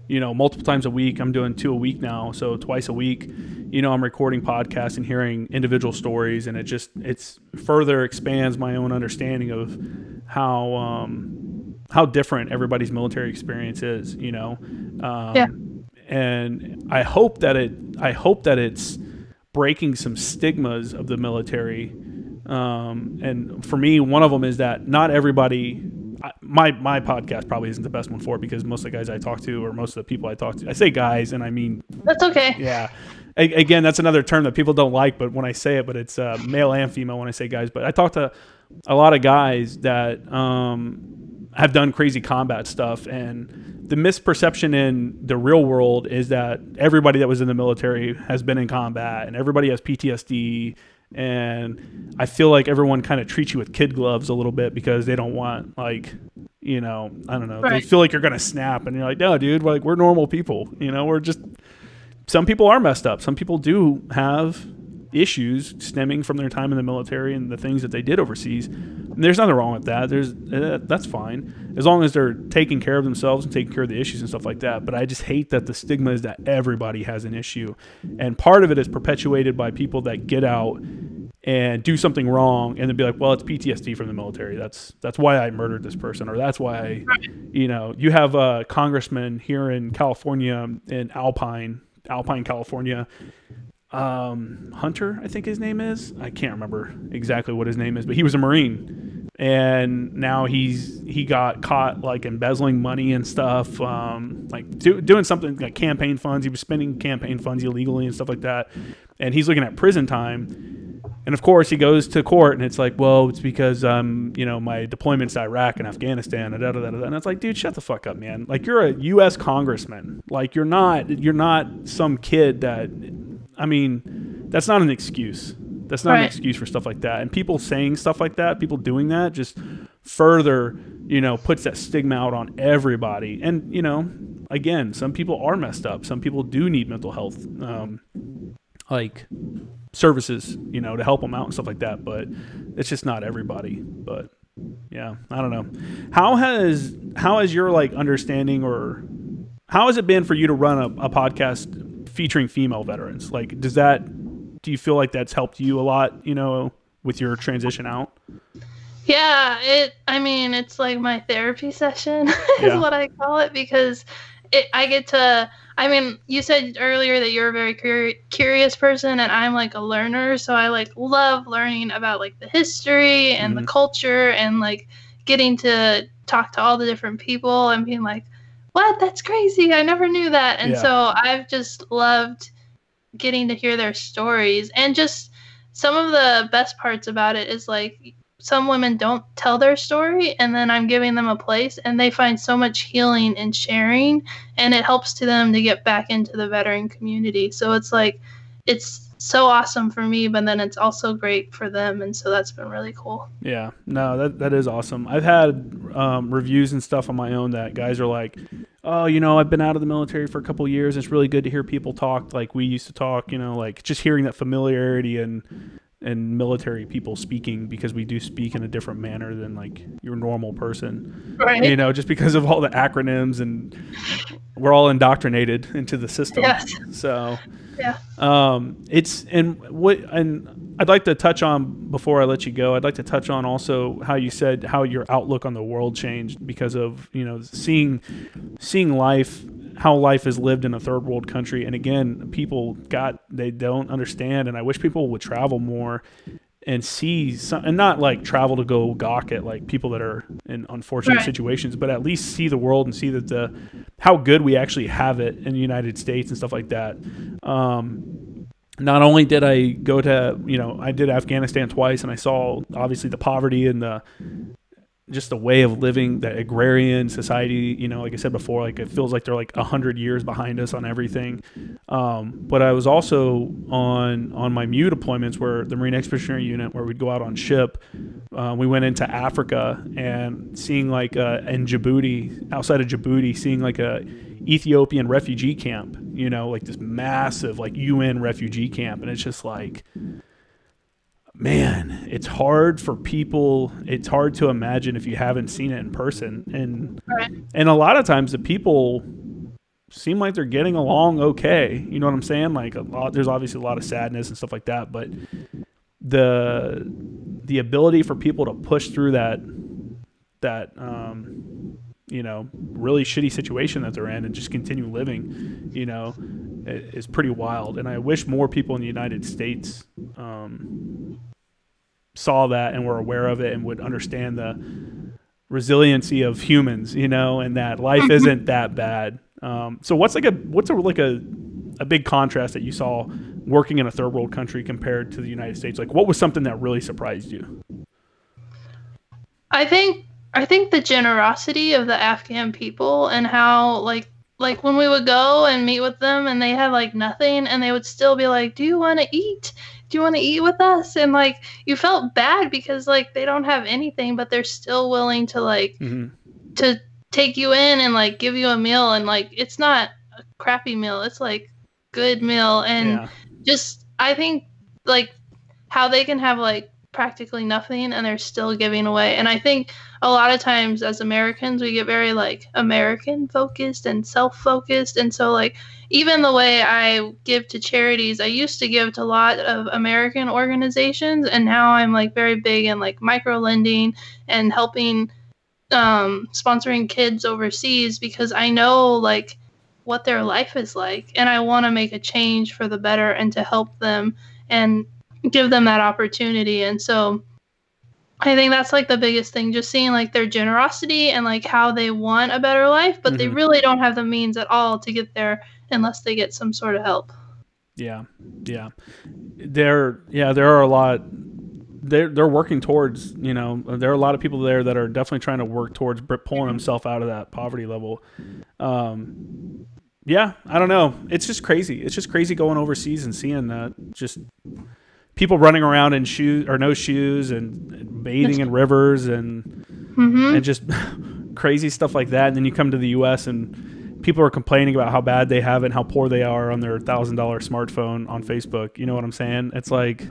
multiple times a week. I'm doing 2 a week now. So twice a week, I'm recording podcasts and hearing individual stories, and it's further expands my own understanding how different everybody's military experience is, you know. Yeah. And I hope that it's breaking some stigmas of the military. And for me, one of them is that not everybody. My podcast probably isn't the best one for it, because most of the guys I talk to, or most of the people I talk to, I say guys, and I mean that's okay. Yeah. Again, that's another term that people don't like, but when I say it, but it's male and female when I say guys. But I talk to a lot of guys that have done crazy combat stuff, and the misperception in the real world is that everybody that was in the military has been in combat, and everybody has PTSD. And I feel like everyone kind of treats you with kid gloves a little bit, because they don't want, like, you know, I don't know. Right. They feel like you're going to snap, and you're like, no, dude, like, we're normal people. You know, we're just, some people are messed up. Some people do have issues stemming from their time in the military and the things that they did overseas. And there's nothing wrong with that. That's fine, as long as they're taking care of themselves and taking care of the issues and stuff like that. But I just hate that the stigma is that everybody has an issue, and part of it is perpetuated by people that get out and do something wrong and then be like, well, it's PTSD from the military. That's why I murdered this person, or that's why you know, you have a congressman here in California, in Alpine, California. Hunter, I think his name is. I can't remember exactly what his name is, but he was a Marine, and now he got caught, like, embezzling money and stuff, like doing something like campaign funds. He was spending campaign funds illegally and stuff like that, and he's looking at prison time. And of course, he goes to court, and it's like, well, it's because you know, my deployments to Iraq and Afghanistan, and and it's like, dude, shut the fuck up, man. Like, you're a U.S. congressman. Like, you're not some kid that. I mean, that's not an excuse. That's not an excuse for stuff like that. And people saying stuff like that, people doing that, just further, you know, puts that stigma out on everybody. And, you know, again, some people are messed up. Some people do need mental health, like, services, you know, to help them out and stuff like that. But it's just not everybody. But yeah, I don't know. How has your, like, understanding, or how has it been for you to run a podcast featuring female veterans? Like, do you feel like that's helped you a lot, you know, with your transition out? Yeah, it's like my therapy session is what I call it, because I get to, I mean, you said earlier that you're a very curious person, and I'm like a learner, so I like love learning about, like, the history and the culture, and, like, getting to talk to all the different people and being like, what? That's crazy. I never knew that. And so I've just loved getting to hear their stories. And just some of the best parts about it is, like, some women don't tell their story, and then I'm giving them a place, and they find so much healing in sharing, and it helps to them to get back into the veteran community. So it's like, it's so awesome for me, but then it's also great for them, and so that's been really cool. Yeah, no, that is awesome. I've had reviews and stuff on my own that guys are like, oh, you know, I've been out of the military for a couple of years. It's really good to hear people talk like we used to talk, you know, like just hearing that familiarity and military people speaking, because we do speak in a different manner than, like, your normal person, right? You know, just because of all the acronyms, and we're all indoctrinated into the system. Yes. So yeah. And I'd like to touch on, before I let you go, I'd like to touch on also how you said how your outlook on the world changed because of, you know, seeing life, how life is lived in a third world country. And again, they don't understand. And I wish people would travel more and see some, and not like travel to go gawk at, like, people that are in unfortunate situations, but at least see the world and see that how good we actually have it in the United States and stuff like that. Not only did I go to, you know, I did Afghanistan twice, and I saw obviously the poverty and just the way of living, the agrarian society, you know, like I said before, like, it feels like they're like 100 years behind us on everything. But I was also on my MU deployments, where the Marine Expeditionary Unit, where we'd go out on ship. We went into Africa, and seeing, like, in Djibouti, outside of Djibouti, seeing, like, a Ethiopian refugee camp, you know, like this massive, like, UN refugee camp. And it's just like, man, it's hard for people. It's hard to imagine if you haven't seen it in person. And a lot of times the people seem like they're getting along okay. You know what I'm saying? Like, there's obviously a lot of sadness and stuff like that, but the ability for people to push through that that really shitty situation that they're in and just continue living, is pretty wild. And I wish more people in the United States saw that and were aware of it and would understand the resiliency of humans, and that life isn't that bad. So what's a big contrast that you saw working in a third world country compared to the United States? Like, what was something that really surprised you? I think the generosity of the Afghan people, and how like when we would go and meet with them and they had like nothing, and they would still be like, do you want to eat? Do you want to eat with us? And like, you felt bad because like they don't have anything, but they're still willing to like to take you in and like give you a meal, and like it's not a crappy meal, it's like good meal. And just, I think like how they can have like practically nothing and they're still giving away. And I think a lot of times as Americans, we get very like American focused and self-focused. And so like, even the way I give to charities, I used to give to a lot of American organizations, and now I'm like very big in like micro lending and helping sponsoring kids overseas, because I know like what their life is like, and I want to make a change for the better and to help them and give them that opportunity. And so I think that's like the biggest thing, just seeing like their generosity and like how they want a better life, but they really don't have the means at all to get there unless they get some sort of help. Yeah. There are a lot. They're working towards, there are a lot of people there that are definitely trying to work towards pulling themselves out of that poverty level. I don't know. It's just crazy. It's just crazy going overseas and seeing that, just people running around in shoes or no shoes and bathing in rivers and just crazy stuff like that. And then you come to the U.S. and people are complaining about how bad they have it and how poor they are on their $1,000 smartphone on Facebook. You know what I'm saying? It's like,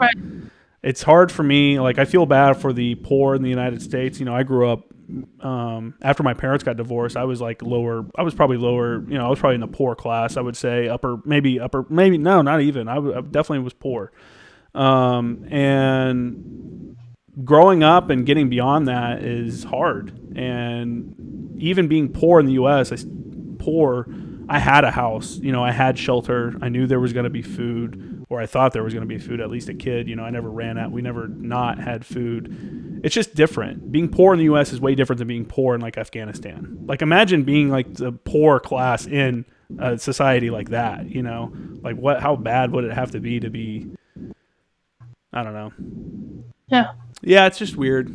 it's hard for me. Like, I feel bad for the poor in the United States. I grew up, after my parents got divorced, I was like lower. I was probably lower. I was probably in the poor class. I would say maybe no, not even. I definitely was poor. And growing up and getting beyond that is hard. And even being poor in the U.S., I had a house, I had shelter. I knew there was going to be food, or I thought there was going to be food, at least a kid. I never we never not had food. It's just different. Being poor in the U.S. is way different than being poor in like Afghanistan. Like, imagine being like the poor class in a society like that, like how bad would it have to be, I don't know. Yeah, it's just weird.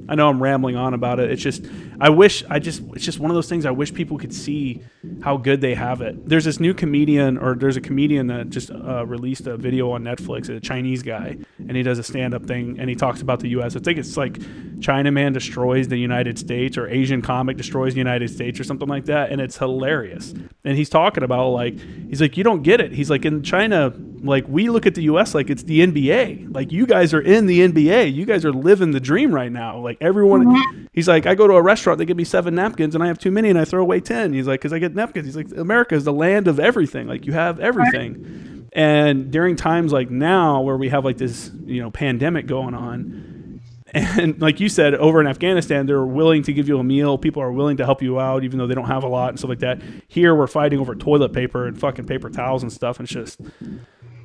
I know I'm rambling on about it. It's just, it's just one of those things. I wish people could see how good they have it. There's a comedian that just released a video on Netflix, a Chinese guy, and he does a stand-up thing, and he talks about the U.S. I think it's like Chinaman destroys the United States, or Asian comic destroys the United States, or something like that, and it's hilarious. And he's talking about like, he's like, you don't get it. He's like, in China, like, we look at the U.S. like it's the NBA. Like, you guys are in the NBA. You guys are living the dream right now. Like, everyone, he's like, I go to a restaurant, they give me 7 napkins, and I have too many, and I throw away 10. He's like, because I get napkins. He's like, America is the land of everything. Like, you have everything. And during times like now where we have like this, pandemic going on, and like you said, over in Afghanistan, they're willing to give you a meal. People are willing to help you out, even though they don't have a lot and stuff like that. Here, we're fighting over toilet paper and fucking paper towels and stuff. And it's just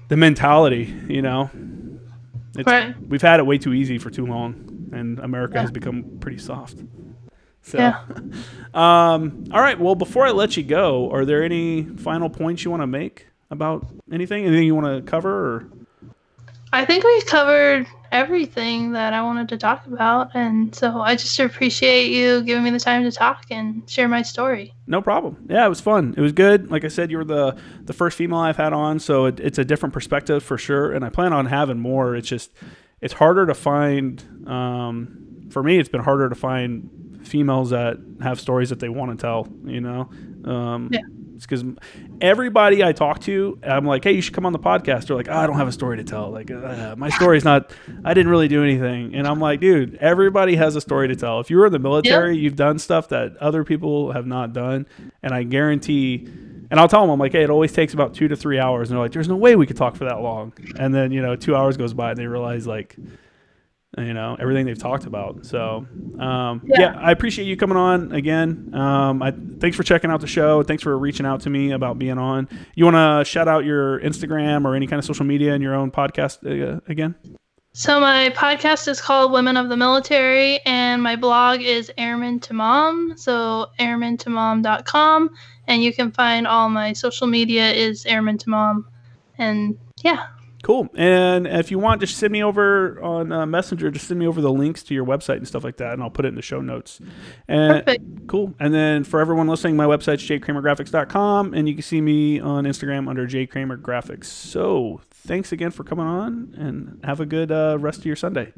the mentality, We've had it way too easy for too long, and America has become pretty soft. So, all right. Well, before I let you go, are there any final points you want to make about anything? Anything you want to cover? Or? I think we covered everything that I wanted to talk about, and so I just appreciate you giving me the time to talk and share my story. No problem. Yeah, it was fun. It was good. Like I said, you were the first female I've had on, so it's a different perspective for sure, and I plan on having more. It's just, it's harder to find, for me, it's been harder to find females that have stories that they want to tell, It's because everybody I talk to, I'm like, hey, you should come on the podcast. They're like, I don't have a story to tell. Like, my story's not, I didn't really do anything. And I'm like, dude, everybody has a story to tell. If you were in the military, you've done stuff that other people have not done. And I guarantee, and I'll tell them, I'm like, hey, it always takes about 2 to 3 hours. And they're like, there's no way we could talk for that long. And then, 2 hours goes by and they realize like, everything they've talked about. So, yeah, I appreciate you coming on again. Thanks for checking out the show. Thanks for reaching out to me about being on. You want to shout out your Instagram or any kind of social media and your own podcast again? So my podcast is called Women of the Military, and my blog is Airman to Mom, so airmantomom.com, and you can find all my social media is Airman to Mom, and yeah. Cool. And if you want, just send me over on Messenger, just send me over the links to your website and stuff like that, and I'll put it in the show notes. And, perfect. Cool. And then for everyone listening, my website's jkramergraphics.com, and you can see me on Instagram under jkramergraphics. So thanks again for coming on, and have a good rest of your Sunday.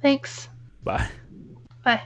Thanks. Bye. Bye.